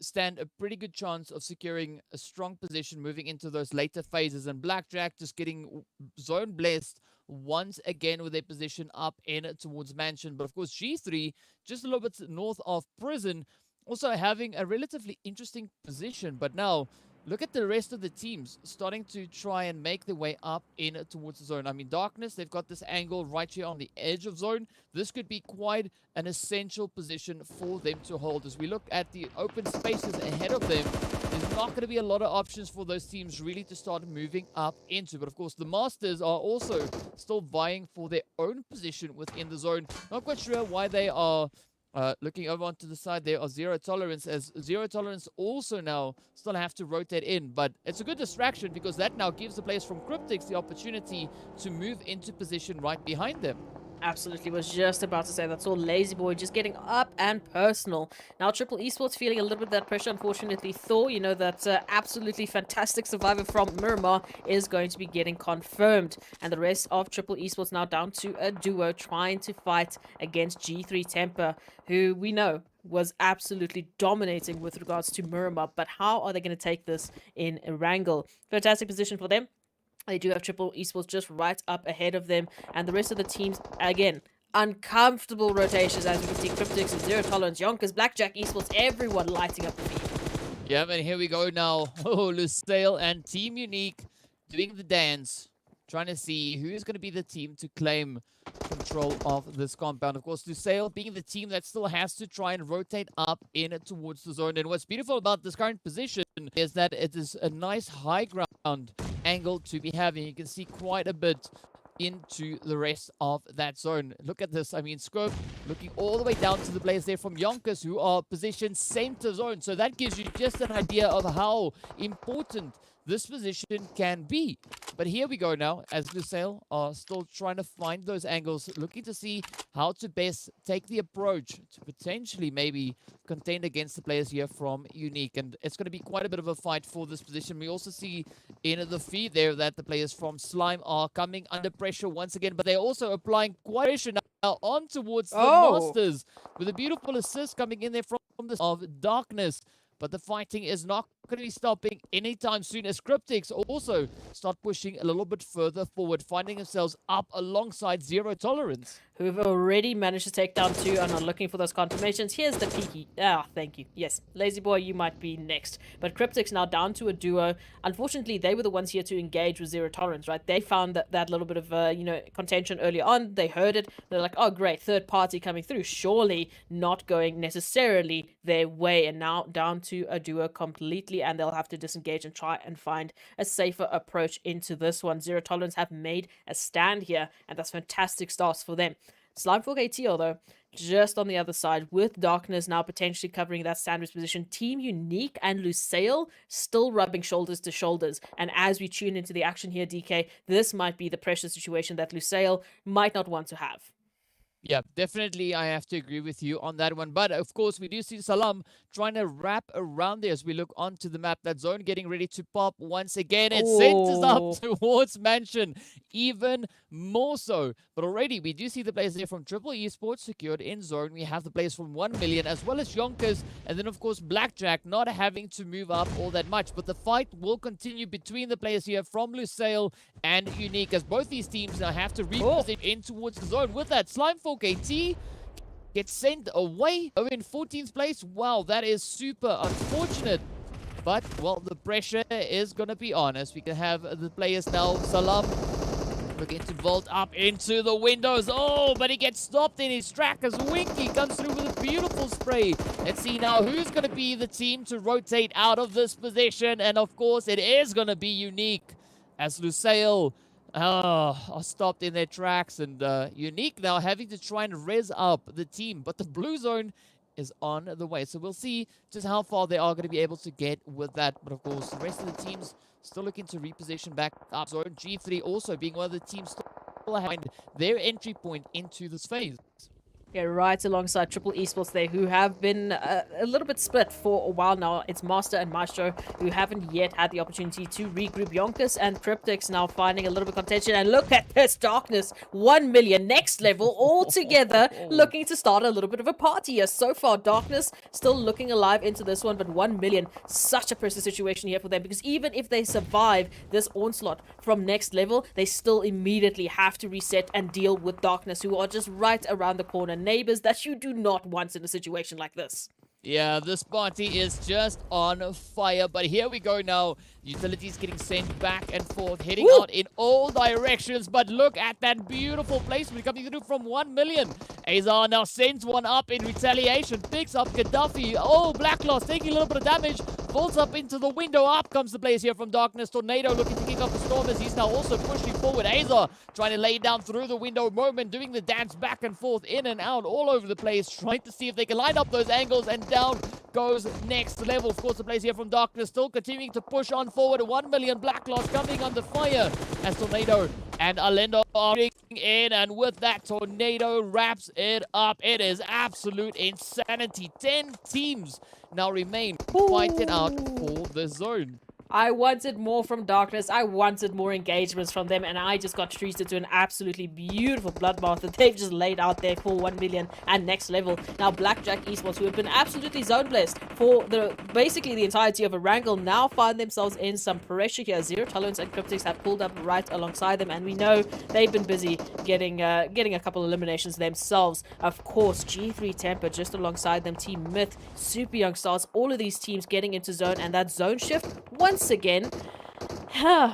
Speaker 4: stand a pretty good chance of securing a strong position moving into those later phases. And Blackjack just getting zone blessed once again with their position up in towards Mansion. But of course, G3, just a little bit north of Prison, also having a relatively interesting position. But now, look at the rest of the teams starting to try and make their way up in towards the zone. I mean, Darkness, they've got this angle right here on the edge of zone. This could be quite an essential position for them to hold. As we look at the open spaces ahead of them, there's not going to be a lot of options for those teams really to start moving up into. But of course, the Masters are also still vying for their own position within the zone. Not quite sure why they are looking over onto the side there of Zero Tolerance, as Zero Tolerance also now still have to rotate in. But it's a good distraction because that now gives the players from Cryptics the opportunity to move into position right behind them.
Speaker 5: Absolutely, was just about to say that's all. Lazy Boy just getting up and personal. Now Triple Esports feeling a little bit of that pressure. Unfortunately, Thor, you know, that absolutely fantastic survivor from Miramar is going to be getting confirmed. And the rest of Triple Esports now down to a duo trying to fight against G3 Temper, who we know was absolutely dominating with regards to Miramar. But how are they going to take this in Erangel? Fantastic position for them. They do have Triple Esports just right up ahead of them. And the rest of the teams, again, uncomfortable rotations, as you can see. Cryptics and Zero Tolerance, YONKOUS, Blackjack Esports, everyone lighting up the feed.
Speaker 4: Yeah, and here we go now. Oh, Lusail and Team Unique doing the dance, trying to see who's going to be the team to claim control of this compound. Of course, Lusail being the team that still has to try and rotate up in towards the zone. And what's beautiful about this current position is that it is a nice high ground angle to be having. You can see quite a bit into the rest of that zone. Look at this. I mean, Scope looking all the way down to the players there from YONKOUS, who are positioned center zone. So that gives you just an idea of how important this position can be. But here we go now, as Lusail are still trying to find those angles, looking to see how to best take the approach to potentially maybe contend against the players here from Unique. And it's going to be quite a bit of a fight for this position. We also see in the feed there that the players from Slime are coming under pressure once again, but they're also applying quite pressure now on towards the Masters, with a beautiful assist coming in there from the of Darkness. But the fighting is not going to be stopping anytime soon, as Cryptics also start pushing a little bit further forward, finding themselves up alongside Zero Tolerance,
Speaker 5: who've already managed to take down 2 and are looking for those confirmations. Here's the peaky. Thank you. Yes, Lazy Boy, you might be next. But Cryptics now down to a duo. Unfortunately, they were the ones here to engage with Zero Tolerance, right? They found that little bit of, contention early on. They heard it. They're like, oh, great, third party coming through. Surely not going necessarily their way. And now down to a duo completely, and they'll have to disengage and try and find a safer approach into this one. Zero Tolerance have made a stand here, and that's fantastic starts for them. Slime 4KT, though, just on the other side, with Darkness now potentially covering that sandwich position. Team Unique and Lusail still rubbing shoulders to shoulders. And as we tune into the action here, DK, this might be the pressure situation that Lusail might not want to have.
Speaker 4: Yeah, definitely I have to agree with you on that one. But of course, we do see Salam trying to wrap around there as we look onto the map. That zone getting ready to pop once again. It centers up towards Mansion. Even more so. But already we do see the players there from Triple Esports secured in zone. We have the players from 1 million as well as YONKOUS, and then of course Blackjack not having to move up all that much. But the fight will continue between the players here from Lusail and Unique, as both these teams now have to reposition in towards the zone. With that, Slime 4KT gets sent away. Oh, in 14th place. Wow, that is super unfortunate. But, well, the pressure is going to be on, as we can have the players now. Salam looking to vault up into the windows. Oh, but he gets stopped in his track as Winky comes through with a beautiful spray. Let's see now who's going to be the team to rotate out of this position. And, of course, it is going to be Unique, as Lusail are stopped in their tracks, and Unique now having to try and res up the team, but the blue zone is on the way, so we'll see just how far they are going to be able to get with that. But of course the rest of the teams still looking to reposition back up zone. G3 also being one of the teams still behind their entry point into this phase.
Speaker 5: Yeah, right alongside Triple Esports there, who have been a little bit split for a while now. It's Master and Maestro who haven't yet had the opportunity to regroup. YONKOUS and Cryptics now finding a little bit of contention. And look at this Darkness, 1 million next level all together, looking to start a little bit of a party here. So far, Darkness still looking alive into this one, but 1 million, such a pressure situation here for them, because even if they survive this onslaught from next level, they still immediately have to reset and deal with Darkness, who are just right around the corner. Neighbors that you do not want in a situation like this.
Speaker 4: Yeah, this party is just on fire, but here we go now. Utilities getting sent back and forth, heading out in all directions, but look at that beautiful placement coming through from 1 million. Azar now sends one up in retaliation, picks up Gaddafi. Oh, Blackloss taking a little bit of damage, falls up into the window. Up comes the players here from Darkness. Tornado looking to kick off the storm as he's now also pushing forward. Azar trying to lay down through the window. Moment doing the dance back and forth, in and out, all over the place, trying to see if they can line up those angles, and down goes next level. Of course, the players here from Darkness still continuing to push on forward. 1 million Blackloss coming under fire as Tornado and Alendo are in, and with that, Tornado wraps it up. It is absolute insanity. 10 teams now remain fighting out for the zone.
Speaker 5: I wanted more from Darkness. I wanted more engagements from them, and I just got treated to an absolutely beautiful bloodbath that they've just laid out there for 1 million and next level. Now, Blackjack Esports, who have been absolutely zone blessed for basically the entirety of Erangel, now find themselves in some pressure here. Zero Tolerance and Cryptics have pulled up right alongside them, and we know they've been busy getting a couple eliminations themselves. Of course, G3 Temper just alongside them, Team Myth, Super Young Stars, all of these teams getting into zone, and that zone shift once again,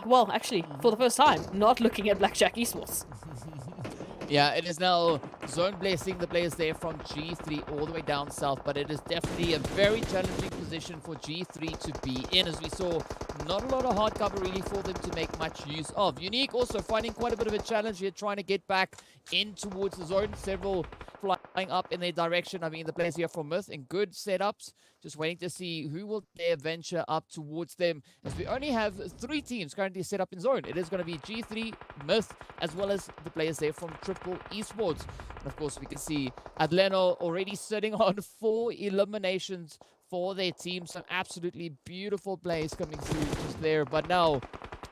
Speaker 5: well, actually, for the first time, not looking at Blackjack Esports.
Speaker 4: Yeah, it is now zone blessing the players there from G3 all the way down south, but it is definitely a very challenging position for G3 to be in, as we saw not a lot of hard cover really for them to make much use of. Unique also finding quite a bit of a challenge here, trying to get back in towards the zone. Several flying up in their direction. I mean, the players here from Myth in good setups, just waiting to see who will dare venture up towards them, as we only have 3 teams currently set up in zone. It is going to be G3, Myth, as well as the players there from Triple Esports. And of course, we can see Adleno already sitting on 4 eliminations for their team. Some absolutely beautiful plays coming through just there. But now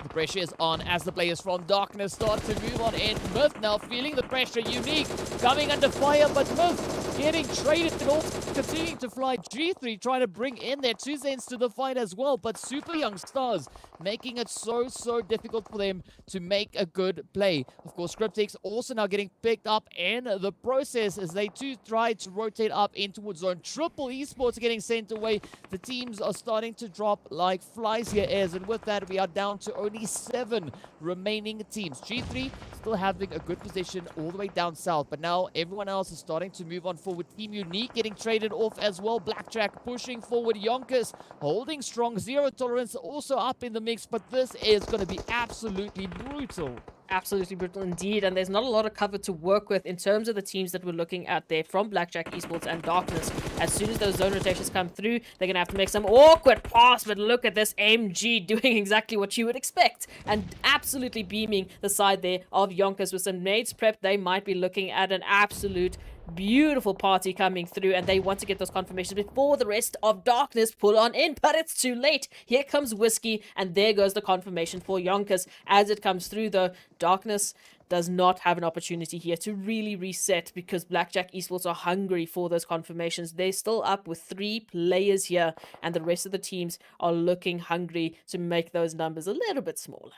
Speaker 4: the pressure is on as the players from Darkness start to move on in. Myth now feeling the pressure. Unique coming under fire, but Myth getting traded and also continuing to fly. G3 trying to bring in their 2 cents to the fight as well, but Super Young Stars making it so difficult for them to make a good play. Of course, Cryptics also now getting picked up in the process as they too try to rotate up in towards zone. Triple Esports getting sent away. The teams are starting to drop like flies here, Ez, and with that, we are down to only 7 remaining teams. G3 still having a good position all the way down south, but now everyone else is starting to move on forward. Team Unique getting traded off as well. Blackjack pushing forward. YONKOUS holding strong. Zero Tolerance also up in the mix, but this is going to be absolutely brutal.
Speaker 5: Absolutely brutal indeed, and there's not a lot of cover to work with in terms of the teams that we're looking at there from Blackjack Esports and Darkness. As soon as those zone rotations come through, they're going to have to make some awkward pass, but look at this MG doing exactly what you would expect and absolutely beaming the side there of YONKOUS with some nades prepped. They might be looking at an absolute Beautiful party coming through, and they want to get those confirmations before the rest of Darkness pull on in, but it's too late. Here comes Whiskey, and there goes the confirmation for YONKOUS. As it comes through, though, Darkness does not have an opportunity here to really reset because Blackjack Esports are hungry for those confirmations. They're still up with 3 players here, and the rest of the teams are looking hungry to make those numbers a little bit smaller.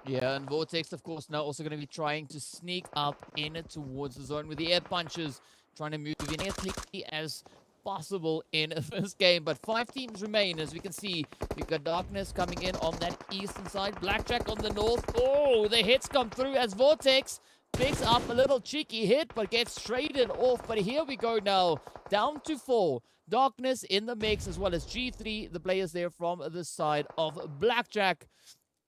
Speaker 4: Yeah, and Vortex, of course, now also going to be trying to sneak up in towards the zone with the air punches, trying to move in as quickly as possible in this game. But 5 teams remain, as we can see. We've got Darkness coming in on that eastern side, Blackjack on the north. Oh, the hits come through as Vortex picks up a little cheeky hit, but gets traded off. But here we go now, down to 4. Darkness in the mix, as well as G3, the players there from the side of Blackjack.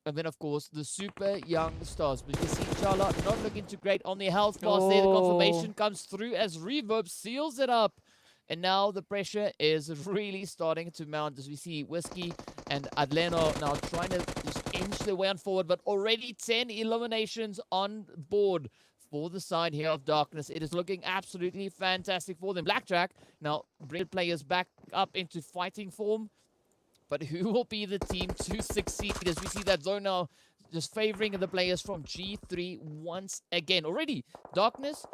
Speaker 4: And then, of course, the super young stars. But you can see Chala not looking too great on the health pass there. The confirmation comes through as Reverb seals it up. And now the pressure is really starting to mount as we see Whiskey and Adleno now trying to just inch their way on forward. But already 10 eliminations on board for the side here of Darkness. It is looking absolutely fantastic for them. Blackjack now bring players back up into fighting form. But who will be the team to succeed as we see that zone now just favoring the players from G3 once again. Already, Darkness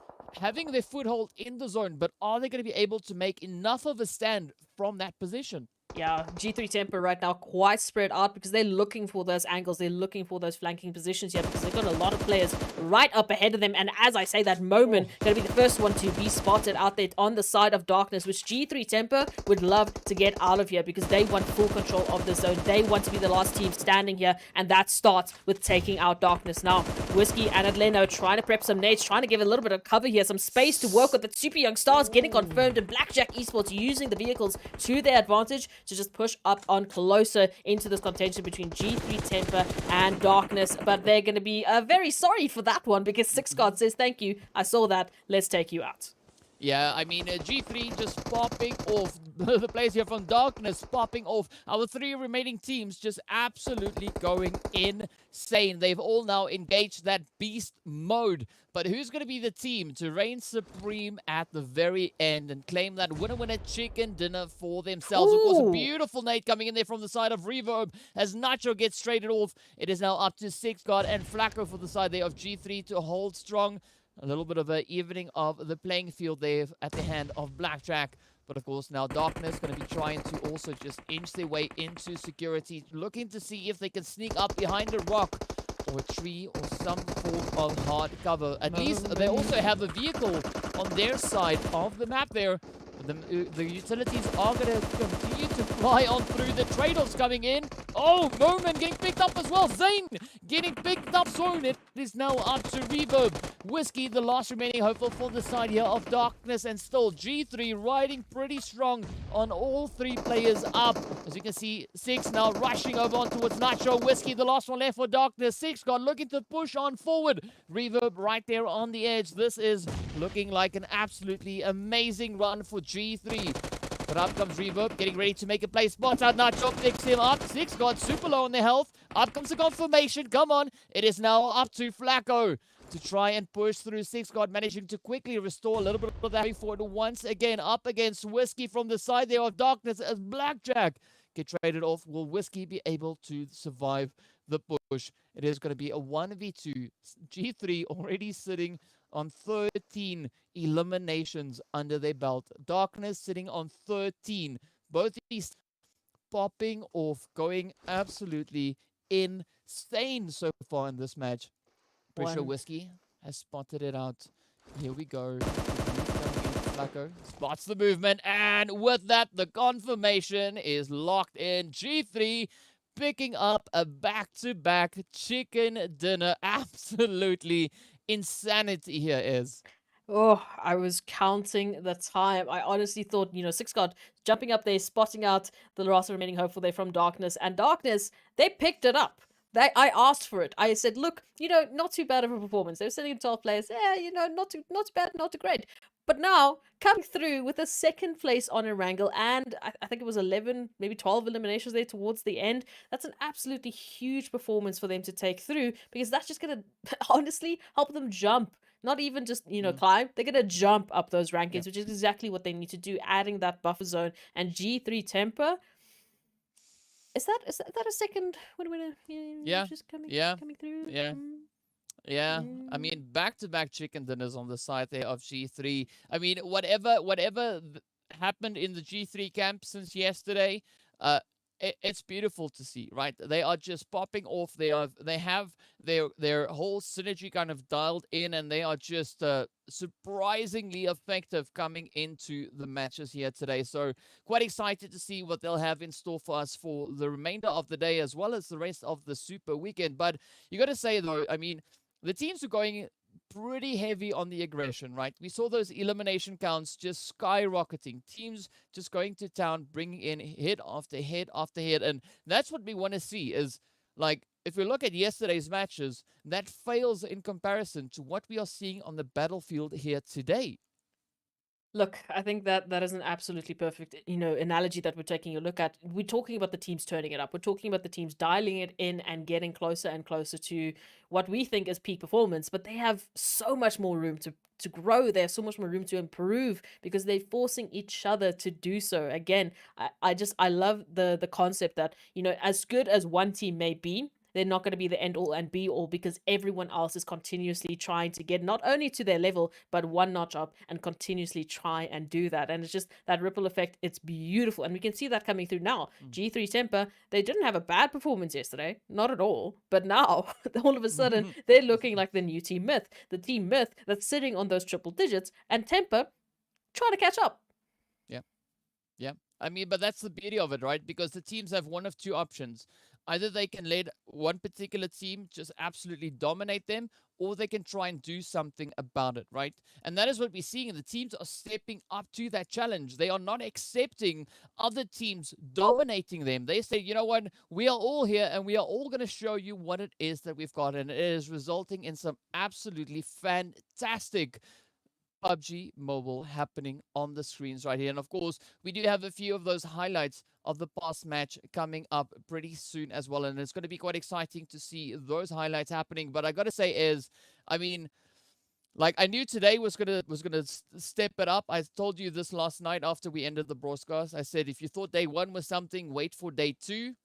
Speaker 4: having their foothold in the zone, but are they going to be able to make enough of a stand from that position?
Speaker 5: Yeah, G3 Temper right now quite spread out because they're looking for those angles. They're looking for those flanking positions here because they've got a lot of players right up ahead of them. And as I say, that moment going to be the first one to be spotted out there on the side of Darkness, which G3 Temper would love to get out of here because they want full control of the zone. They want to be the last team standing here, and that starts with taking out Darkness. Now, Whiskey and Adleno trying to prep some nades, trying to give a little bit of cover here, some space to work with the super young stars, getting confirmed, and Blackjack Esports using the vehicles to their advantage to just push up on closer into this contention between G3 Temper and Darkness. But they're going to be very sorry for that one because Six God says, thank you, I saw that, let's take you out.
Speaker 4: Yeah, I mean, G3 just popping off. The players here from Darkness popping off. Our 3 remaining teams just absolutely going insane. They've all now engaged that beast mode. But who's going to be the team to reign supreme at the very end and claim that winner-winner chicken dinner for themselves? Of course, a beautiful nade coming in there from the side of Reverb as Nacho gets traded off. It is now up to Six God and Flacco for the side there of G3 to hold strong. A little bit of an evening of the playing field there at the hand of Blackjack. But of course, now Darkness going to be trying to also just inch their way into security, looking to see if they can sneak up behind a rock or a tree or some form of hard cover. At least they also have a vehicle on their side of the map there. The utilities are going to continue to fly on through. The trade-offs coming in. Oh, Moment getting picked up as well. Zane getting picked up soon. It is now up to Reverb. Whiskey, the last remaining hopeful for the side here of Darkness, and still G3 riding pretty strong on all 3 players up. As you can see, Six now rushing over on towards Nacho. Whiskey, the last one left for Darkness. Six God looking to push on forward. Reverb right there on the edge. This is looking like an absolutely amazing run for G3. But up comes Reverb, getting ready to make a play. Spots out Nacho, picks him up. Six God super low on their health. Up comes the confirmation. Come on. It is now up to Flacco to try and push through. Six God managing to quickly restore a little bit of that forward once again. Up against Whiskey from the side there of Darkness as Blackjack get traded off. Will Whiskey be able to survive the push? It is going to be a 1v2. G3 already sitting on 13 eliminations under their belt. Darkness sitting on 13. Both these popping off, going absolutely insane so far in this match. Pressure Whiskey has spotted it out. Here we go. Flacco spots the movement, and with that, the confirmation is locked in. G3 picking up a back-to-back chicken dinner. Absolutely insanity here is.
Speaker 5: Oh, I was counting the time. I honestly thought, Six God jumping up there, spotting out the last remaining hopeful there from Darkness. And Darkness, they picked it up. I asked for it. I said, look, not too bad of a performance. They were sitting in 12 players. Yeah, not too bad, not too great. But now, coming through with a second place on Erangel, and I think it was 11, maybe 12 eliminations there towards the end. That's an absolutely huge performance for them to take through, because that's just going to honestly help them jump not even just, you know, climb. They're going to jump up those rankings, which is exactly what they need to do, adding that buffer zone. And G3 Temper, is that a second winner?
Speaker 4: Yeah.
Speaker 5: Just coming through.
Speaker 4: Yeah. Yeah, I mean, back-to-back chicken dinners on the side there of G3. I mean, whatever happened in the G3 camp since yesterday, it's beautiful to see, right? They are just popping off. They have their whole synergy kind of dialed in, and they are just surprisingly effective coming into the matches here today. So quite excited to see what they'll have in store for us for the remainder of the day as well as the rest of the Super Weekend. But you got to say though, I mean, the teams are going pretty heavy on the aggression, right? We saw those elimination counts just skyrocketing. Teams just going to town, bringing in hit after hit after hit. And that's what we want to see is, like, if we look at yesterday's matches, that fails in comparison to what we are seeing on the battlefield here today.
Speaker 5: Look, I think that is an absolutely perfect, you know, analogy that we're taking a look at. We're talking about the teams turning it up. We're talking about the teams dialing it in and getting closer and closer to what we think is peak performance. But they have so much more room to grow. They have so much more room to improve because they're forcing each other to do so. Again, I love the concept that, you know, as good as one team may be, they're not going to be the end all and be all because everyone else is continuously trying to get not only to their level, but one notch up and continuously try and do that. And it's just that ripple effect. It's beautiful. And we can see that coming through now. G3 Temper, they didn't have a bad performance yesterday. Not at all. But now, all of a sudden, they're looking like the new Team Myth. The Team Myth that's sitting on those triple digits and Temper trying to catch up.
Speaker 4: Yeah. I mean, but that's the beauty of it, right? Because the teams have one of two options. Either they can let one particular team just absolutely dominate them, or they can try and do something about it, right? And that is what we're seeing. The teams are stepping up to that challenge. They are not accepting other teams dominating them. They say, you know what? We are all here, and we are all going to show you what it is that we've got. And it is resulting in some absolutely fantastic PUBG Mobile happening on the screens right here. And of course, we do have a few of those highlights of the past match coming up pretty soon as well. And it's going to be quite exciting to see those highlights happening. But I got to say is, I mean, like, I knew today was gonna step it up. I told you this last night after we ended the broadcast. I said, if you thought day one was something, wait for day two.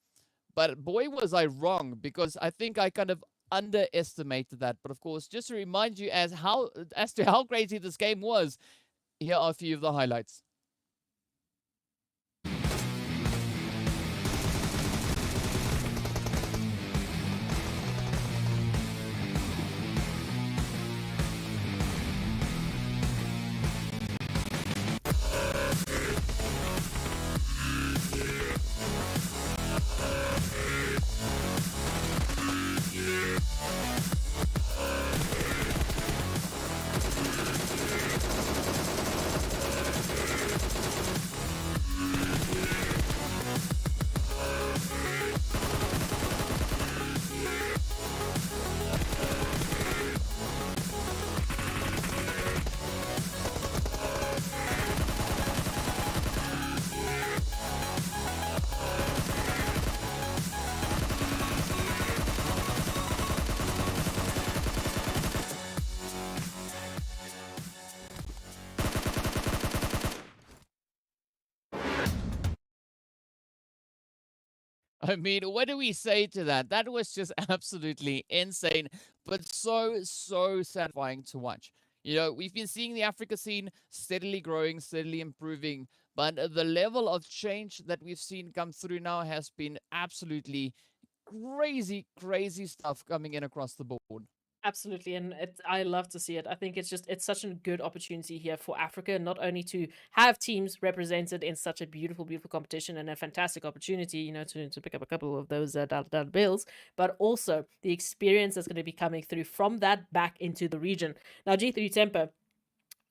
Speaker 4: But boy, was I wrong, because I think I kind of underestimated that. But of course, just to remind you as to how crazy this game was, here are a few of the highlights. I mean, what do we say to that? That was just absolutely insane, but so satisfying to watch. You know, we've been seeing the Africa scene steadily growing, steadily improving, but the level of change that we've seen come through now has been absolutely crazy stuff coming in across the board.
Speaker 5: Absolutely, and I love to see it. I think it's such a good opportunity here for Africa, not only to have teams represented in such a beautiful competition and a fantastic opportunity, you know, to pick up a couple of those dollar bills, but also the experience that's going to be coming through from that back into the region. Now, G3 Temper,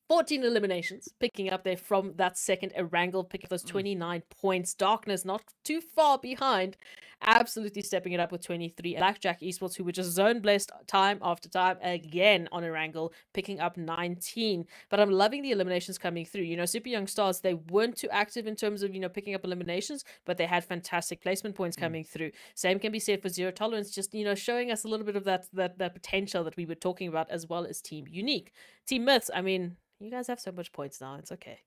Speaker 5: 14 eliminations, picking up there from that second Erangel, picking up those 29 points. Darkness not too far behind, absolutely stepping it up with 23. Blackjack Esports, who were just zone blessed time after time again on Erangel, picking up 19. But I'm loving the eliminations coming through. You know, Super Young Stars, they weren't too active in terms of, you know, picking up eliminations, but they had fantastic placement points coming through. Same can be said for Zero Tolerance, just, you know, showing us a little bit of that potential that we were talking about, as well as Team Unique. Team Myths, I mean, you guys have so much points now. It's okay.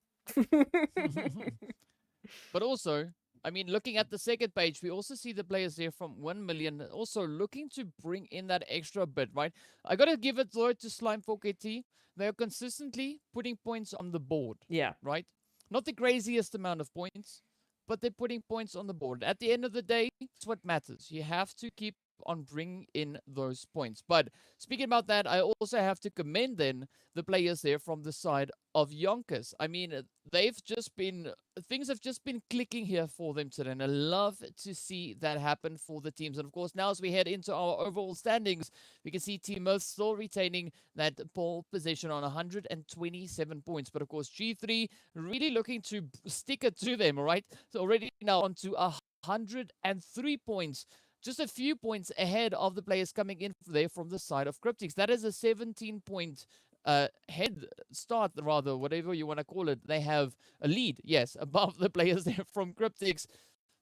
Speaker 4: But also, I mean, looking at the second page, we also see the players there from 1 million also looking to bring in that extra bit, right? I got to give it though to Slime 4KT. They're consistently putting points on the board,
Speaker 5: Yeah.
Speaker 4: right? Not the craziest amount of points, but they're putting points on the board. At the end of the day, it's what matters. You have to keep on bringing in those points. But speaking about that, I also have to commend then the players there from the side of YONKOUS. I mean, things have just been clicking here for them today, and I love to see that happen for the teams. And of course, now as we head into our overall standings, we can see Team Earth still retaining that pole position on 127 points. But of course, G3 really looking to stick it to them, all right? So already now on to 103 points. Just a few points ahead of the players coming in there from the side of Cryptics. That is a 17-point head start, rather, whatever you want to call it. They have a lead, yes, above the players there from Cryptics.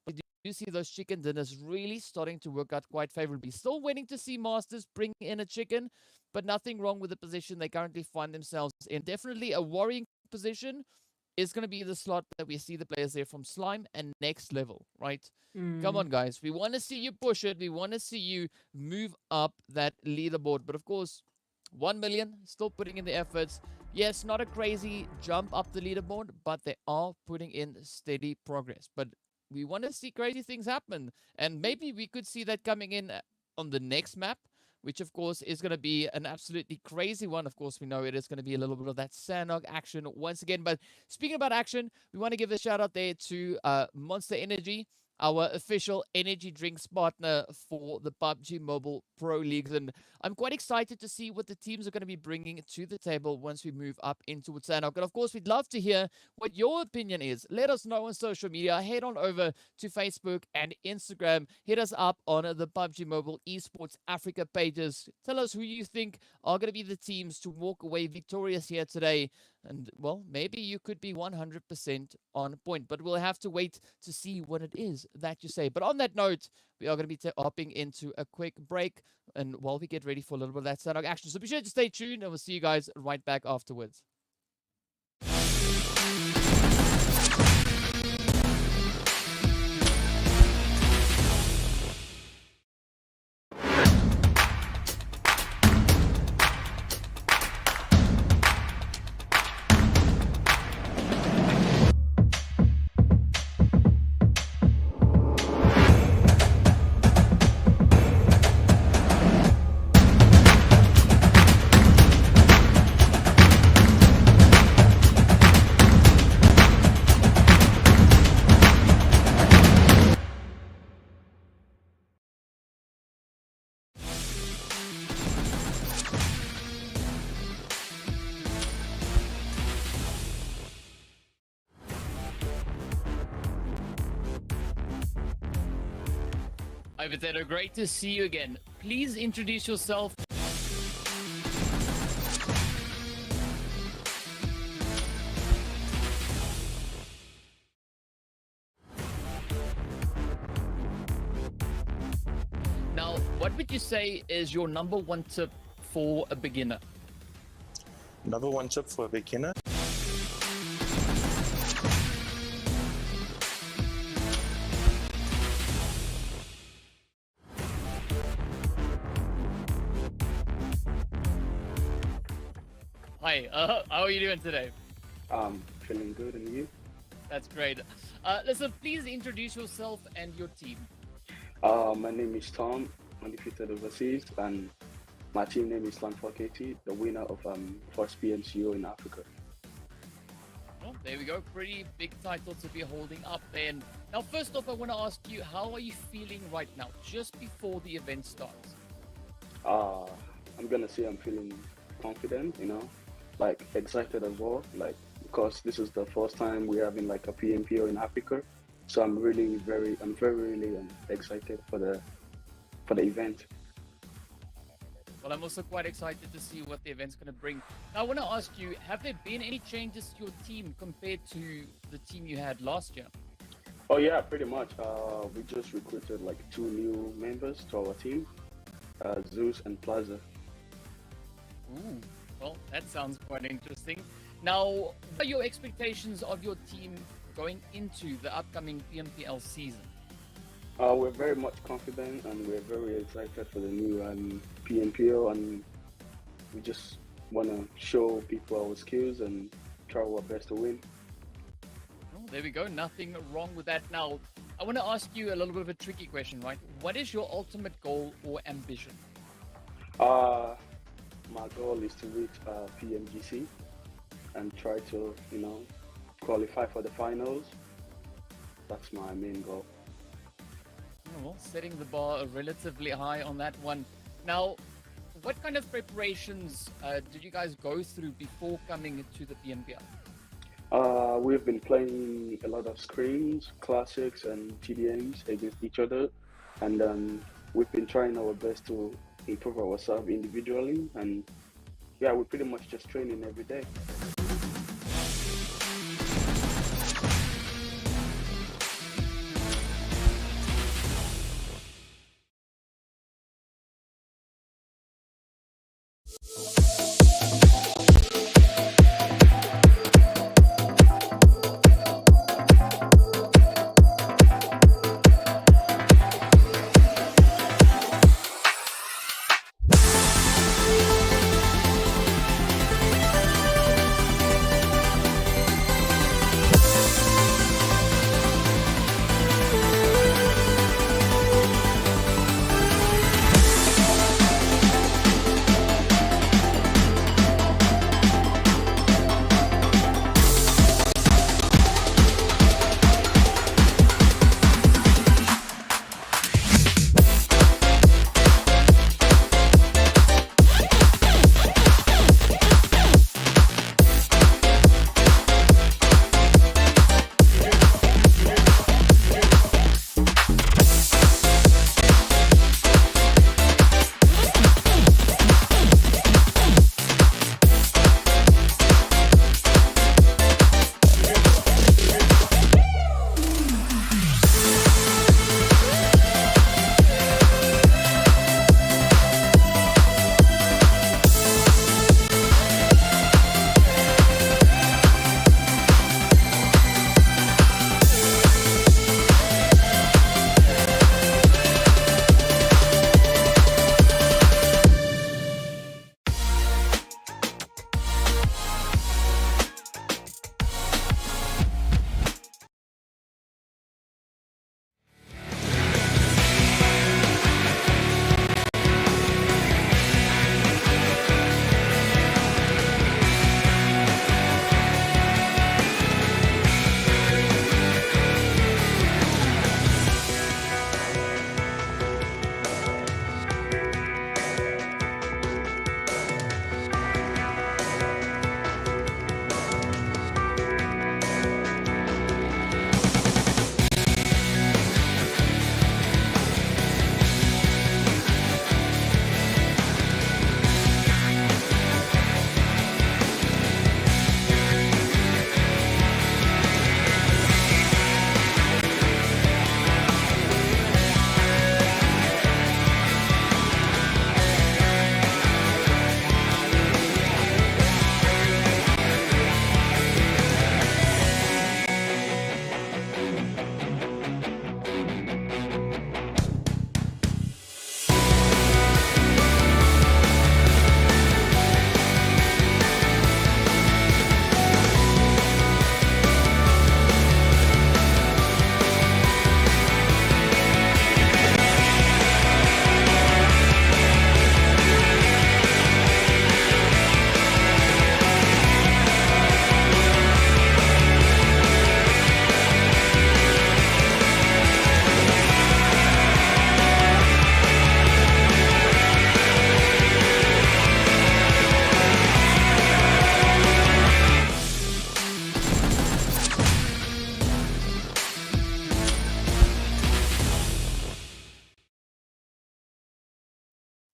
Speaker 4: But you see those chicken dinners really starting to work out quite favorably. Still waiting to see Masters bring in a chicken, but nothing wrong with the position they currently find themselves in. Definitely a worrying position is going to be the slot that we see the players there from Slime and Next Level, right? Come on, guys. We want to see you push it. We want to see you move up that leaderboard. But of course, 1 million, still putting in the efforts. Yes, not a crazy jump up the leaderboard, but they are putting in steady progress. But we want to see crazy things happen. And maybe we could see that coming in on the next map, which of course is going to be an absolutely crazy one. Of course, we know it is going to be a little bit of that Sanhok action once again. But speaking about action, we want to give a shout out there to Monster Energy, our official energy drinks partner for the PUBG Mobile Pro Leagues. And I'm quite excited to see what the teams are going to be bringing to the table once we move up into Sanhok. And of course, we'd love to hear what your opinion is. Let us know on social media. Head on over to Facebook and Instagram. Hit us up on the PUBG Mobile Esports Africa pages. Tell us who you think are going to be the teams to walk away victorious here today. And, well, maybe you could be 100% on point, but we'll have to wait to see what it is that you say. But on that note, we are going to be hopping into a quick break, and while we get ready for a little bit of that Sanhok action. So be sure to stay tuned, and we'll see you guys right back afterwards. Hi, Potato. Great to see you again. Please introduce yourself. Now, what would you say is your number one tip for a beginner?
Speaker 7: Number one tip for a beginner?
Speaker 4: Hi, how are you doing today?
Speaker 8: Feeling good, and you?
Speaker 4: That's great. Listen, please introduce yourself and your team.
Speaker 8: My name is Tom, undefeated overseas, and my team name is Slam4KT, the winner of first PMCO in Africa.
Speaker 4: Well, there we go. Pretty big title to be holding up there. And now, first off, I want to ask you, how are you feeling right now, just before the event starts?
Speaker 8: I'm gonna say I'm feeling confident, you know. like excited as well, like because this is the first time we're having like a PMPO in Africa. So I'm really excited for the event.
Speaker 4: Well, I'm also quite excited to see what the event's going to bring. Now, I want to ask you, have there been any changes to your team compared to the team you had last year?
Speaker 8: Oh yeah, pretty much. We just recruited like 2 new members to our team, Zeus and Plaza.
Speaker 4: Ooh, well, that sounds quite interesting. Now, what are your expectations of your team going into the upcoming PMPL season?
Speaker 8: We're very much confident and we're very excited for the new PMPO, and we just want to show people our skills and try our best to win.
Speaker 4: Oh, there we go. Nothing wrong with that. Now, I want to ask you a little bit of a tricky question, right? What is your ultimate goal or ambition?
Speaker 8: My goal is to reach PMGC and try to, qualify for the finals. That's my main goal.
Speaker 4: Oh, well, setting the bar relatively high on that one. Now, what kind of preparations did you guys go through before coming to the PMPL?
Speaker 8: We've been playing a lot of screens, classics, and TDMs against each other, and we've been trying our best to improve ourselves individually, and yeah, we're pretty much just training every day.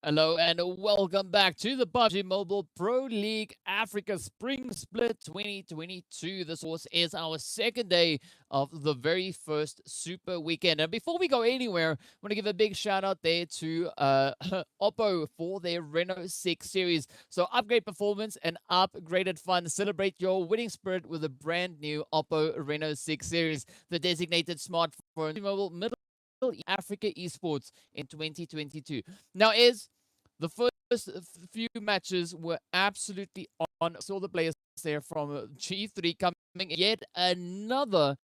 Speaker 4: Hello and welcome back to the PUBG Mobile Pro League Africa Spring Split 2022. This course is our second day of the very first Super Weekend. And before we go anywhere, I want to give a big shout out there to Oppo for their Reno 6 series. So upgrade performance and upgraded fun. Celebrate your winning spirit with a brand new Oppo Reno 6 series, the designated smartphone mobile middle Africa Esports in 2022. Now the first few matches were absolutely on. Saw the players there from G3 coming yet another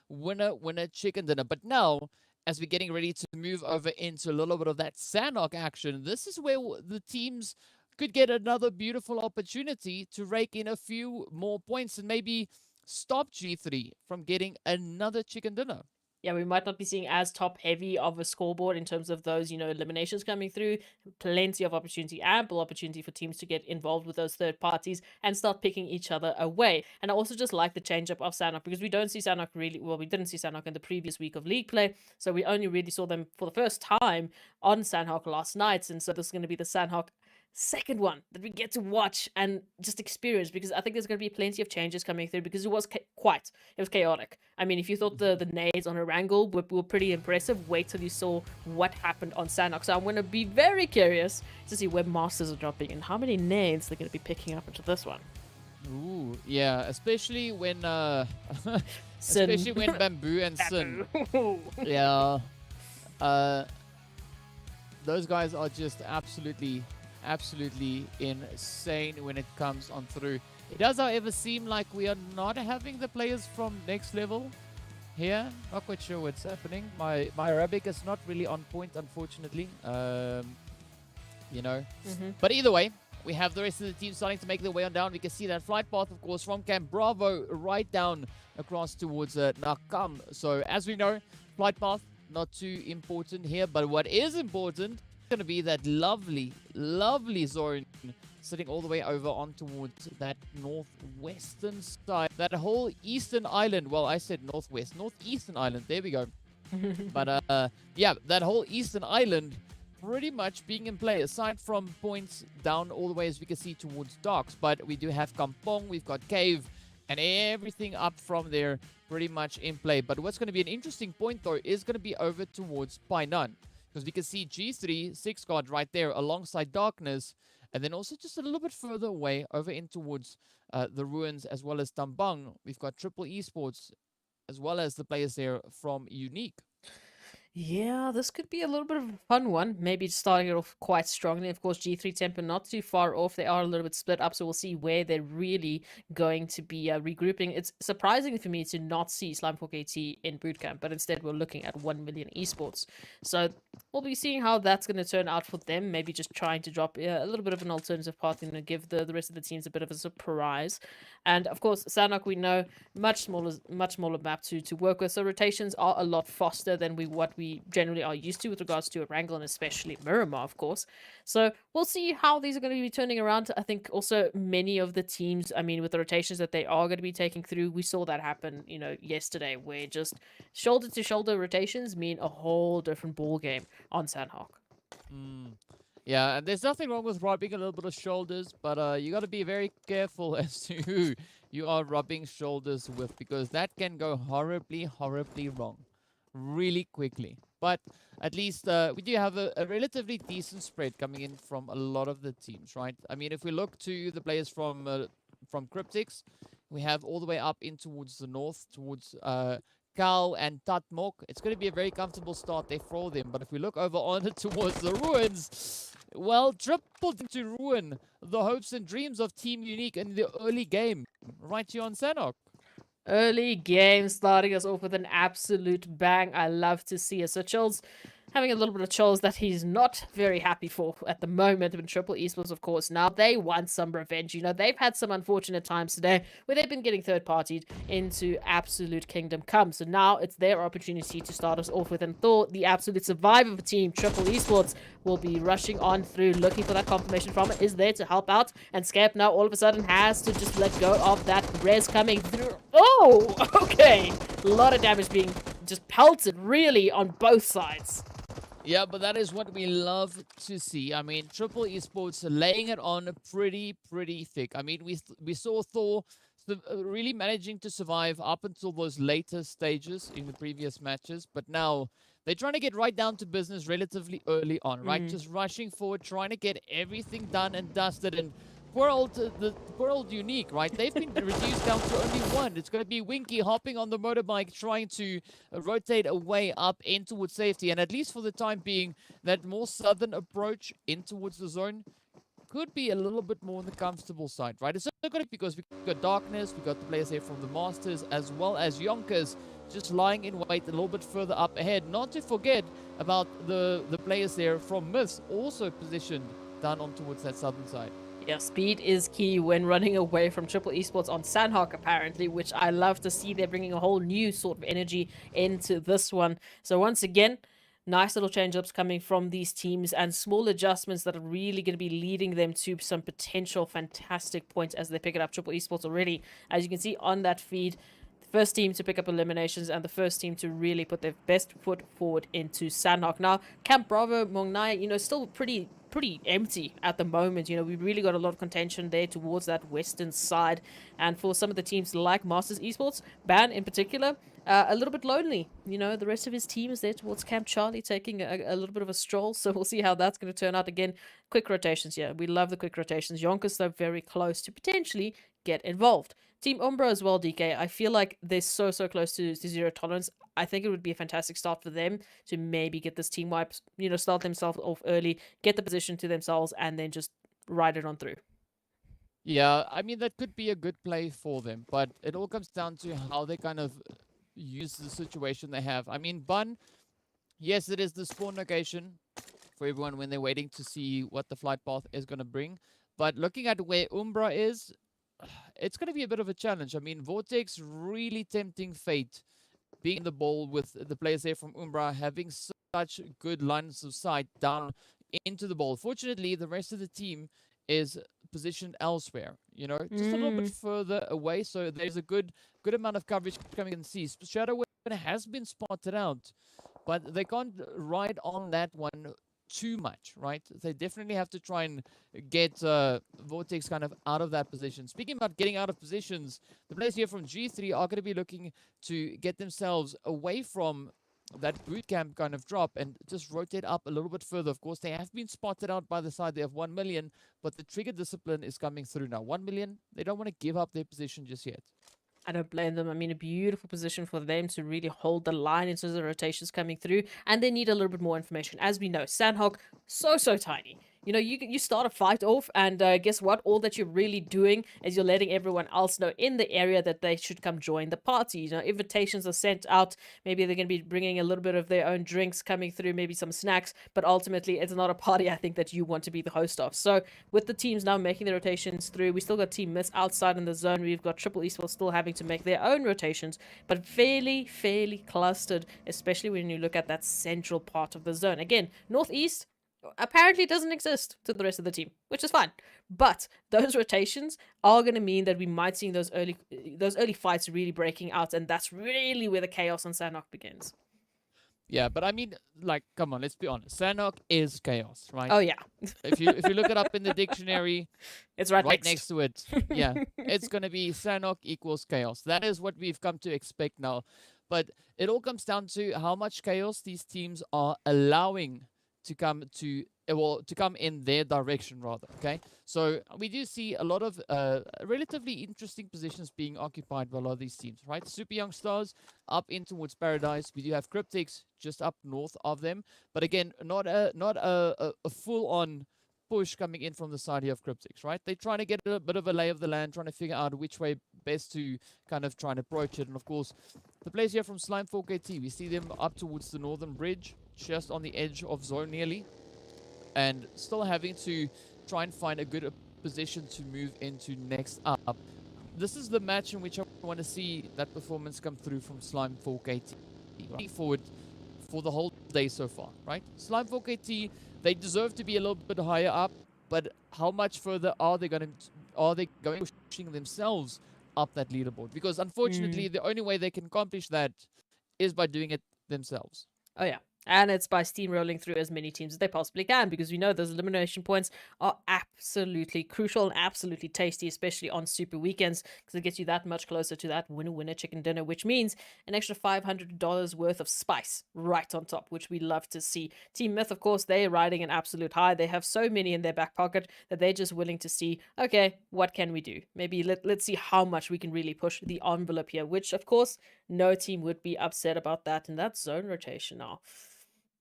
Speaker 4: winner chicken dinner. But now, as we're getting ready to move over into a little bit of that Sanhok action, this is where the teams could get another beautiful opportunity to rake in a few more points and maybe stop G3 from getting another chicken dinner.
Speaker 5: Yeah, we might not be seeing as top heavy of a scoreboard in terms of those, eliminations coming through. Plenty of opportunity, ample opportunity for teams to get involved with those third parties and start picking each other away. And I also just like the change up of Sanhok because we don't see Sanhok really, well, we didn't see Sanhok in the previous week of league play. So we only really saw them for the first time on Sanhok last night. And so this is going to be the Sanhok second one that we get to watch and just experience, because I think there's going to be plenty of changes coming through because it was chaotic. I mean, if you thought the nades on Erangel were pretty impressive, wait till you saw what happened on Sanhok. So I'm going to be very curious to see where masters are dropping and how many nades they're going to be picking up into this one.
Speaker 4: Ooh, yeah, especially when especially when Bamboo and Sin. Yeah. Those guys are just absolutely insane when it comes on through. It does, however, seem like we are not having the players from next level here. Not quite sure what's happening. My Arabic is not really on point, unfortunately. But either way, we have the rest of the team starting to make their way on down. We can see that flight path, of course, from Camp Bravo right down across towards Nakam. So as we know, flight path not too important here, but what is important going to be that lovely zone sitting all the way over on towards that northwestern side, that whole eastern island. Well, I said northeastern island, there we go. But yeah, that whole eastern island pretty much being in play, aside from points down all the way as we can see towards docks. But we do have Kampong, we've got Cave, and everything up from there pretty much in play. But what's going to be an interesting point though is going to be over towards Painan, because we can see G3, 6 guard right there alongside Darkness, and then also just a little bit further away over in towards the Ruins as well as Tambang. We've got Triple Esports as well as the players there from Unique.
Speaker 5: Yeah, this could be a little bit of a fun one. Maybe starting it off quite strongly. Of course, G3 Temper not too far off. They are a little bit split up, so we'll see where they're really going to be regrouping. It's surprising for me to not see Slime4KT in bootcamp, but instead we're looking at 1 million esports. So we'll be seeing how that's going to turn out for them. Maybe just trying to drop a little bit of an alternative path and give the rest of the teams a bit of a surprise. And of course, Sanhok, we know, much smaller map to work with. So rotations are a lot faster than what we generally are used to with regards to Erangel and especially Miramar, of course. So we'll see how these are going to be turning around. I think also many of the teams, I mean, with the rotations that they are going to be taking through, we saw that happen, yesterday, where just shoulder-to-shoulder rotations mean a whole different ball game on Sanhok.
Speaker 4: Yeah, and there's nothing wrong with rubbing a little bit of shoulders, but you got to be very careful as to who you are rubbing shoulders with, because that can go horribly wrong really quickly. But at least we do have a relatively decent spread coming in from a lot of the teams, right? I mean, if we look to the players from Cryptics, we have all the way up in towards the north, towards Kal and Tatmok. It's going to be a very comfortable start there for them. But if we look over on towards the Ruins, well, triple to ruin the hopes and dreams of Team Unique in the early game right here on Sanhok.
Speaker 5: Early game starting us off with an absolute bang. I love to see it. So Chills having a little bit of chills that he's not very happy for at the moment. And Triple Esports, of course, now they want some revenge. They've had some unfortunate times today where they've been getting third-partied into absolute Kingdom Come. So now it's their opportunity to start us off with. And thought the absolute survivor of the team, Triple Esports, will be rushing on through, looking for that confirmation from it, is there to help out. And Scap now all of a sudden has to just let go of that res coming through. Oh, okay. A lot of damage being just pelted, really, on both sides.
Speaker 4: Yeah, but that is what we love to see. I mean, Triple Esports laying it on pretty thick. I mean, we saw Thor really managing to survive up until those later stages in the previous matches, but now they're trying to get right down to business relatively early on, right? Just rushing forward, trying to get everything done and dusted. And the World Unique, right? They've been reduced down to only one. It's going to be Winky hopping on the motorbike, trying to rotate away up in towards safety. And at least for the time being, that more southern approach in towards the zone could be a little bit more on the comfortable side, right? It's not good because we've got Darkness, we've got the players here from the Masters, as well as YONKOUS just lying in wait a little bit further up ahead. Not to forget about the players there from Myths, also positioned down on towards that southern side.
Speaker 5: Yeah, speed is key when running away from Triple Esports on Sanhok, apparently, which I love to see. They're bringing a whole new sort of energy into this one. So once again, nice little change-ups coming from these teams and small adjustments that are really going to be leading them to some potential fantastic points as they pick it up. Triple Esports already, as you can see on that feed, the first team to pick up eliminations and the first team to really put their best foot forward into Sanhok. Now, Camp Bravo, Mongnai, still pretty empty at the moment. We've really got a lot of contention there towards that western side, and for some of the teams like Masters Esports, Ban in particular, a little bit lonely. The rest of his team is there towards Camp Charlie, taking a little bit of a stroll, so we'll see how that's going to turn out. Again, quick rotations. Yeah, we love the quick rotations. YONKOUS, though, very close to potentially get involved. Team Umbra as well, DK. I feel like they're so close to zero tolerance. I think it would be a fantastic start for them to maybe get this team wipes, start themselves off early, get the position to themselves, and then just ride it on through.
Speaker 4: Yeah, I mean, that could be a good play for them, but it all comes down to how they kind of use the situation they have. I mean, Bun, yes, it is the spawn location for everyone when they're waiting to see what the flight path is going to bring. But looking at where Umbra is, it's going to be a bit of a challenge. I mean, Vortex really tempting fate, being in the ball with the players there from Umbra, having such good lines of sight down into the ball. Fortunately, the rest of the team is positioned elsewhere, just a little bit further away. So there's a good amount of coverage coming in. See, Shadow has been spotted out, but they can't ride on that one too much, right? They definitely have to try and get Vortex kind of out of that position. Speaking about getting out of positions, the players here from G3 are going to be looking to get themselves away from that boot camp kind of drop and just rotate up a little bit further. Of course, they have been spotted out by the side. They have 1 million, but the trigger discipline is coming through now. 1 million, they don't want to give up their position just yet.
Speaker 5: I don't blame them. I mean, a beautiful position for them to really hold the line in terms of the rotations coming through. And they need a little bit more information. As we know, Sanhok, so tiny. You start a fight off, and guess what? All that you're really doing is you're letting everyone else know in the area that they should come join the party. Invitations are sent out. Maybe they're going to be bringing a little bit of their own drinks coming through, maybe some snacks. But ultimately, it's not a party, I think, that you want to be the host of. So with the teams now making the rotations through, we still got Team Myths outside in the zone. We've got Triple Esports still having to make their own rotations, but fairly clustered, especially when you look at that central part of the zone. Again, northeast apparently doesn't exist to the rest of the team, which is fine. But those rotations are going to mean that we might see those early fights really breaking out, and that's really where the chaos on Sanhok begins.
Speaker 4: Yeah, but I mean, come on, let's be honest. Sanhok is chaos, right?
Speaker 5: Oh yeah.
Speaker 4: if you look it up in the dictionary,
Speaker 5: it's right
Speaker 4: next to it. Yeah, it's going to be Sanhok equals chaos. That is what we've come to expect now. But it all comes down to how much chaos these teams are allowing to come in their direction, rather. Okay, so we do see a lot of relatively interesting positions being occupied by a lot of these teams, right? Super Young Stars up in towards Paradise. We do have Cryptics just up north of them, but again, not a full-on push coming in from the side here of Cryptics, right? They're trying to get a bit of a lay of the land, trying to figure out which way best to kind of try and approach it. And of course, the players here from Slime 4KT, we see them up towards the northern bridge, just on the edge of zone nearly, and still having to try and find a good position to move into next up. This is the match in which I want to see that performance come through from Slime 4KT. Looking forward for the whole day so far, right? Slime 4KT, they deserve to be a little bit higher up, but how much further are they going pushing themselves up that leaderboard? Because unfortunately, the only way they can accomplish that is by doing it themselves.
Speaker 5: Oh yeah. And it's by steamrolling through as many teams as they possibly can, because we know those elimination points are absolutely crucial and absolutely tasty, especially on super weekends, because it gets you that much closer to that winner chicken dinner, which means an extra $500 worth of spice right on top, which we love to see. Team Myth, of course, they're riding an absolute high. They have so many in their back pocket that they're just willing to see, okay, what can we do? Maybe let's see how much we can really push the envelope here, which, of course, no team would be upset about that. And that's zone rotation now.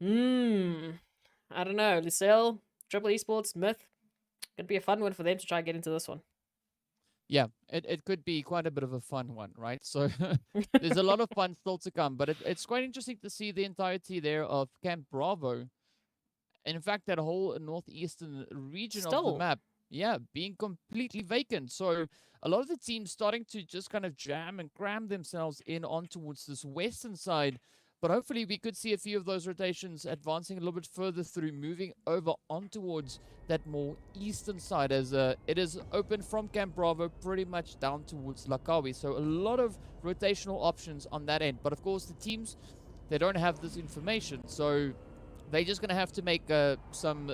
Speaker 5: I don't know. Lusail, Triple Esports, Myth. Could be a fun one for them to try and get into this one.
Speaker 4: Yeah, it could be quite a bit of a fun one, right? So there's a lot of fun still to come, but it's quite interesting to see the entirety there of Camp Bravo. And in fact, that whole northeastern region of the map, yeah, being completely vacant. So a lot of the teams starting to just kind of jam and cram themselves in on towards this western side. But hopefully we could see a few of those rotations advancing a little bit further through, moving over on towards that more eastern side, as it is open from Camp Bravo pretty much down towards Lakawi. So a lot of rotational options on that end. But of course the teams, they don't have this information. So they're just going to have to make some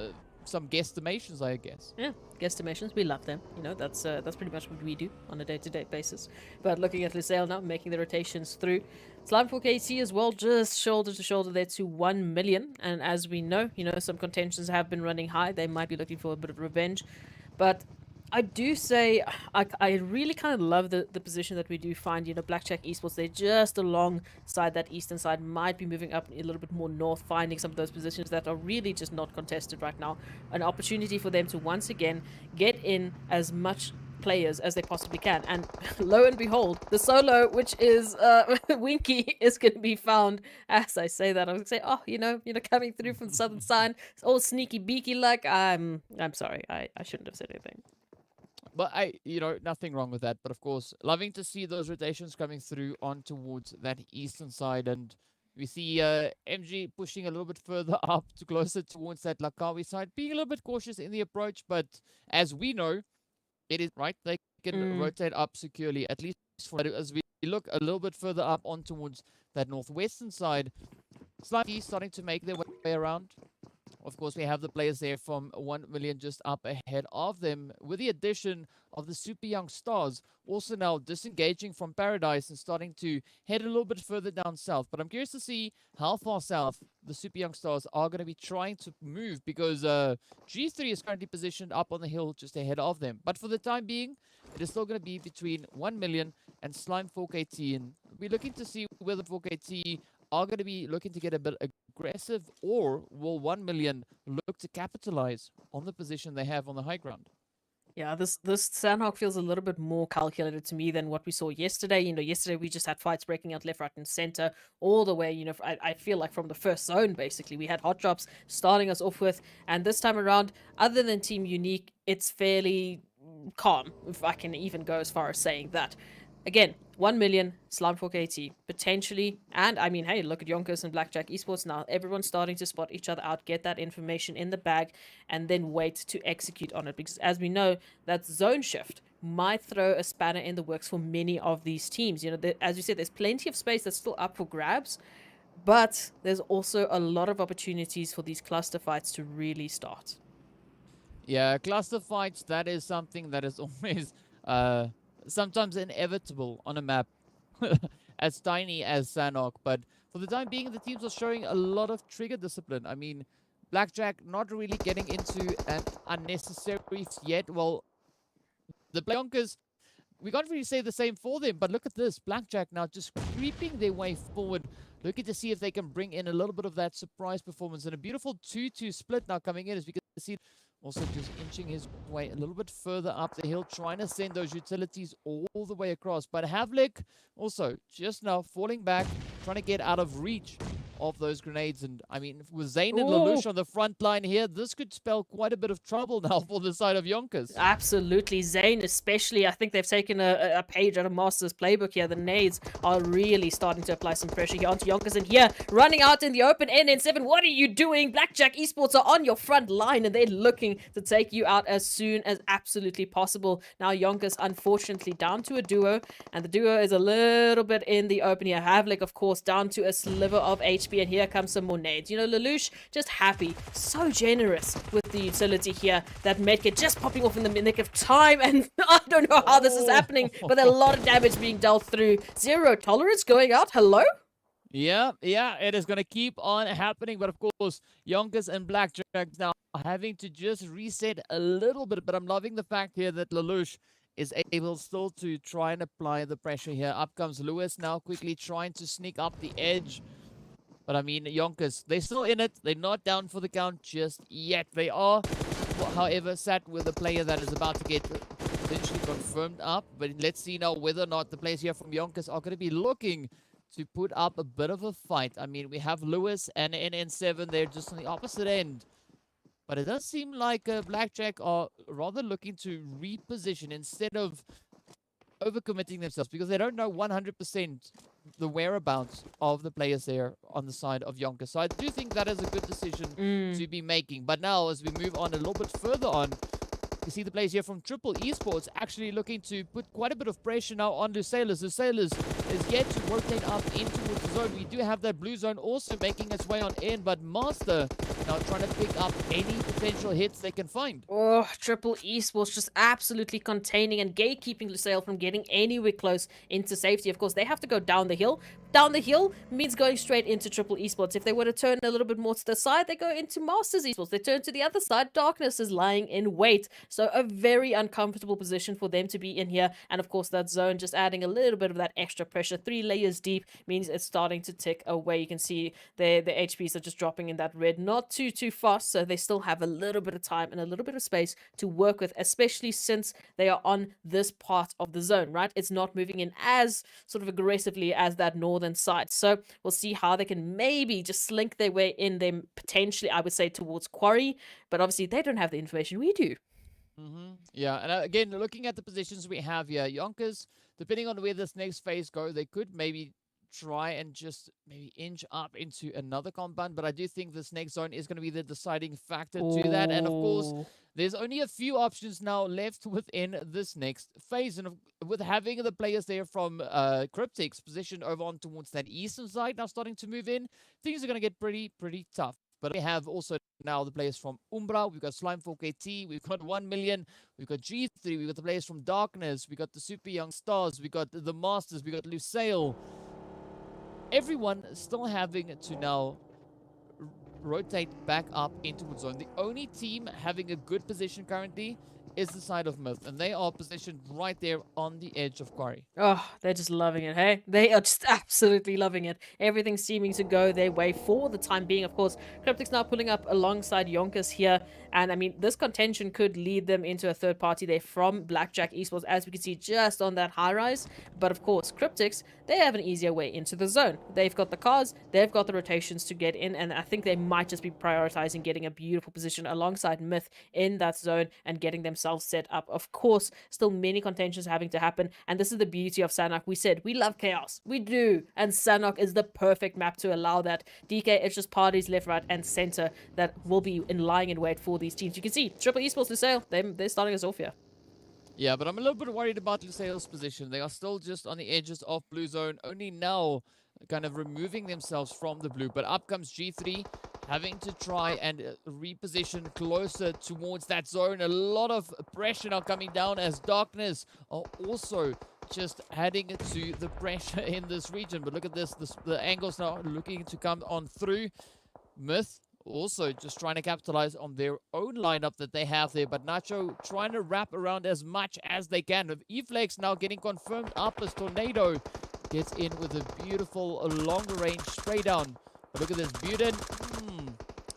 Speaker 4: guesstimations, I guess.
Speaker 5: Yeah, guesstimations. We love them. You know, that's pretty much what we do on a day-to-day basis. But looking at Lusail now, making the rotations through. Slime for KT as well, just shoulder to shoulder there to 1 million. And as we know, you know, some contentions have been running high. They might be looking for a bit of revenge. But I do say, I really kind of love the position that we do find. You know, Blackjack Esports, they're just alongside that eastern side, might be moving up a little bit more north, finding some of those positions that are really just not contested right now. An opportunity for them to once again get in as much players as they possibly can. And lo and behold, the solo, which is Winky, is going to be found. As I say that, I was going to say, oh, you know, coming through from the southern side, it's all sneaky beaky like. I'm sorry, I shouldn't have said anything.
Speaker 4: But nothing wrong with that. But of course, loving to see those rotations coming through on towards that eastern side. And we see MG pushing a little bit further up to closer towards that Lakawi side, being a little bit cautious in the approach. But as we know, it is right. They can rotate up securely, at least for as we look a little bit further up on towards that northwestern side. Slightly starting to make their way around. Of course, we have the players there from 1 million just up ahead of them, with the addition of the super young stars, also now disengaging from Paradise and starting to head a little bit further down south. But I'm curious to see how far south the super young stars are going to be trying to move, because G3 is currently positioned up on the hill just ahead of them. But for the time being, it is still going to be between 1 million and Slime 4KT, and we're looking to see whether 4KT are going to be looking to get a bit aggressive, or will 1 million look to capitalize on the position they have on the high ground?
Speaker 5: Yeah, this Sanhok feels a little bit more calculated to me than what we saw yesterday. You know, yesterday we just had fights breaking out left, right, and center all the way. You know, I feel like from the first zone, basically, we had hot drops starting us off with. And this time around, other than Team Unique, it's fairly calm, if I can even go as far as saying that. Again, 1 million, Slime 4KT, potentially. And, I mean, hey, look at YONKOUS and Blackjack Esports now. Everyone's starting to spot each other out, get that information in the bag, and then wait to execute on it. Because, as we know, that zone shift might throw a spanner in the works for many of these teams. You know, as you said, there's plenty of space that's still up for grabs. But there's also a lot of opportunities for these cluster fights to really start.
Speaker 4: Yeah, cluster fights, that is something that is always... sometimes inevitable on a map as tiny as Sanhok. But for the time being, the teams are showing a lot of trigger discipline. I mean, Blackjack not really getting into an unnecessary yet. Well, the YONKOUS, we can't really say the same for them, but look at this. Blackjack now just creeping their way forward, looking to see if they can bring in a little bit of that surprise performance. And a beautiful 2-2 split now coming in, as we can see. Also just inching his way a little bit further up the hill, trying to send those utilities all the way across. But Havlik also just now falling back, trying to get out of reach of those grenades. And I mean, with Zane and Lelouch on the front line here, this could spell quite a bit of trouble now for the side of YONKOUS.
Speaker 5: Absolutely. Zane especially, I think they've taken a page out of Master's playbook here. The nades are really starting to apply some pressure here onto YONKOUS. And here, running out in the open, NN7, what are you doing? Blackjack Esports are on your front line, and they're looking to take you out as soon as absolutely possible. Now YONKOUS, unfortunately, down to a duo, and the duo is a little bit in the open here. Havlik, of course, down to a sliver of HP. HP, and here comes some more nades. You know, Lelouch just happy, so generous with the utility here. That medkit just popping off in the nick of time, and I don't know how this is happening, but a lot of damage being dealt through. Zero tolerance going out. Hello?
Speaker 4: Yeah, it is going to keep on happening. But of course, YONKOUS and Blackjack now having to just reset a little bit. But I'm loving the fact here that Lelouch is able still to try and apply the pressure here. Up comes Lewis now, quickly trying to sneak up the edge. But I mean, YONKOUS, they're still in it. They're not down for the count just yet. They are, however, sat with a player that is about to get potentially confirmed up. But let's see now whether or not the players here from YONKOUS are going to be looking to put up a bit of a fight. I mean, we have Lewis and NN7 there just on the opposite end. But it does seem like Blackjack are rather looking to reposition instead of overcommitting themselves, because they don't know 100% the whereabouts of the players there on the side of YONKOUS. So I do think that is a good decision to be making. But now, as we move on a little bit further on, you see the players here from Triple Esports actually looking to put quite a bit of pressure now on Lusail. Lusail is yet to rotate up in towards the zone. We do have that blue zone also making its way on in, but Master now trying to pick up any potential hits they can find.
Speaker 5: Oh, Triple Esports just absolutely containing and gatekeeping Lusail from getting anywhere close into safety. Of course, they have to go down the hill. Down the hill means going straight into Triple Esports. If they were to turn a little bit more to the side, they go into Masters Esports. They turn to the other side. Darkness is lying in wait. So a very uncomfortable position for them to be in here. And of course, that zone just adding a little bit of that extra pressure. 3 layers deep means it's starting to tick away. You can see the HPs are just dropping in that red. Not too fast, so they still have a little bit of time and a little bit of space to work with, especially since they are on this part of the zone, right? It's not moving in as sort of aggressively as that northern side. So we'll see how they can maybe just slink their way in them, potentially, I would say, towards Quarry, but obviously they don't have the information we do.
Speaker 4: Yeah, and again, looking at the positions we have here, YONKOUS, depending on where this next phase go, they could maybe try and just maybe inch up into another compound, but I do think this next zone is going to be the deciding factor to that. And of course, there's only a few options now left within this next phase, and with having the players there from Cryptics positioned over on towards that eastern side now starting to move in, things are going to get pretty tough. But we have also now the players from Umbra, we've got Slime4KT, we've got 1 Million, we've got G3, we've got the players from Darkness, we got the Super Young Stars, we got the Masters, we got Lusail. Everyone still having to now rotate back up into the zone. The only team having a good position currently is the side of Myth, and they are positioned right there on the edge of Quarry.
Speaker 5: Oh, they're just loving it, hey? They are just absolutely loving it. Everything seeming to go their way for the time being. Of course, Cryptics now pulling up alongside YONKOUS here, and I mean, this contention could lead them into a third party there from Blackjack Esports, as we can see just on that high rise. But of course, Cryptics, they have an easier way into the zone. They've got the cars, they've got the rotations to get in, and I think they might just be prioritizing getting a beautiful position alongside Myth in that zone and getting themselves set up. Of course, still many contentions having to happen, and this is the beauty of Sanhok. We said we love chaos, we do, and Sanhok is the perfect map to allow that. DK, it's just parties left, right, and center that will be lying in wait for these teams. You can see Triple Esports, Lusail, they're starting us off here.
Speaker 4: Yeah, but I'm a little bit worried about Lusail's position. They are still just on the edges of blue zone, only now kind of removing themselves from the blue. But up comes G3, having to try and reposition closer towards that zone. A lot of pressure now coming down as Darkness are also just adding to the pressure in this region. But look at this, the angles now looking to come on through. Myth also just trying to capitalize on their own lineup that they have there, but Nacho trying to wrap around as much as they can. With E-Flex now getting confirmed up as Tornado gets in with a beautiful longer range spray down. But look at this, Buden.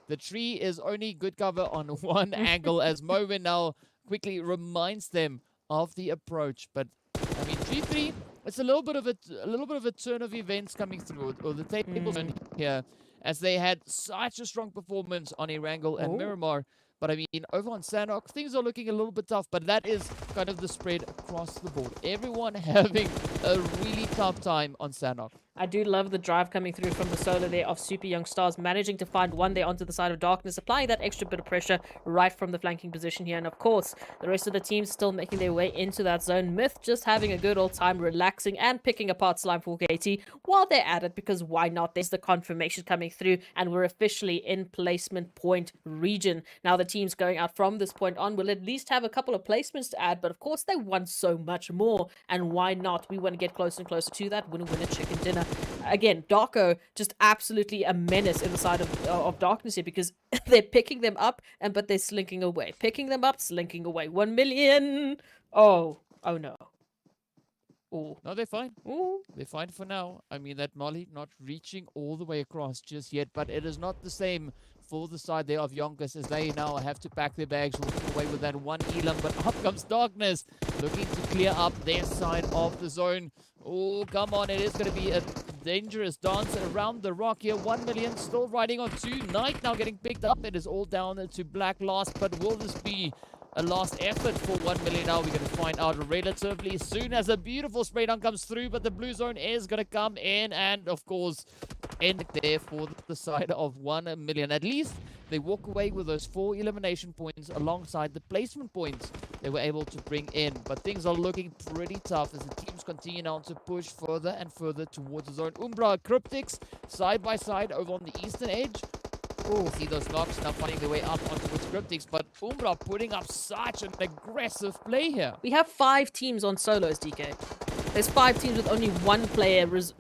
Speaker 4: The tree is only good cover on one angle, as Moen now quickly reminds them of the approach. But I mean, G3, it's a little bit of a turn of events coming through, or the tables here, as they had such a strong performance on Erangel and Miramar. But I mean, over on Sanhok, things are looking a little bit tough, but that is kind of the spread across the board. Everyone having a really tough time on Sanhok.
Speaker 5: I do love the drive coming through from the solo there of Super Young Stars, managing to find one there onto the side of Darkness, applying that extra bit of pressure right from the flanking position here. And of course, the rest of the team still making their way into that zone. Myth just having a good old time, relaxing and picking apart Slime 4KT while they're at it, because why not? There's the confirmation coming through, and we're officially in placement point region. Now the teams going out from this point on will at least have a couple of placements to add, but of course they want so much more, and why not? We want to get closer and closer to that winner chicken dinner. Again, Darko just absolutely a menace in the side of Darkness here, because they're picking them up but they're slinking away. Picking them up, slinking away. 1 million. Oh no. Ooh.
Speaker 4: No, they're fine.
Speaker 5: Ooh.
Speaker 4: They're fine for now. I mean, that Molly not reaching all the way across just yet, but it is not the same for the side there of YONKOUS, as they now have to pack their bags, walking away with that one Elam, but up comes Darkness, looking to clear up their side of the zone. Oh, come on, it is going to be a dangerous dance around the rock here. 1 million still riding on 2. Knight now getting picked up. It is all down to Black last, but will this be a last effort for 1 million now? We're going to find out relatively soon, as a beautiful spray down comes through, but the blue zone is going to come in and, of course, end there for the side of 1 million. At least they walk away with those 4 elimination points alongside the placement points they were able to bring in. But things are looking pretty tough as the teams continue now to push further and further towards the zone. Umbra, Cryptics, side by side over on the eastern edge. Oh, see those knocks now finding their way up onto its Cryptics, but Umbra putting up such an aggressive play here.
Speaker 5: We have 5 teams on solos, DK. There's 5 teams with only one player just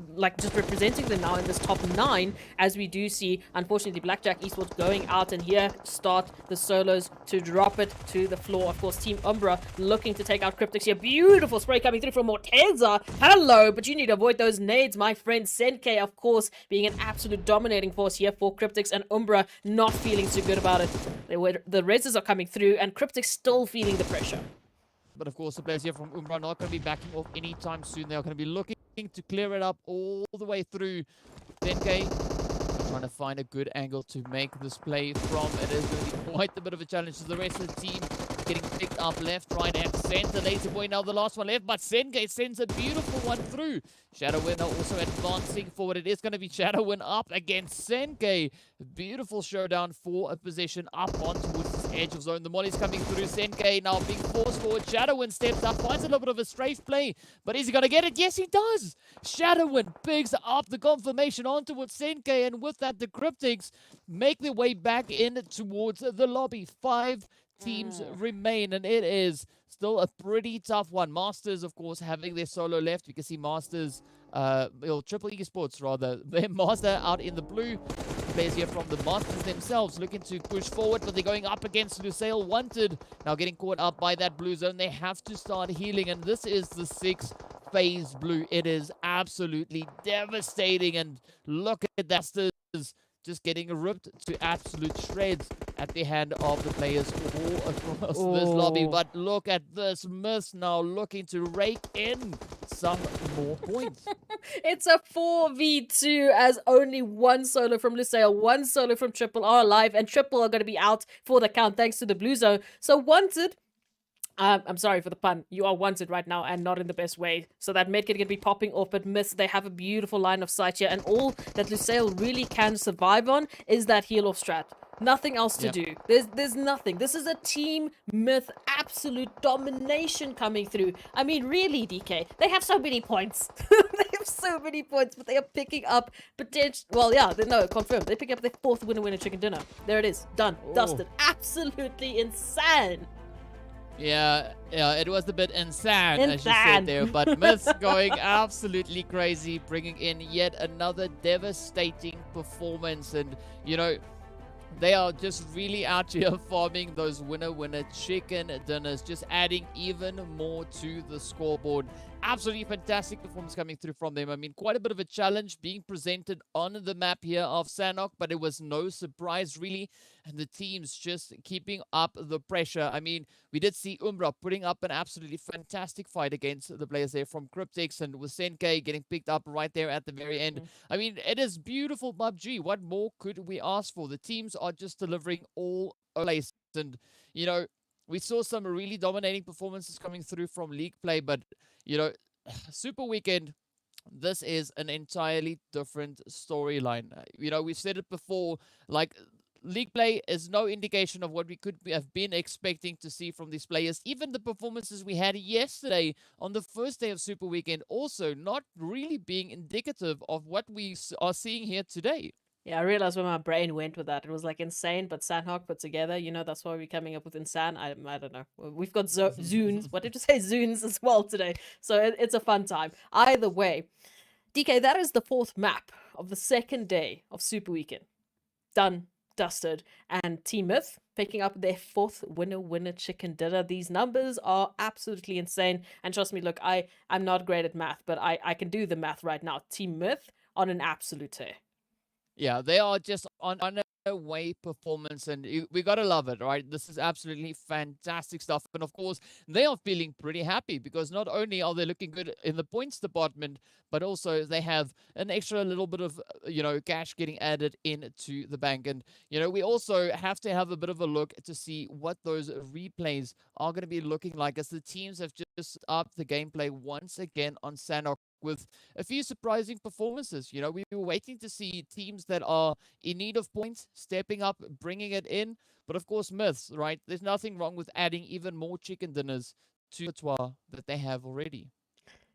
Speaker 5: representing them now in this top 9, as we do see, unfortunately, Blackjack Esports going out and here start the solos to drop it to the floor. Of course, Team Umbra looking to take out Cryptics here. Beautiful spray coming through from Morteza. Hello, but you need to avoid those nades, my friend. Senke, of course, being an absolute dominating force here for Cryptics, and Umbra not feeling so good about it. The reses are coming through, and Cryptics still feeling the pressure.
Speaker 4: But of course, the players here from Umbra not going to be backing off anytime soon. They are going to be looking to clear it up all the way through. 10K trying to find a good angle to make this play from. It is going to be quite a bit of a challenge to the rest of the team. Getting picked up left, right, and center. Laser Boy now the last one left, but Senke sends a beautiful one through. Shadowin also advancing forward. It is going to be Shadowin up against Senke. Beautiful showdown for a position up on towards this edge of zone. The molly's coming through. Senke now being forced forward. Shadowin steps up, finds a little bit of a strafe play, but is he going to get it? Yes, he does. Shadowin picks up the confirmation on towards Senke, and with that, the Cryptics make their way back in towards the lobby. 5 teams remain, and it is still a pretty tough one. Masters, of course, having their solo left. We can see Masters, Triple Esports rather, their Master out in the blue. Players here from the Masters themselves looking to push forward, but they're going up against Lusail Wanted. Now getting caught up by that blue zone. They have to start healing, and this is the 6th phase blue. It is absolutely devastating, and look at that. Just getting ripped to absolute shreds at the hand of the players all across this lobby. But look at this. Myth now looking to rake in some more points.
Speaker 5: It's a 4v2 as only one solo from Lusail, one solo from Triple are alive, and Triple are going to be out for the count thanks to the blue zone. So Wanted, I'm sorry for the pun. You are wanted right now and not in the best way. So that medkit can be popping off, but Miss, they have a beautiful line of sight here, and all that Lusail really can survive on is that heal off strat. Nothing else to do. There's nothing. This is a team Myth absolute domination coming through. I mean, really, DK, they have so many points. They have so many points, but they are picking up potential. Well, yeah, no, confirmed. They pick up their 4th winner chicken dinner. There it is. Done. Dusted. Absolutely insane.
Speaker 4: Yeah, it was a bit insane, as you said there, but Myth's going absolutely crazy, bringing in yet another devastating performance, and, you know, they are just really out here farming those winner chicken dinners, just adding even more to the scoreboard. Absolutely fantastic performance coming through from them. I mean, quite a bit of a challenge being presented on the map here of Sanhok, but it was no surprise really, and the teams just keeping up the pressure. I mean, we did see Umbra putting up an absolutely fantastic fight against the players there from Cryptics, and with Senke getting picked up right there at the very end. I mean, it is beautiful PUBG. What more could we ask for? The teams are just delivering all place, and, you know, we saw some really dominating performances coming through from league play, but, you know, Super Weekend this is an entirely different storyline. We've said it before, like league play is no indication of what we could have been expecting to see from these players. Even the performances we had yesterday on the first day of Super Weekend, also not really being indicative of what we are seeing here today.
Speaker 5: Yeah, I realized where my brain went with that. It was like insane, but Sanhok put together. That's why we're coming up with insane. I don't know. We've got Zunes. What did you say? Zunes as well today. So it's a fun time. Either way, DK, that is the fourth map of the second day of Super Weekend. Done, dusted, and Team Myth picking up their fourth winner chicken dinner. These numbers are absolutely insane. And trust me, look, I'm not great at math, but I can do the math right now. Team Myth on an absolute tear.
Speaker 4: Yeah, they are just on a way performance, and we gotta love it, right? This is absolutely fantastic stuff, and of course, they are feeling pretty happy because not only are they looking good in the points department, but also they have an extra little bit of cash getting added into the bank, and we also have to have a bit of a look to see what those replays are going to be looking like as the teams have just upped the gameplay once again on Sanhok with a few surprising performances. We were waiting to see teams that are in need of points stepping up, bringing it in. But of course, Myths, right? There's nothing wrong with adding even more chicken dinners to the repertoire that they have already.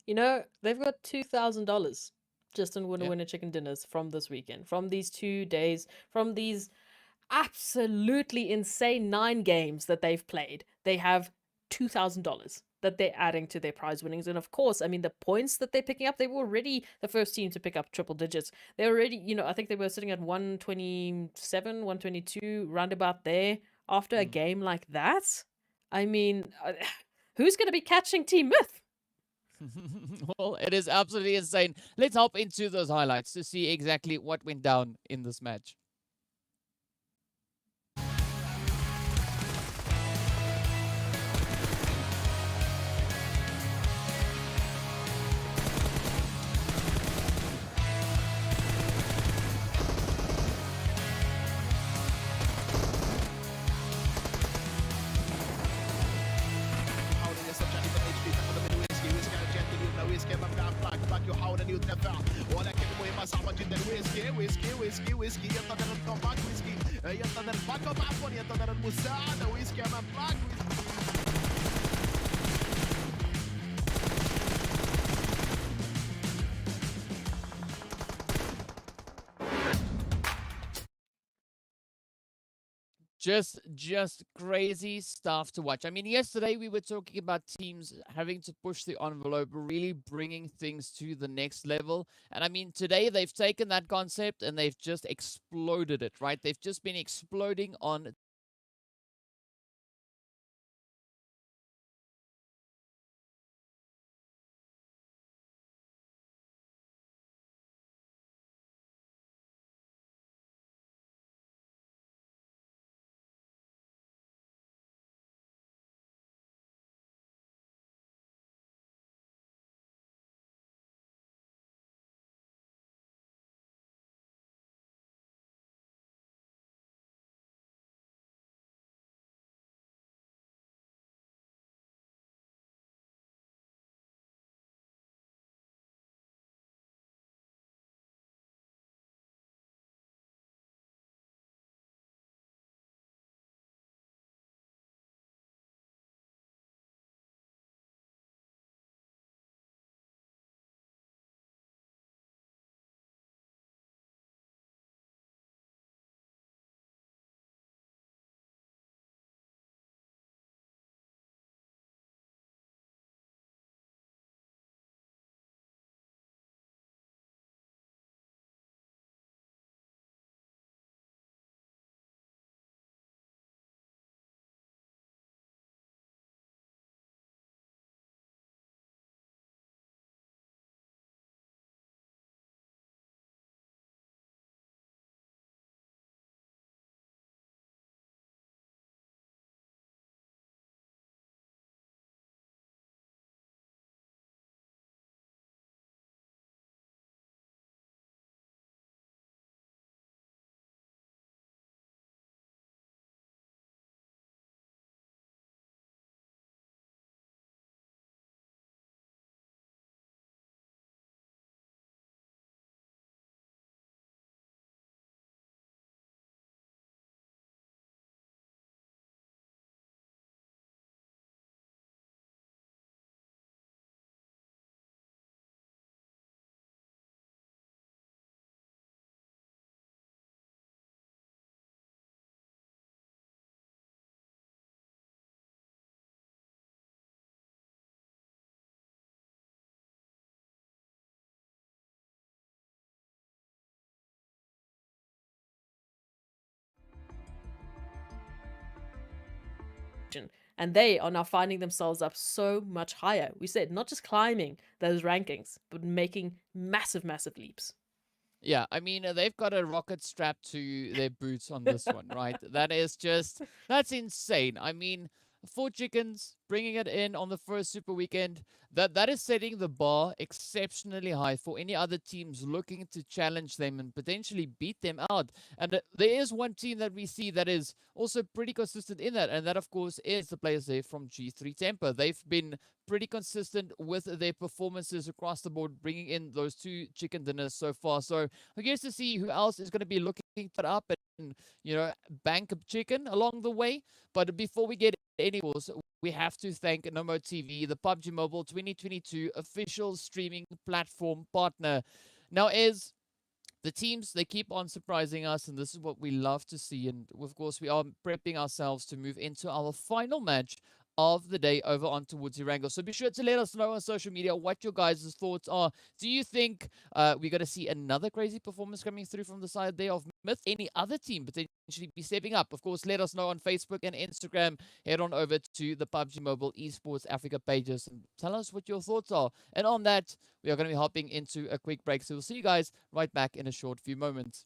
Speaker 5: They've got $2,000 just in winner
Speaker 4: Yeah.
Speaker 5: winner chicken dinners from this weekend, from these 2 days, from these absolutely insane 9 games that they've played. They have $2,000 that they're adding to their prize winnings. And of course, I mean, the points that they're picking up, they were already the first team to pick up triple digits. They're already, I think they were sitting at 127, 122, roundabout there after a game like that. I mean, who's going to be catching Team Myth?
Speaker 4: Well, it is absolutely insane. Let's hop into those highlights to see exactly what went down in this match.
Speaker 2: يحاول ان يدافع ولكن المهمه صعبه جدا. ويسكي ينتظر الكومباك. ويسكي ينتظر الباك اب، عفوا ينتظر المساعده. ويسكي امام بلاك.
Speaker 4: Just crazy stuff to watch. I mean, yesterday we were talking about teams having to push the envelope, really bringing things to the next level. And I mean, today they've taken that concept and they've just exploded it, right? They've just been exploding on
Speaker 5: And they are now finding themselves up so much higher. We said not just climbing those rankings, but making massive, massive leaps.
Speaker 4: Yeah, I mean, they've got a rocket strapped to their boots on this one, right? That's insane. I mean, 4 chickens, bringing it in on the first Super Weekend, that is setting the bar exceptionally high for any other teams looking to challenge them and potentially beat them out. And there is one team that we see that is also pretty consistent in that, and that, of course, is the players there from G3 Temper. They've been pretty consistent with their performances across the board, bringing in those 2 chicken dinners so far. So I guess to see who else is going to be looking that up and, bank a chicken along the way. But before we get any more, we have to thank Nomo TV, the PUBG Mobile 2022 official streaming platform partner. Now, the teams, they keep on surprising us, and this is what we love to see. And of course, we are prepping ourselves to move into our final match of the day over on towards Erangel. So be sure to let us know on social media what your guys' thoughts are. Do you think we're going to see another crazy performance coming through from the side there of Myth? Any other team potentially be stepping up? Of course, let us know on Facebook and Instagram. Head on over to the PUBG Mobile Esports Africa pages and tell us what your thoughts are. And on that, we are going to be hopping into a quick break. So we'll see you guys right back in a short few moments.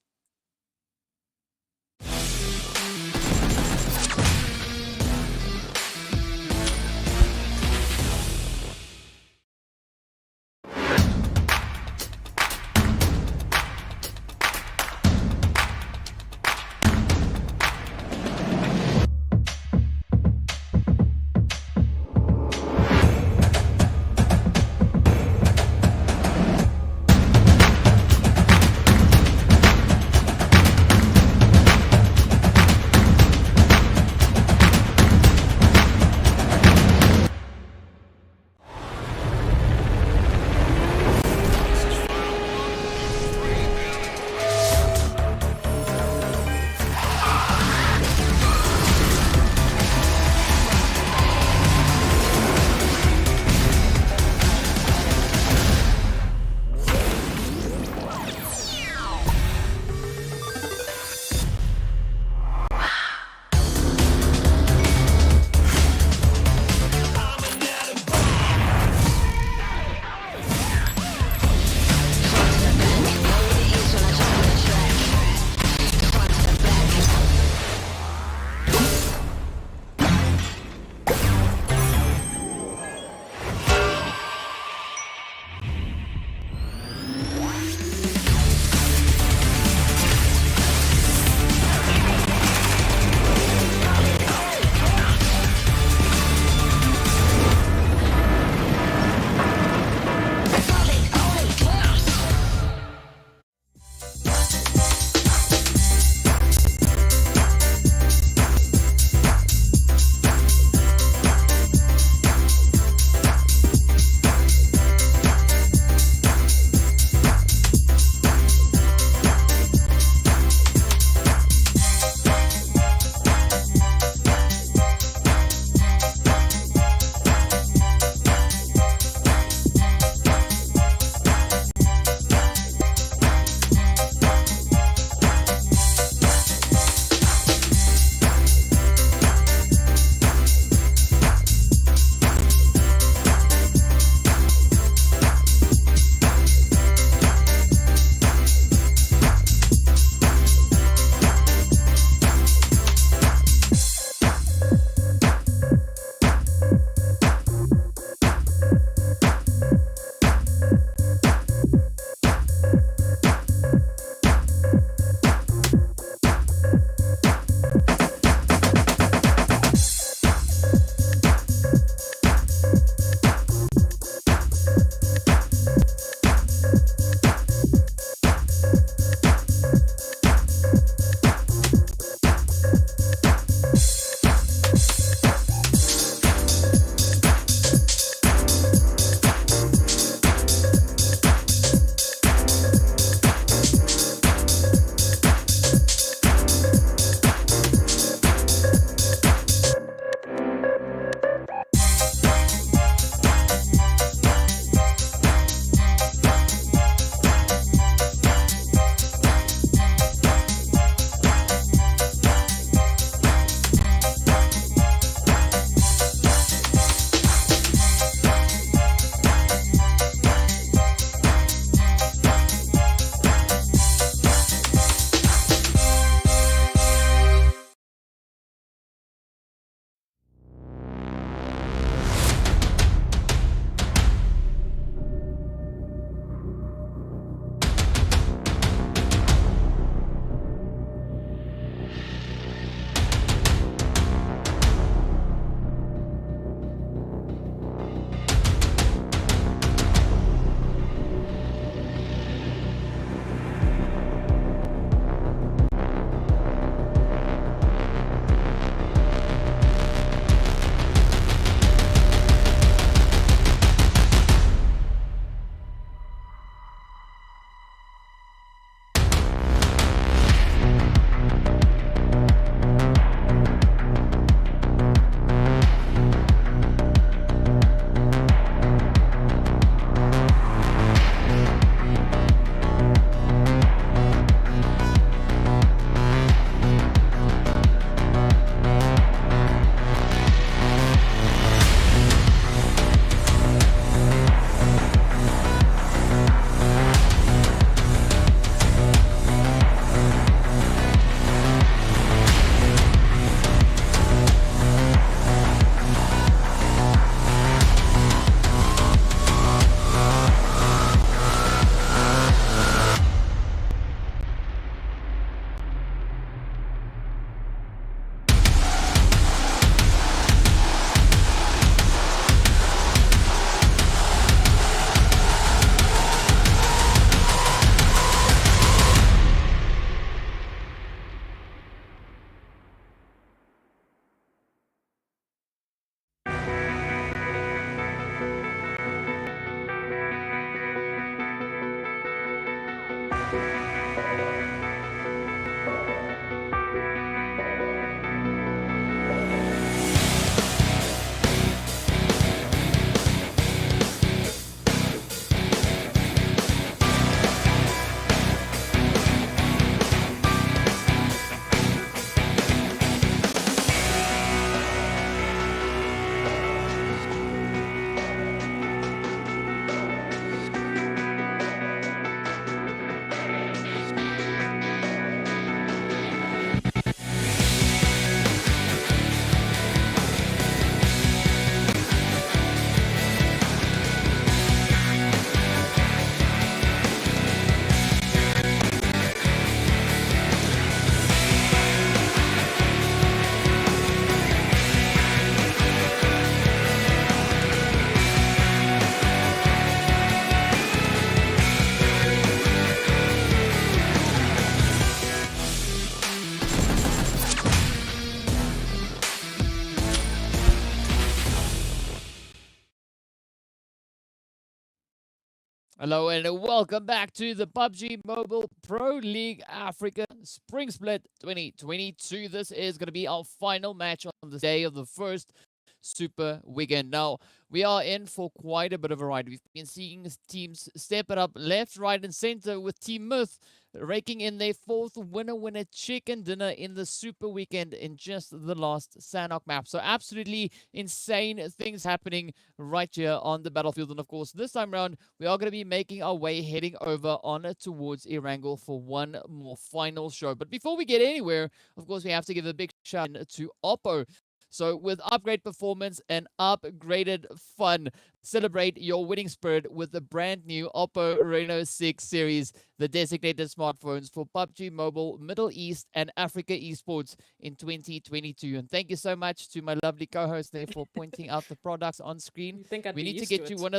Speaker 4: Hello and welcome back to the PUBG Mobile Pro League Africa Spring Split 2022. This is going to be our final match on the day of the first Super Weekend. Now, we are in for quite a bit of a ride. We've been seeing teams step it up left, right, and center with Team Myth raking in their fourth winner chicken dinner in the Super Weekend in just the last Sanhok map. So absolutely insane things happening right here on the battlefield. And of course, this time around, we are going to be making our way heading over on towards Erangel for one more final show. But before we get anywhere, of course, we have to give a big shout out to Oppo. So with upgrade performance and upgraded fun, celebrate your winning spirit with the brand new Oppo Reno 6 series, the designated smartphones for PUBG Mobile, Middle East, and Africa Esports in 2022. And thank you so much to my lovely co-host there for pointing out the products on screen.
Speaker 5: You think I'd
Speaker 4: We
Speaker 5: be
Speaker 4: need to
Speaker 5: used
Speaker 4: get you
Speaker 5: it.
Speaker 4: one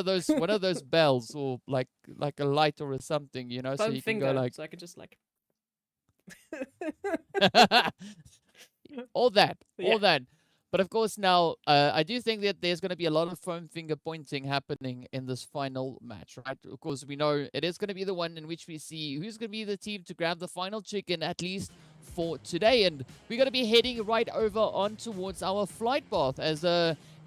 Speaker 4: of those bells or like a light or something, you know, so
Speaker 5: Foam
Speaker 4: you can
Speaker 5: finger,
Speaker 4: go like
Speaker 5: so I could just like.
Speaker 4: all that,
Speaker 5: Yeah.
Speaker 4: all that. But of course, now I do think that there's going to be a lot of foam finger pointing happening in this final match, right? Of course, we know it is going to be the one in which we see who's going to be the team to grab the final chicken, at least for today. And we're going to be heading right over on towards our flight path as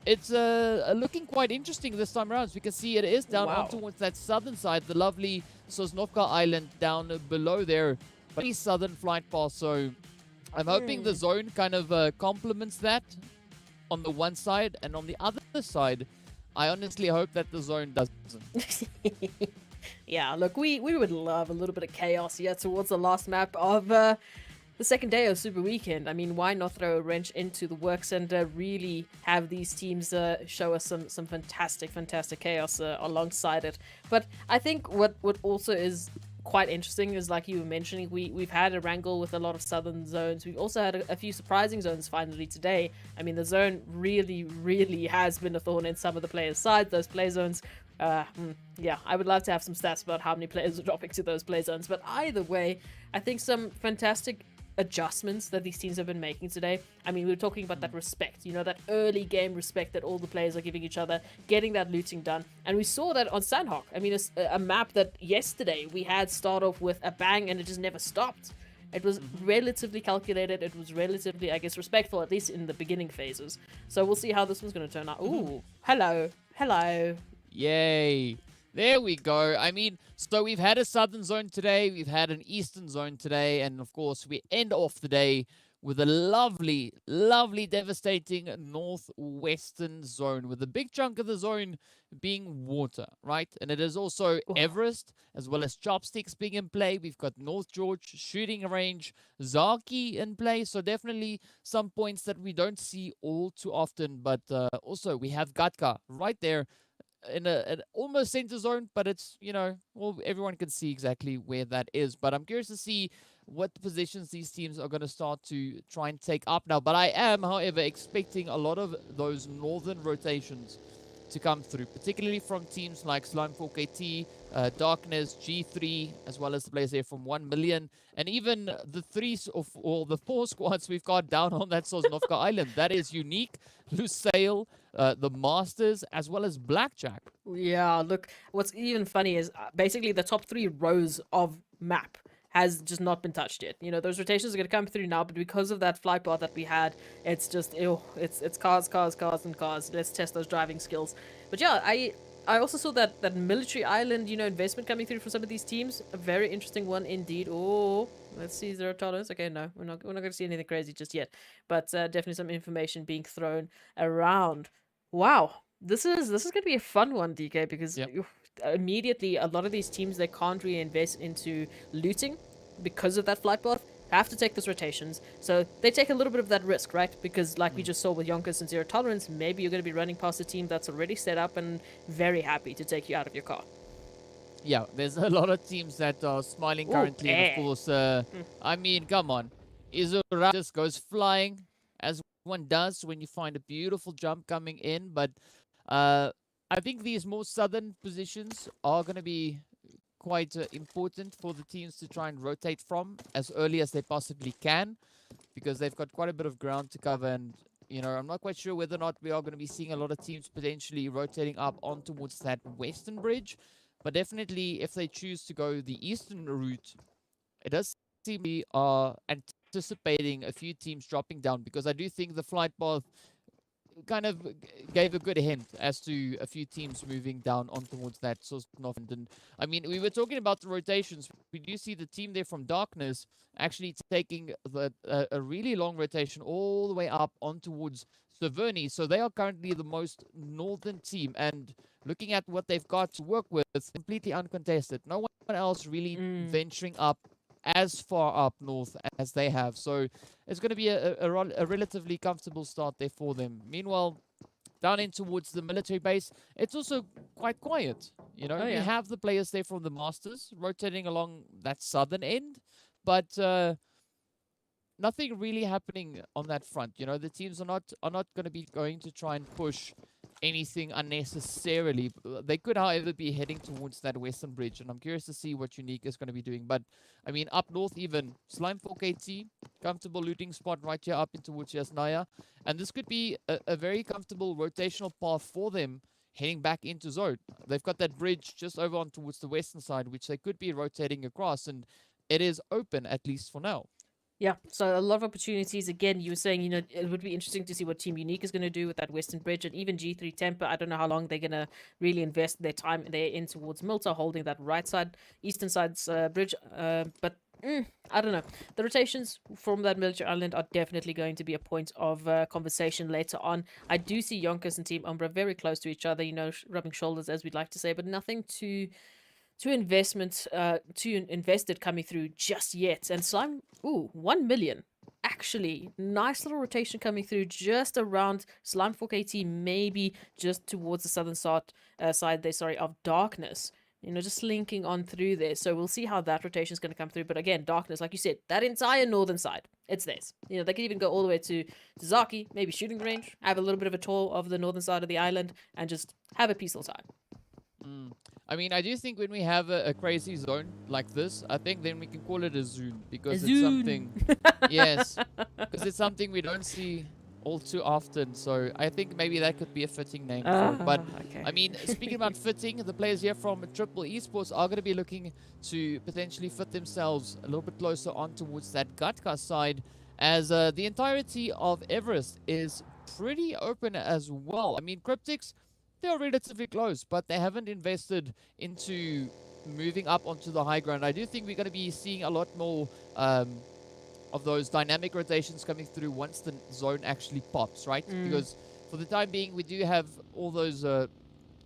Speaker 4: it's looking quite interesting this time around. As we can see, it is down
Speaker 5: Wow.
Speaker 4: on towards that southern side, the lovely Sosnovka Island down below there. Very southern flight path, so I'm hoping the zone kind of complements that on the one side, and on the other side, I honestly hope that the zone doesn't.
Speaker 5: Yeah, look, we would love a little bit of chaos here towards the last map of the second day of Super Weekend. I mean, why not throw a wrench into the works and really have these teams show us some fantastic chaos alongside it. But I think what also is quite interesting is, like you were mentioning, we've had a wrangle with a lot of southern zones. We've also had a few surprising zones finally today. I mean, the zone really has been a thorn in some of the players' sides. Those play zones, yeah, I would love to have some stats about how many players are dropping to those play zones. But either way, I think some fantastic adjustments that these teams have been making today. I mean, we were talking about that respect, you know, that early game respect that all the players are giving each other, getting that looting done. And we saw that on Sanhok. I mean, a map that yesterday we had start off with a bang and it just never stopped. It was relatively calculated. It was relatively, I guess, respectful, at least in the beginning phases. So we'll see how this one's going to turn out. Ooh, hello.
Speaker 4: Yay. There we go. I mean, so we've had a southern zone today, we've had an eastern zone today, and of course we end off the day with a lovely, devastating northwestern zone, with a big chunk of the zone being water, right? And it is also Everest, as well as Chopsticks being in play. We've got North George, Shooting Range, Zaki in play, so definitely some points that we don't see all too often, but also we have Gatka right there, in an almost center zone, but it's, you know, well, everyone can see exactly where that is. But I'm curious to see what positions these teams are going to start to try and take up now. But I am, however, expecting a lot of those northern rotations to come through, particularly from teams like Slime 4KT, Darkness, G3, as well as the players there from 1 million, and even the the four squads we've got down on that Sosnovka Island. That is Unique, Lusail, the Masters, as well as Blackjack.
Speaker 5: Yeah, look, what's even funny is basically the top 3 rows of map has just not been touched yet. You know, those rotations are going to come through now, but because of that flight path that we had, it's just, ew, it's cars, and cars. Let's test those driving skills. But yeah, I also saw that military island, you know, investment coming through from some of these teams. A very interesting one indeed. Oh, let's see, zero tolerance. Okay, no, we're not going to see anything crazy just yet. But definitely some information being thrown around. Wow, this is going to be a fun one, DK, because immediately a lot of these teams, they can't really invest into looting because of that flight path. Have to take those rotations, so they take a little bit of that risk, right? Because like we just saw with YONKOUS and Zero Tolerance, maybe you're going to be running past a team that's already set up and very happy to take you out of your car.
Speaker 4: Yeah, there's a lot of teams that are smiling currently, and of course, I mean, come on, Izura just goes flying, as one does when you find a beautiful jump coming in, but I think these more southern positions are going to be quite important for the teams to try and rotate from as early as they possibly can, because they've got quite a bit of ground to cover. And, you know, I'm not quite sure whether or not we are going to be seeing a lot of teams potentially rotating up on towards that western bridge. But definitely, if they choose to go the eastern route, it does seem we are anticipating a few teams dropping down, because I do think the flight path kind of gave a good hint as to a few teams moving down on towards that sort of end. And I mean, we were talking about the rotations. We do see the team there from Darkness actually taking a really long rotation all the way up on towards Severny. So they are currently the most northern team, and looking at what they've got to work with, it's completely uncontested. No one else really venturing up as far up north as they have. So it's going to be a relatively comfortable start there for them. Meanwhile, down in towards the military base, it's also quite quiet. You know, we have the players there from the Masters rotating along that southern end, but nothing really happening on that front. You know, the teams are not going to be going to try and push anything unnecessarily. They could, however, be heading towards that western bridge, and I'm curious to see what Unique is going to be doing. But I mean, up north, even Slime 4KT, comfortable looting spot right here up in towards Yasnaya, and this could be a very comfortable rotational path for them heading back into zone. They've got that bridge just over on towards the western side, which they could be rotating across, and it is open at least for now.
Speaker 5: Yeah, so a lot of opportunities. Again, you were saying, you know, it would be interesting to see what Team Unique is going to do with that Western Bridge, and even G3 Temper. I don't know how long they're going to really invest their time there in towards Milta, holding that right side, eastern side's bridge. But I don't know. The rotations from that military island are definitely going to be a point of conversation later on. I do see YONKOUS and Team Umbra very close to each other, you know, rubbing shoulders, as we'd like to say, but nothing too invested coming through just yet. And Slime, 1 million. Actually, nice little rotation coming through just around Slime 4KT, maybe just towards the southern side there, of Darkness. You know, just linking on through there. So we'll see how that rotation is going to come through. But again, Darkness, like you said, that entire northern side, it's theirs. You know, they could even go all the way to Zaki, maybe shooting range, have a little bit of a tour of the northern side of the island, and just have a peaceful time.
Speaker 4: I mean, I do think when we have a crazy zone like this, I think then we can call it a zone, because it's something. Yes, because it's something we don't see all too often. So I think maybe that could be a fitting name for it. But
Speaker 5: okay.
Speaker 4: I mean, speaking about fitting, the players here from Triple Esports are going to be looking to potentially fit themselves a little bit closer on towards that Gatka side, as the entirety of Everest is pretty open as well. I mean, Cryptics, they are relatively close, but they haven't invested into moving up onto the high ground. I do think we're going to be seeing a lot more of those dynamic rotations coming through once the zone actually pops, right? Because for the time being, we do have all those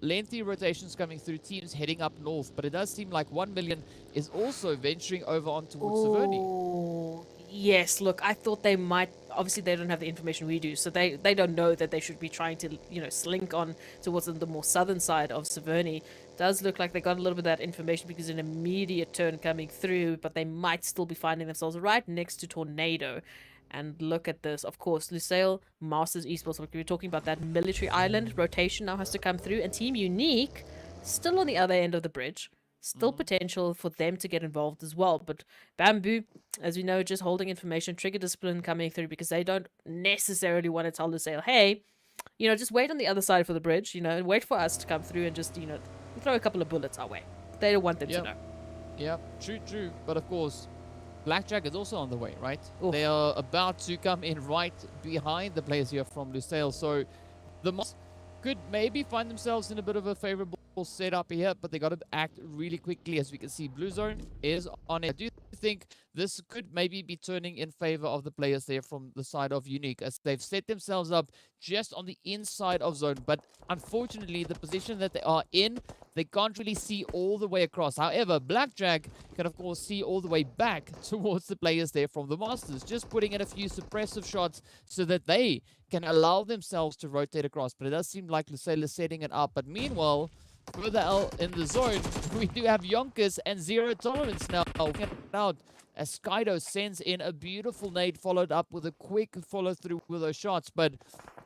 Speaker 4: lengthy rotations coming through, teams heading up north, but it does seem like 1 million is also venturing over on towards Severny.
Speaker 5: Yes, look, I thought they might. Obviously, they don't have the information we do, so they don't know that they should be trying to, you know, slink on towards the more southern side of Severny. Does look like they got a little bit of that information because an immediate turn coming through, but they might still be finding themselves right next to Tornado. And look at this, of course, Lusail, Masters Esports, like we were talking about, that military island rotation now has to come through, and Team Unique still on the other end of the bridge. Still potential for them to get involved as well. But Bamboo, as we know, just holding information, Trigger Discipline coming through, because they don't necessarily want to tell Lusail, hey, you know, just wait on the other side for the bridge, you know, and wait for us to come through and just, you know, throw a couple of bullets our way. They don't want them to know.
Speaker 4: Yeah, true. But of course, Blackjack is also on the way, right? They are about to come in right behind the players here from Lusail. So the Moss could maybe find themselves in a bit of a favorable setup here, but they got to act really quickly. As we can see, Blue Zone is on it. I do think this could maybe be turning in favor of the players there from the side of Unique, as they've set themselves up just on the inside of zone. But unfortunately, the position that they are in, they can't really see all the way across. However, Blackjack can of course see all the way back towards the players there from the Masters, just putting in a few suppressive shots so that they can allow themselves to rotate across. But it does seem like Lusail is setting it up. But meanwhile, further out in the zone, we do have YONKOUS and Zero Tolerance now out, as Skydo sends in a beautiful nade, followed up with a quick follow through with those shots. But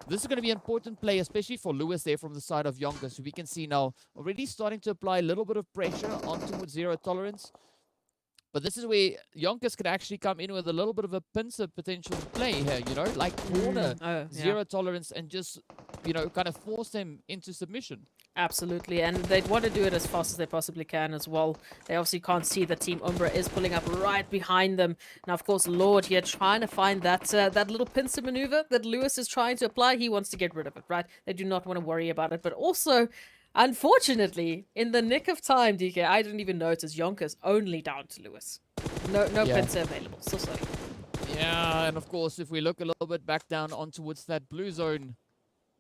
Speaker 4: this is going to be an important play, especially for Lewis there from the side of YONKOUS, who we can see now already starting to apply a little bit of pressure onto Zero Tolerance. But this is where YONKOUS could actually come in with a little bit of a pincer potential play here, you know, like corner Zero Tolerance and just, you know, kind of force them into submission.
Speaker 5: Absolutely, and they'd want to do it as fast as they possibly can as well. They obviously can't see that Team Umbra is pulling up right behind them. Now, of course, Lord here trying to find that little pincer maneuver that Lewis is trying to apply. He wants to get rid of it, right? They do not want to worry about it, but also, unfortunately, in the nick of time, DK, I didn't even notice YONKOUS only down to Lewis. No pincer available. So sorry.
Speaker 4: Yeah, and of course, if we look a little bit back down on towards that blue zone,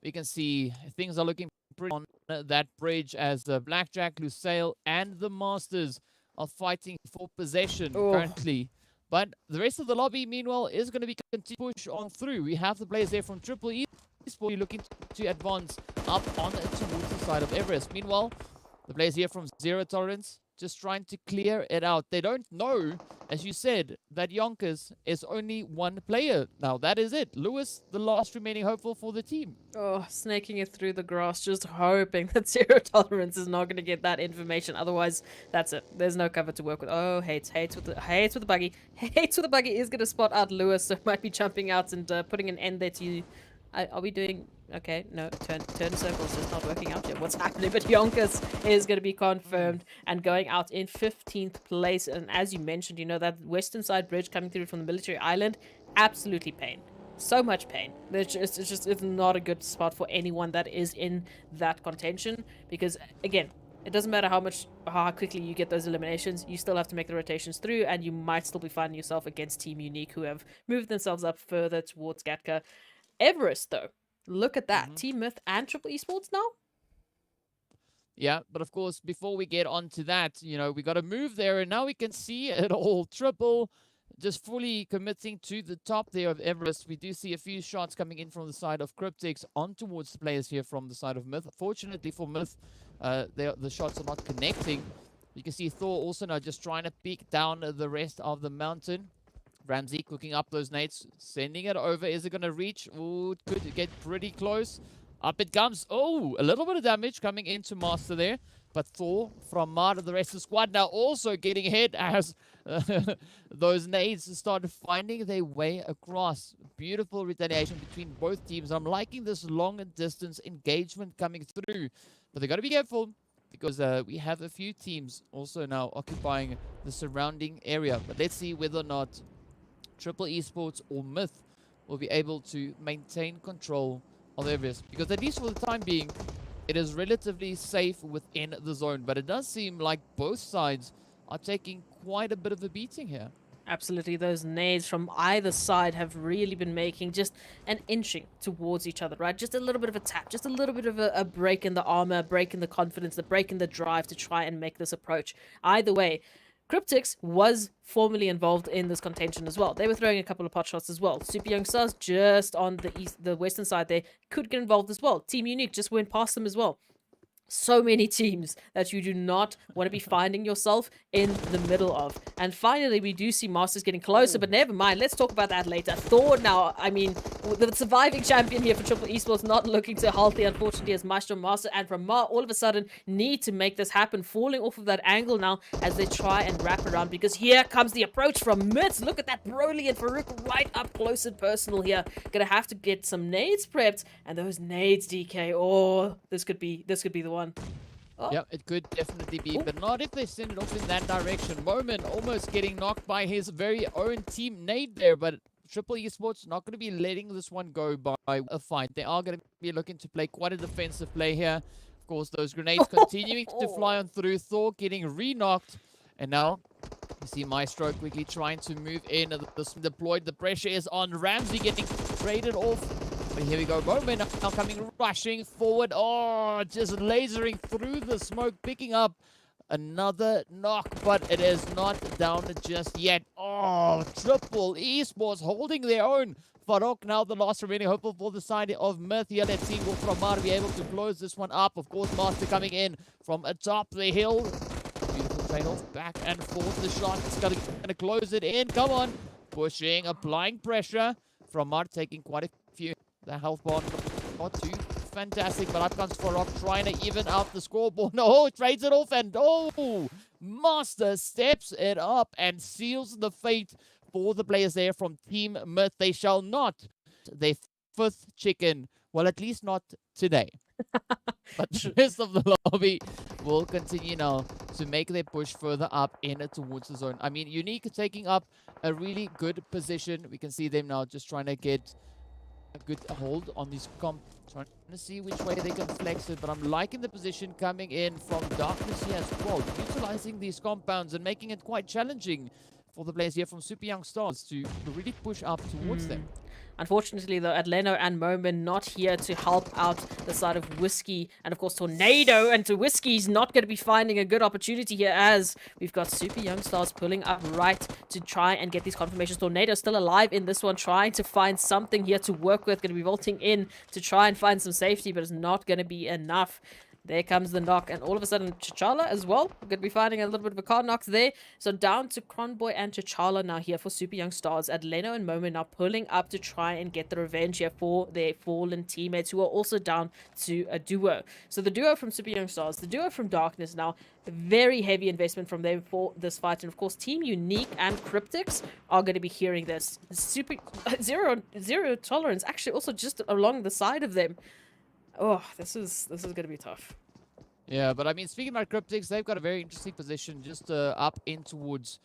Speaker 4: we can see things are looking pretty on that bridge as Blackjack, Lusail, and the Masters are fighting for possession currently. But the rest of the lobby, meanwhile, is going to be continue push on through. We have the players there from Triple Esports looking to advance up on towards the side of Everest. Meanwhile, the players here from Zero Tolerance just trying to clear it out. They don't know, as you said, that YONKOUS is only one player. Now, that is it. Lewis, the last remaining hopeful for the team.
Speaker 5: Oh, snaking it through the grass, just hoping that Zero Tolerance is not going to get that information. Otherwise, that's it. There's no cover to work with. Oh, hates with the buggy. Hates with the buggy is going to spot out Lewis, so might be jumping out and putting an end there to you. Are we doing... Okay, no, turn circles is not working out yet. What's happening? But YONKOUS is going to be confirmed and going out in 15th place. And as you mentioned, you know, that western side bridge coming through from the military island, absolutely pain. So much pain. It's not a good spot for anyone that is in that contention. Because, again, it doesn't matter how quickly you get those eliminations, you still have to make the rotations through, and you might still be finding yourself against Team Unique, who have moved themselves up further towards Gatka. Everest, though. Look at that. Team Myth and Triple Esports now?
Speaker 4: Yeah, but of course, before we get on to that, you know, we got to move there, and now we can see it all. Triple just fully committing to the top there of Everest. We do see a few shots coming in from the side of Cryptics on towards the players here from the side of Myth. Fortunately for Myth, the shots are not connecting. You can see Thor also now just trying to peek down the rest of the mountain. Ramsey cooking up those nades, sending it over. Is it going to reach? Oh, it could get pretty close. Up it comes. Oh, a little bit of damage coming into Master there. But Thor from Mar, the rest of the squad now also getting hit as those nades started finding their way across. Beautiful retaliation between both teams. I'm liking this long distance engagement coming through. But they got to be careful, because we have a few teams also now occupying the surrounding area. But let's see whether or not Triple Esports or Myth will be able to maintain control of Everest, because at least for the time being, it is relatively safe within the zone. But it does seem like both sides are taking quite a bit of a beating here.
Speaker 5: Absolutely, those nades from either side have really been making just an inching towards each other, right? Just a little bit of a tap, just a little bit of a break in the armor, break in the confidence, the break in the drive to try and make this approach. Either way, Cryptics was formerly involved in this contention as well. They were throwing a couple of pot shots as well. Super Young Stars just on the western side there could get involved as well. Team Unique just went past them as well. So many teams that you do not want to be finding yourself in the middle of. And finally, we do see Masters getting closer, but never mind. Let's talk about that later. Thor now, I mean, the surviving champion here for Triple Esports, not looking too healthy, unfortunately, as Maestro Master and Miramar all of a sudden need to make this happen, falling off of that angle now as they try and wrap around, because here comes the approach from Mitz. Look at that Broly and Farouk right up close and personal here. Gonna have to get some nades prepped, and those nades, DK, oh, this could be the one. Oh.
Speaker 4: Yep, it could definitely be, but not if they send it off in that direction. Moment almost getting knocked by his very own team nade there, but Triple Esports not going to be letting this one go by a fight. They are going to be looking to play quite a defensive play here. Of course, those grenades continuing to fly on through. Thor getting re-knocked, and now you see Maestro quickly trying to move in. This deployed, the pressure is on. Ramsey getting traded off. But here we go, Moment now coming rushing forward. Oh, just lasering through the smoke, picking up another knock, but it is not down just yet. Oh, Triple Esports holding their own. Farok now the last remaining hopeful for the side of Myth here. Let's see will Miramar be able to close this one up. Of course, Master coming in from atop the hill. Beautiful trade-off, back and forth. The shot is going to close it in. Come on, pushing, applying pressure. From Mar taking quite a few. The health bar not too fantastic, but up comes Farok trying to even out the scoreboard. No, trades it off, and oh, Master steps it up and seals the fate for the players there from Team Myth. They shall not their fifth chicken, well, at least not today. But the rest of the lobby will continue now to make their push further up in towards the zone. I mean, Unique taking up a really good position. We can see them now just trying to get a good hold on this comp, trying to see which way they can flex it. But I'm liking the position coming in from Darkness here as well, utilizing these compounds and making it quite challenging for the players here from Super Young Stars to really push up towards them.
Speaker 5: Unfortunately, though, Atleno and Moment not here to help out the side of Whiskey and, of course, Tornado. And to Whiskey's not going to be finding a good opportunity here as we've got Super Young Stars pulling up right to try and get these confirmations. Tornado still alive in this one, trying to find something here to work with. Going to be vaulting in to try and find some safety, but it's not going to be enough. There comes the knock, and all of a sudden, T'Challa as well. We're going to be finding a little bit of a card knock there. So down to Cronboy and T'Challa now here for Super Young Stars. Atleno and Momo now pulling up to try and get the revenge here for their fallen teammates who are also down to a duo. So the duo from Super Young Stars, the duo from Darkness now, very heavy investment from them for this fight. And of course, Team Unique and Cryptics are going to be hearing this. Zero tolerance actually also just along the side of them. Oh, this is going to be tough.
Speaker 4: Yeah, but I mean, speaking about Cryptics, they've got a very interesting position just up in towards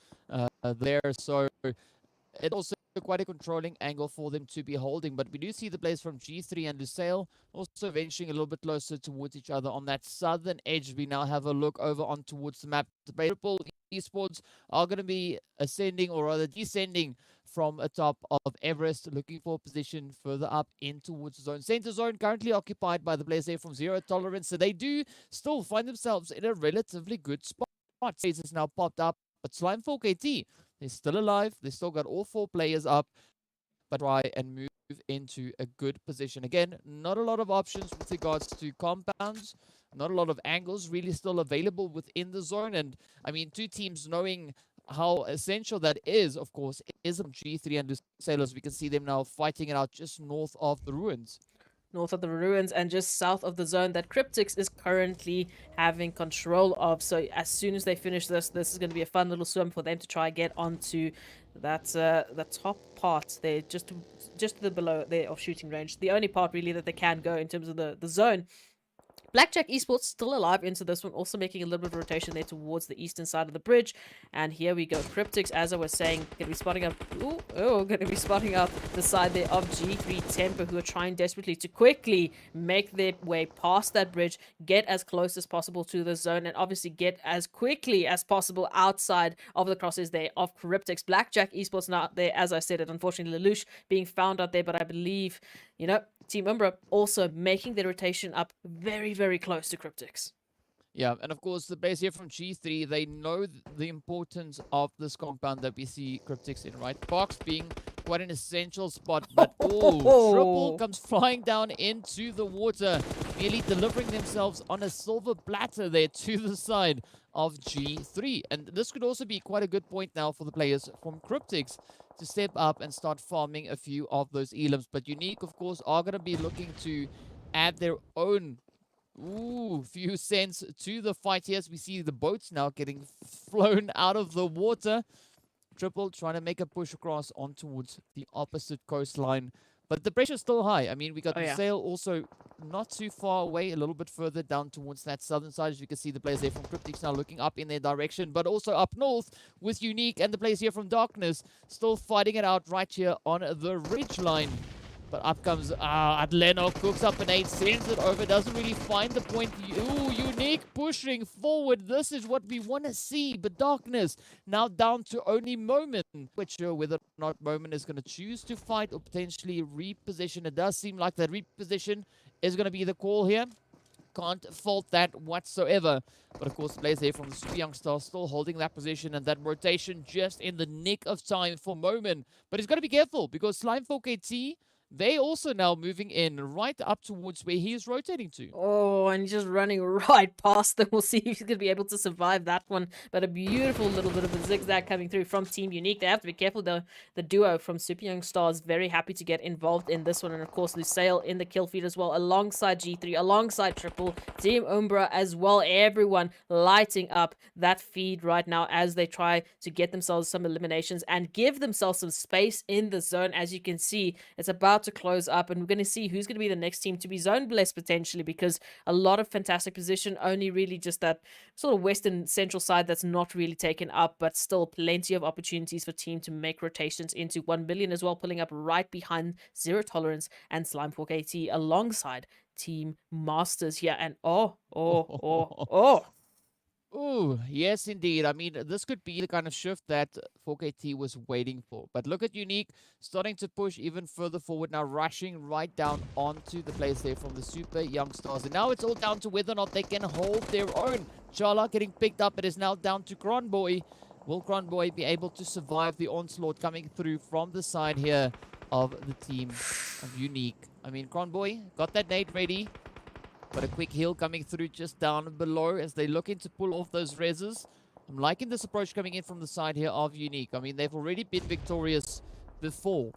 Speaker 4: there. So it's also quite a controlling angle for them to be holding. But we do see the players from G3 and Lusail also venturing a little bit closer towards each other on that southern edge. We now have a look over on towards the map. The PMPL Esports are going to be ascending, or rather descending, from atop of Everest, looking for a position further up in towards the zone. Center zone currently occupied by the players there from Zero Tolerance, so they do still find themselves in a relatively good spot. Phase has now popped up, but Slime4 KT, they're still alive. They still got all 4 players up, but try and move into a good position. Again, not a lot of options with regards to compounds, not a lot of angles really still available within the zone. And I mean, 2 teams knowing how essential that is, of course, is G3 and Lusail. We can see them now fighting it out just north of the ruins.
Speaker 5: North of the ruins and just south of the zone that Cryptics is currently having control of. So as soon as they finish this is going to be a fun little swim for them to try and get onto that the top part there, just the below there of shooting range. The only part really that they can go in terms of the zone. Blackjack Esports still alive into this one, also making a little bit of rotation there towards the eastern side of the bridge. And here we go. Cryptics, as I was saying, going to be spotting up. Going to be spotting up the side there of G3 Temper, who are trying desperately to quickly make their way past that bridge, get as close as possible to the zone, and obviously get as quickly as possible outside of the crosses there of Cryptics. Blackjack Esports not there, as I said it. Unfortunately, Lelouch being found out there, but I believe, you know, Team Umbra also making their rotation up very, very close to Cryptics.
Speaker 4: Yeah, and of course, the players here from G3, they know the importance of this compound that we see Cryptics in, right? Box being quite an essential spot, but Triple comes flying down into the water, nearly delivering themselves on a silver platter there to the side of G3. And this could also be quite a good point now for the players from Cryptics to step up and start farming a few of those elims. But Unique, of course, are going to be looking to add their own few cents to the fight here, as we see the boats now getting flown out of the water. Triple trying to make a push across on towards the opposite coastline. But the pressure's still high. I mean, we got the sail also not too far away, a little bit further down towards that southern side. As you can see, the players there from Cryptics now looking up in their direction, but also up north with Unique and the players here from Darkness still fighting it out right here on the ridge line. But up comes Atleno, cooks up an 8, sends it over, doesn't really find the point. Unique pushing forward. This is what we want to see. But Darkness now down to only Moment. Which whether or not Moment is going to choose to fight or potentially reposition. It does seem like that reposition is going to be the call here. Can't fault that whatsoever. But of course, the players there from the Super Young Stars still holding that position and that rotation just in the nick of time for Moment. But he's got to be careful because Slime4 KT, they also now moving in right up towards where he is rotating to.
Speaker 5: Oh, and just running right past them. We'll see if he's going to be able to survive that one. But a beautiful little bit of a zigzag coming through from Team Unique. They have to be careful, though. The duo from Super Young Stars very happy to get involved in this one. And, of course, Lusail in the kill feed as well, alongside G3, alongside Triple, Team Umbra as well. Everyone lighting up that feed right now as they try to get themselves some eliminations and give themselves some space in the zone. As you can see, it's about about to close up, and we're going to see who's going to be the next team to be zone blessed potentially, because a lot of fantastic position, only really just that sort of western central side that's not really taken up, but still plenty of opportunities for team to make rotations into 1 million as well, pulling up right behind Zero Tolerance and Slimefork AT alongside Team Masters here. And oh.
Speaker 4: Ooh, yes, indeed. I mean, this could be the kind of shift that 4KT was waiting for. But look at Unique starting to push even further forward now, rushing right down onto the players there from the Super Young Stars. And now it's all down to whether or not they can hold their own. Chala getting picked up. It is now down to Cronboy. Will Cronboy be able to survive the onslaught coming through from the side here of the team of Unique? I mean, Cronboy got that nade ready. But a quick heal coming through just down below as they looking to pull off those reses. I'm liking this approach coming in from the side here of Unique. I mean, they've already been victorious before,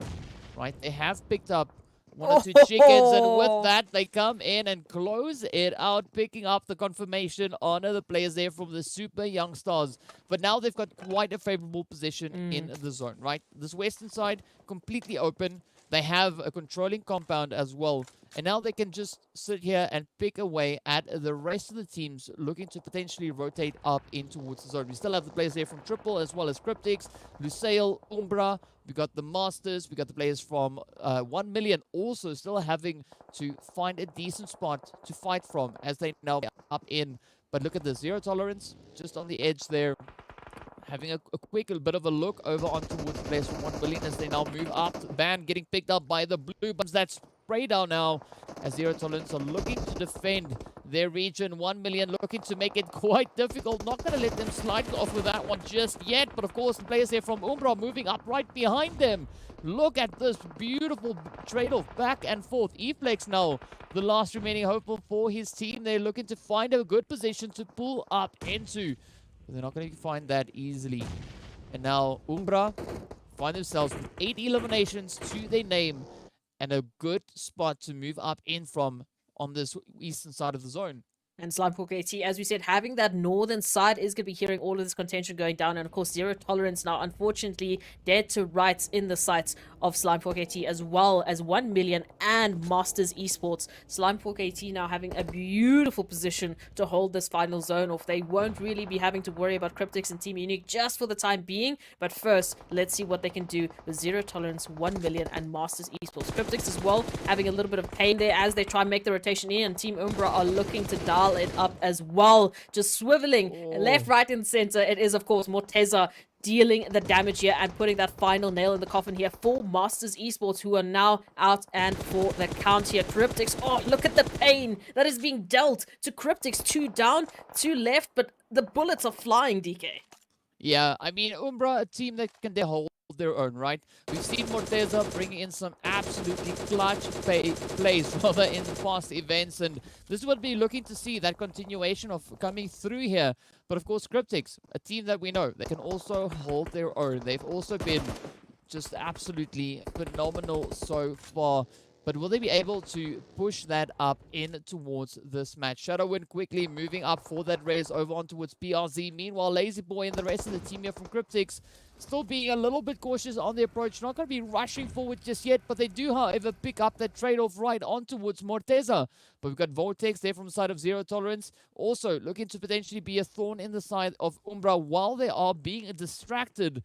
Speaker 4: right? They have picked up one or two chickens, and with that, they come in and close it out, picking up the confirmation on the players there from the Super Young Stars. But now they've got quite a favorable position in the zone, right? This western side, completely open. They have a controlling compound as well. And now they can just sit here and pick away at the rest of the teams looking to potentially rotate up in towards the zone. We still have the players there from Triple as well as Cryptics, Lusail, Umbra. We got the Masters. We got the players from 1 million also still having to find a decent spot to fight from as they now up in. But look at the Zero Tolerance just on the edge there. Having a quick bit of a look over on towards the players from 1 million as they now move up. Ban getting picked up by the blue buttons. That's spray down now as Zero Tolerance are looking to defend their region. 1 million looking to make it quite difficult. Not going to let them slide off with that one just yet. But of course, the players here from Umbra moving up right behind them. Look at this beautiful trade-off back and forth. Eflex now, the last remaining hopeful for his team. They're looking to find a good position to pull up into. They're not going to find that easily. And now Umbra find themselves with 8 eliminations to their name and a good spot to move up in from on this eastern side of the zone.
Speaker 5: And Slimefork AT, as we said, having that northern side is going to be hearing all of this contention going down. And of course, Zero Tolerance now, unfortunately, dead to rights in the sights of Slimefork AT, as well as 1 million and Masters Esports. Slimefork AT now having a beautiful position to hold this final zone off. They won't really be having to worry about Cryptics and Team Unique just for the time being. But first, let's see what they can do with Zero Tolerance, 1 million and Masters Esports. Cryptics as well, having a little bit of pain there as they try and make the rotation in. And Team Umbra are looking to dial it up as well, just swiveling left, right, and center. It is, of course, Morteza dealing the damage here and putting that final nail in the coffin here for Masters Esports, who are now out and for the count here. Cryptics, oh, look at the pain that is being dealt to Cryptics. 2 down, 2 left, but the bullets are flying, DK.
Speaker 4: Yeah, I mean, Umbra, a team that can hold their own, right? We've seen Morteza bringing in some absolutely clutch plays rather in the past events, and this is what we're looking to see, that continuation of coming through here. But of course, Cryptics, a team that we know, they can also hold their own. They've also been just absolutely phenomenal so far. But will they be able to push that up in towards this match? SW1D2 quickly moving up for that raise over on towards PRZ. Meanwhile, Lazy Boy and the rest of the team here from Cryptics still being a little bit cautious on the approach. Not going to be rushing forward just yet, but they do, however, pick up that trade-off right on towards Morteza. But we've got Vortex there from the side of Zero Tolerance. Also looking to potentially be a thorn in the side of Umbra while they are being distracted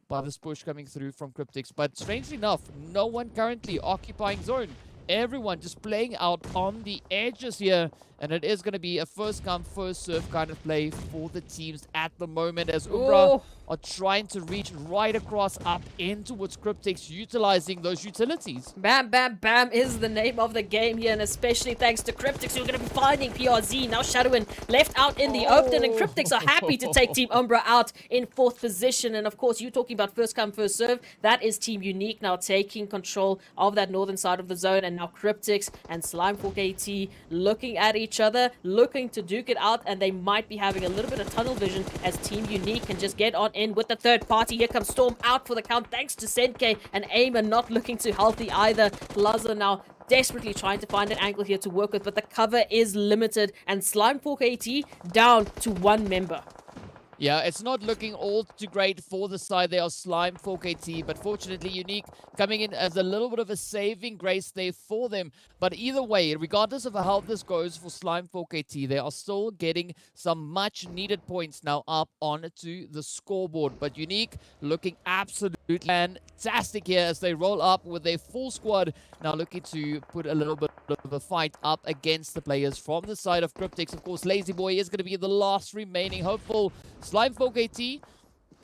Speaker 4: by this push coming through from Cryptics. But strangely enough, no one currently occupying zone. Everyone just playing out on the edges here. And it is going to be a first come, first serve kind of play for the teams at the moment, as Umbra are trying to reach right across up in towards Cryptics, utilizing those utilities.
Speaker 5: Bam, bam, bam is the name of the game here, and especially thanks to Cryptics, who are going to be finding PRZ. Now SW1D2 left out in the open, and Cryptics are happy to take Team Umbra out in 4th position. And of course, you talking about first come, first serve, that is Team Unique now taking control of that northern side of the zone. And now Cryptics and Slimefork AT looking at each other, looking to duke it out, and they might be having a little bit of tunnel vision as Team Unique can just get on in with the third party. Here comes Storm out for the count thanks to Senke, and Aimer not looking too healthy either. Plaza now desperately trying to find an angle here to work with, but the cover is limited, and Slimefork AT down to 1 member.
Speaker 4: Yeah, it's not looking all too great for the side there of Slime 4KT, but fortunately Unique coming in as a little bit of a saving grace there for them. But either way, regardless of how this goes for Slime 4KT, they are still getting some much needed points now up onto the scoreboard. But Unique looking absolutely fantastic here as they roll up with their full squad, now looking to put a little bit of a fight up against the players from the side of Cryptics. Of course, Lazy Boy is going to be the last remaining hopeful. Slime 4KT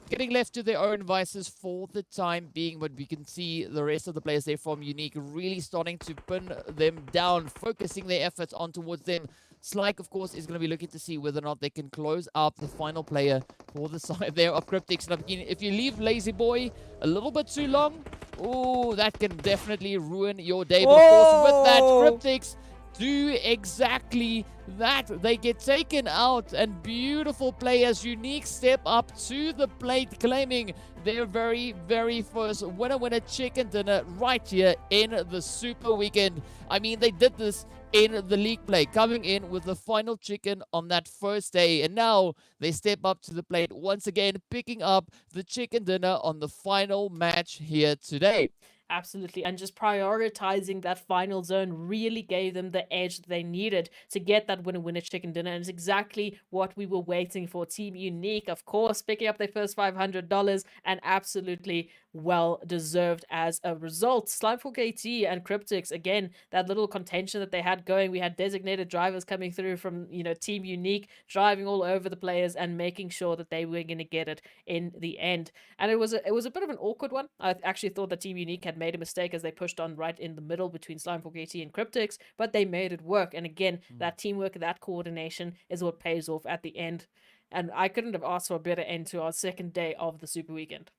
Speaker 4: getting left to their own devices for the time being, but we can see the rest of the players there from Unique really starting to pin them down, focusing their efforts on towards them. Slyke, of course, is going to be looking to see whether or not they can close up the final player for the side there of Cryptics. And if you leave Lazy Boy a little bit too long, oh, that can definitely ruin your day. But of course, with that, Cryptics do exactly that. They get taken out, and beautiful players Unique step up to the plate, claiming their very, very first winner chicken dinner right here in the Super Weekend. I mean, they did this in the league play, coming in with the final chicken on that first day, and now they step up to the plate once again, picking up the chicken dinner on the final match here today.
Speaker 5: Absolutely, and just prioritizing that final zone really gave them the edge that they needed to get that winner chicken dinner, and it's exactly what we were waiting for. Team Unique, of course, picking up their first $500, and absolutely well deserved as a result. Slime 4KT and Cryptics, again, that little contention that they had going. We had designated drivers coming through from, you know, Team Unique, driving all over the players and making sure that they were going to get it in the end. And it was a bit of an awkward one. I actually thought that Team Unique had made a mistake as they pushed on right in the middle between Slime 4KT and Cryptics, but they made it work. And again, that teamwork, that coordination is what pays off at the end. And I couldn't have asked for a better end to our second day of the Super Weekend.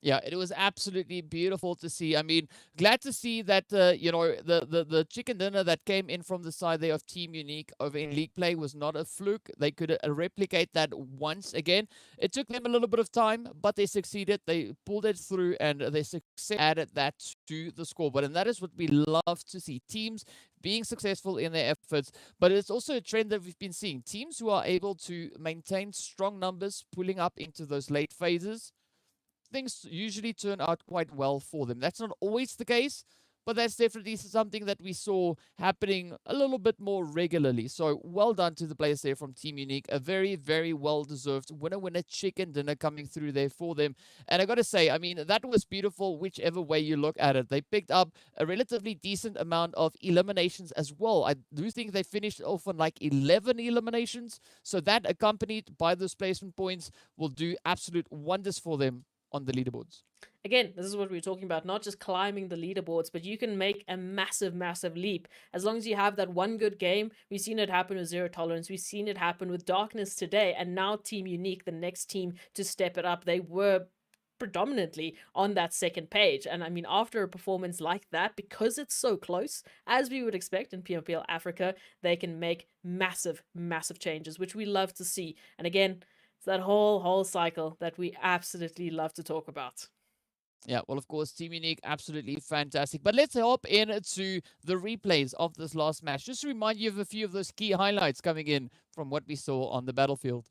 Speaker 4: Yeah, it was absolutely beautiful to see. I mean, glad to see that, you know, the chicken dinner that came in from the side there of Team Unique over in League Play was not a fluke. They could replicate that once again. It took them a little bit of time, but they succeeded. They pulled it through, and they added that to the scoreboard. And that is what we love to see. Teams being successful in their efforts, but it's also a trend that we've been seeing. Teams who are able to maintain strong numbers, pulling up into those late phases, things usually turn out quite well for them. That's not always the case, but that's definitely something that we saw happening a little bit more regularly. So well done to the players there from Team Unique. A very, very well-deserved winner chicken dinner coming through there for them. And I got to say, I mean, that was beautiful whichever way you look at it. They picked up a relatively decent amount of eliminations as well. I do think they finished off on like 11 eliminations. So that, accompanied by those placement points, will do absolute wonders for them on the leaderboards.
Speaker 5: Again, this is what we're talking about, not just climbing the leaderboards, but you can make a massive, massive leap. As long as you have that one good game, we've seen it happen with Zero Tolerance, we've seen it happen with Darkness today, and now Team Unique, the next team to step it up. They were predominantly on that second page, and I mean, after a performance like that, because it's so close, as we would expect in PMPL Africa, they can make massive, massive changes, which we love to see. And again, it's that whole cycle that we absolutely love to talk about.
Speaker 4: Yeah, well, of course, Team Unique, absolutely fantastic. But let's hop into the replays of this last match, just to remind you of a few of those key highlights coming in from what we saw on the battlefield.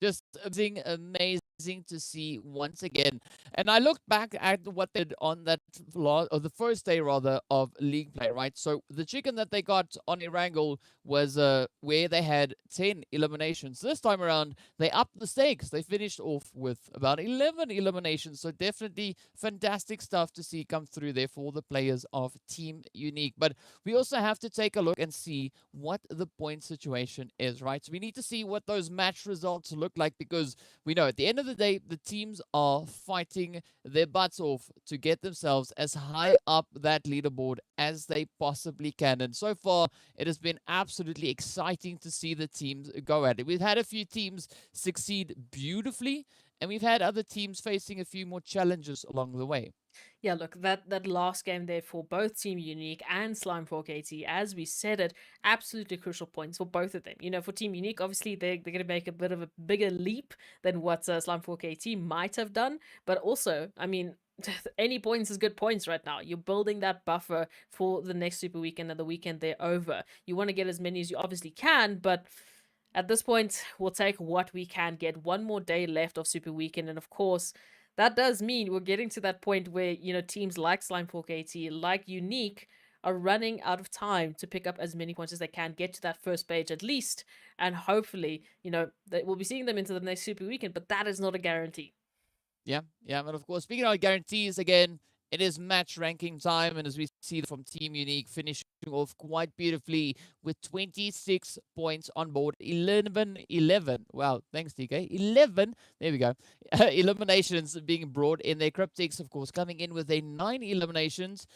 Speaker 4: Just amazing to see once again. And I looked back at what they did on that or the first day rather of league play, right? So the chicken that they got on Erangel was where they had 10 eliminations. This time around, they upped the stakes. They finished off with about 11 eliminations. So definitely fantastic stuff to see come through there for the players of Team Unique. But we also have to take a look and see what the point situation is, right? So we need to see what those match results look like, because we know at the end of the day, the teams are fighting their butts off to get themselves as high up that leaderboard as they possibly can. And so far, it has been absolutely exciting to see the teams go at it. We've had a few teams succeed beautifully, and we've had other teams facing a few more challenges along the way.
Speaker 5: Yeah, look, that last game there for both Team Unique and Slime 4KT, as we said it, absolutely crucial points for both of them. You know, for Team Unique, obviously they're going to make a bit of a bigger leap than what Slime 4KT might have done, but also, I mean, any points is good points right now. You're building that buffer for the next Super Weekend and the weekend they're over. You want to get as many as you obviously can, but at this point, we'll take what we can get. One more day left of Super Weekend, and of course, that does mean we're getting to that point where, you know, teams like Slime 4KT, like Unique, are running out of time to pick up as many points as they can, get to that first page at least, and hopefully, you know, we'll be seeing them into the next Super Weekend, but that is not a guarantee.
Speaker 4: Yeah, but of course, speaking of guarantees, again, it is match ranking time, and as we see from Team Unique finishing off quite beautifully with 26 points on board, 11. Wow, thanks, TK. 11, there we go. Eliminations being brought in there. Cryptics, of course, coming in with a 9 eliminations,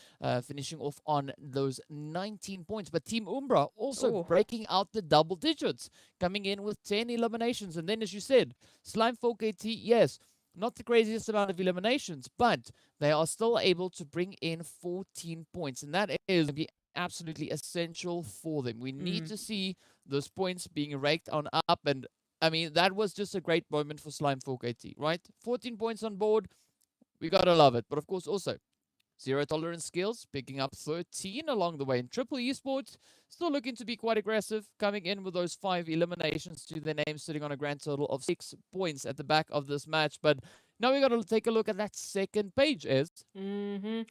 Speaker 4: finishing off on those 19 points. But Team Umbra also breaking out the double digits, coming in with 10 eliminations. And then, as you said, Slime 4KT, yes, not the craziest amount of eliminations, but they are still able to bring in 14 points. And that is going to be absolutely essential for them. We need to see those points being raked on up. And I mean, that was just a great moment for Slime 4KT, right? 14 points on board. We got to love it. But of course, also, Zero Tolerance Skills picking up 13 along the way. And Triple Esports still looking to be quite aggressive, coming in with those 5 eliminations to their name, sitting on a grand total of 6 points at the back of this match. But now we got to take a look at that second page, Ez.
Speaker 5: And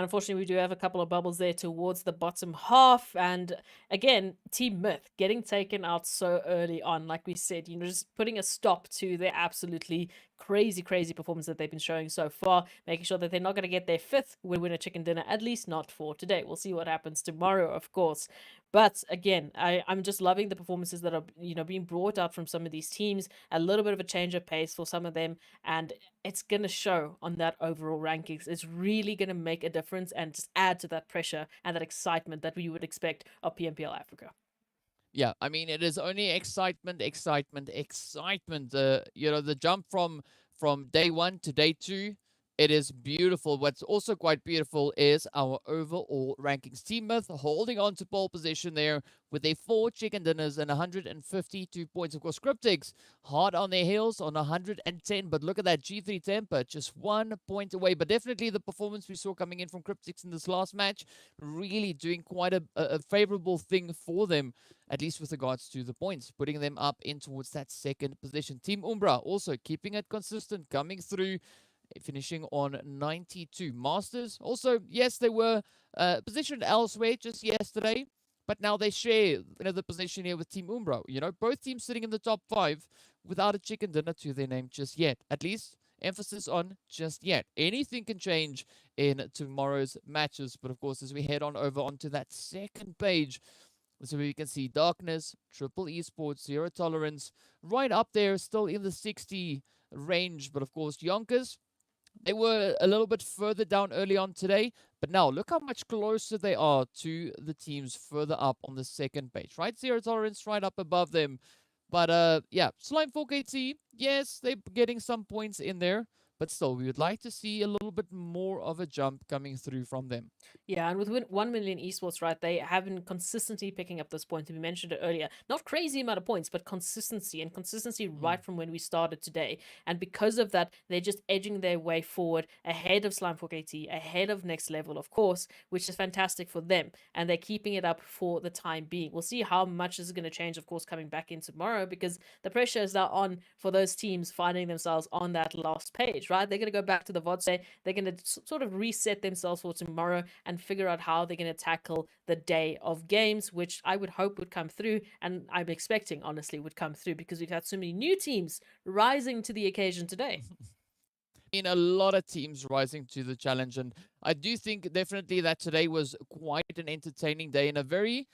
Speaker 5: unfortunately, we do have a couple of bubbles there towards the bottom half. And again, Team Myth getting taken out so early on, like we said, you know, just putting a stop to their absolutely crazy performance that they've been showing so far, making sure that they're not going to get their 5th winner chicken dinner, at least not for today. We'll see what happens tomorrow, of course. But again, I'm just loving the performances that are, you know, being brought out from some of these teams. A little bit of a change of pace for some of them, and it's going to show on that overall rankings. It's really going to make a difference and just add to that pressure and that excitement that we would expect of PMPL Africa.
Speaker 4: Yeah, I mean, it is only excitement. You know, the jump from day 1 to day 2, it is beautiful. What's also quite beautiful is our overall rankings. Team Myth holding on to pole position there with a 4 chicken dinners and 152 points. Of course, Cryptics hard on their heels on 110, but look at that G3 temper, just 1 point away. But definitely the performance we saw coming in from Cryptics in this last match, really doing quite a favorable thing for them, at least with regards to the points, putting them up in towards that second position. Team Umbra also keeping it consistent, coming through, finishing on 92. Masters also, yes, they were positioned elsewhere just yesterday, but now they share the position here with Team Umbra. You know, both teams sitting in the top 5 without a chicken dinner to their name just yet. At least emphasis on just yet. Anything can change in tomorrow's matches, but of course, as we head on over onto that second page, so we can see Darkness, Triple Esports, Zero Tolerance, right up there, still in the 60 range. But of course, YONKOUS, they were a little bit further down early on today, but now look how much closer they are to the teams further up on the second page, right? Zero Tolerance right up above them. But yeah, Slime 4KT, yes, they're getting some points in there, but still, we would like to see a little bit more of a jump coming through from them.
Speaker 5: Yeah, and with 1 million esports, right, they have been consistently picking up this point. And we mentioned it earlier. Not crazy amount of points, but consistency right from when we started today. And because of that, they're just edging their way forward ahead of Slime 4KT, ahead of Next Level, of course, which is fantastic for them. And they're keeping it up for the time being. We'll see how much this is going to change, of course, coming back in tomorrow, because the pressure is now on for those teams finding themselves on that last page, right? They're going to go back to the VOD. They're going to sort of reset themselves for tomorrow and figure out how they're going to tackle the day of games, which I would hope would come through, and I'm expecting, honestly, would come through, because we've had so many new teams rising to the occasion today.
Speaker 4: In a lot of teams rising to the challenge, and I do think definitely that today was quite an entertaining day and a very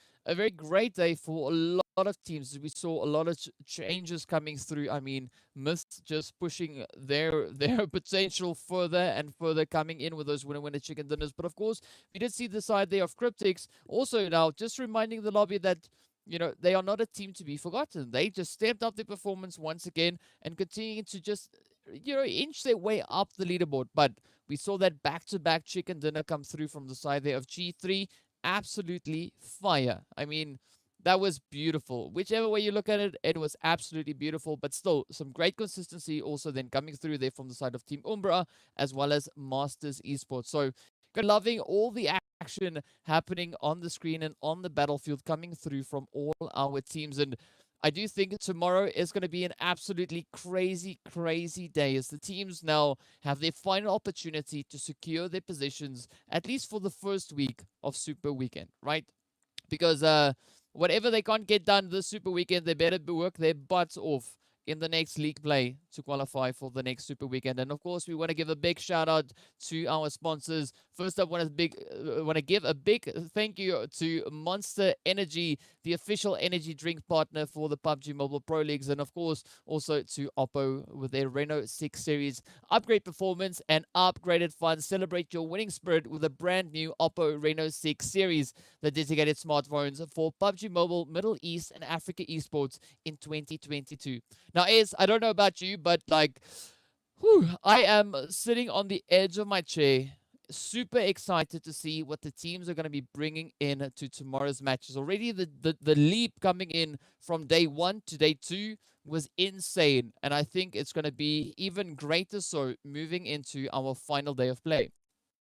Speaker 4: great day for a lot of teams. We saw a lot of changes coming through. I mean, Mist just pushing their potential further and further, coming in with those winner chicken dinners. But of course, we did see the side there of Cryptics also now just reminding the lobby that, you know, they are not a team to be forgotten. They just stepped up their performance once again and continuing to just, you know, inch their way up the leaderboard. But we saw that back-to-back chicken dinner come through from the side there of G3. Absolutely fire. I mean, that was beautiful. Whichever way you look at it, it was absolutely beautiful. But still, some great consistency also then coming through there from the side of Team Umbra as well as Masters Esports. So, loving all the action happening on the screen and on the battlefield coming through from all our teams. And I do think tomorrow is going to be an absolutely crazy day, as the teams now have their final opportunity to secure their positions, at least for the first week of Super Weekend, right? Because whatever they can't get done this Super Weekend, they better work their butts off in the next league play to qualify for the next Super Weekend. And of course, we want to give a big shout out to our sponsors. First up, want to give a big thank you to Monster Energy, the official energy drink partner for the PUBG Mobile Pro Leagues, and of course also to Oppo with their Reno 6 series. Upgrade performance and upgraded fun. Celebrate your winning spirit with a brand new Oppo Reno 6 series, the dedicated smartphones for PUBG Mobile, Middle East and Africa esports in 2022. Now, I don't know about you, but like, I am sitting on the edge of my chair, super excited to see what the teams are going to be bringing in to tomorrow's matches. Already the leap coming in from day 1 to day 2 was insane, and I think it's going to be even greater so moving into our final day of play.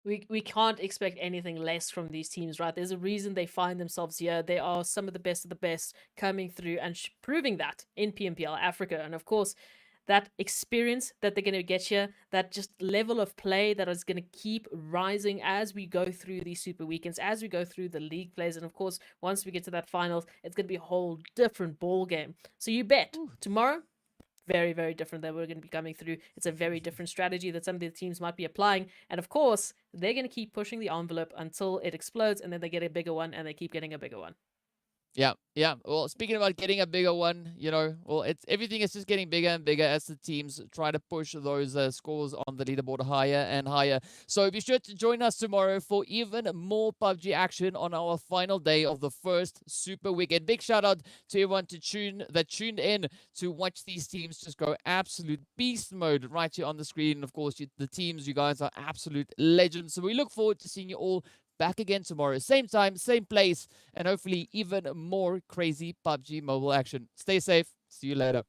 Speaker 5: We can't expect anything less from these teams, right? There's a reason they find themselves here. They are some of the best coming through and proving that in PMPL Africa. And of course, that experience that they're going to get here, that just level of play that is going to keep rising as we go through these Super Weekends, as we go through the league plays. And of course, once we get to that finals, it's going to be a whole different ball game. So you bet tomorrow, very different that we're going to be coming through. It's a very different strategy that some of the teams might be applying. And of course, they're going to keep pushing the envelope until it explodes, and then they get a bigger one, and they keep getting a bigger one.
Speaker 4: Yeah. Well, speaking about getting a bigger one, you know, well, everything is just getting bigger and bigger as the teams try to push those scores on the leaderboard higher and higher. So be sure to join us tomorrow for even more PUBG action on our final day of the first Super Weekend. Big shout out to everyone that tuned in to watch these teams just go absolute beast mode right here on the screen. And of course, the teams, you guys are absolute legends. So we look forward to seeing you all back again tomorrow, same time, same place, and hopefully even more crazy PUBG mobile action. Stay safe. See you later.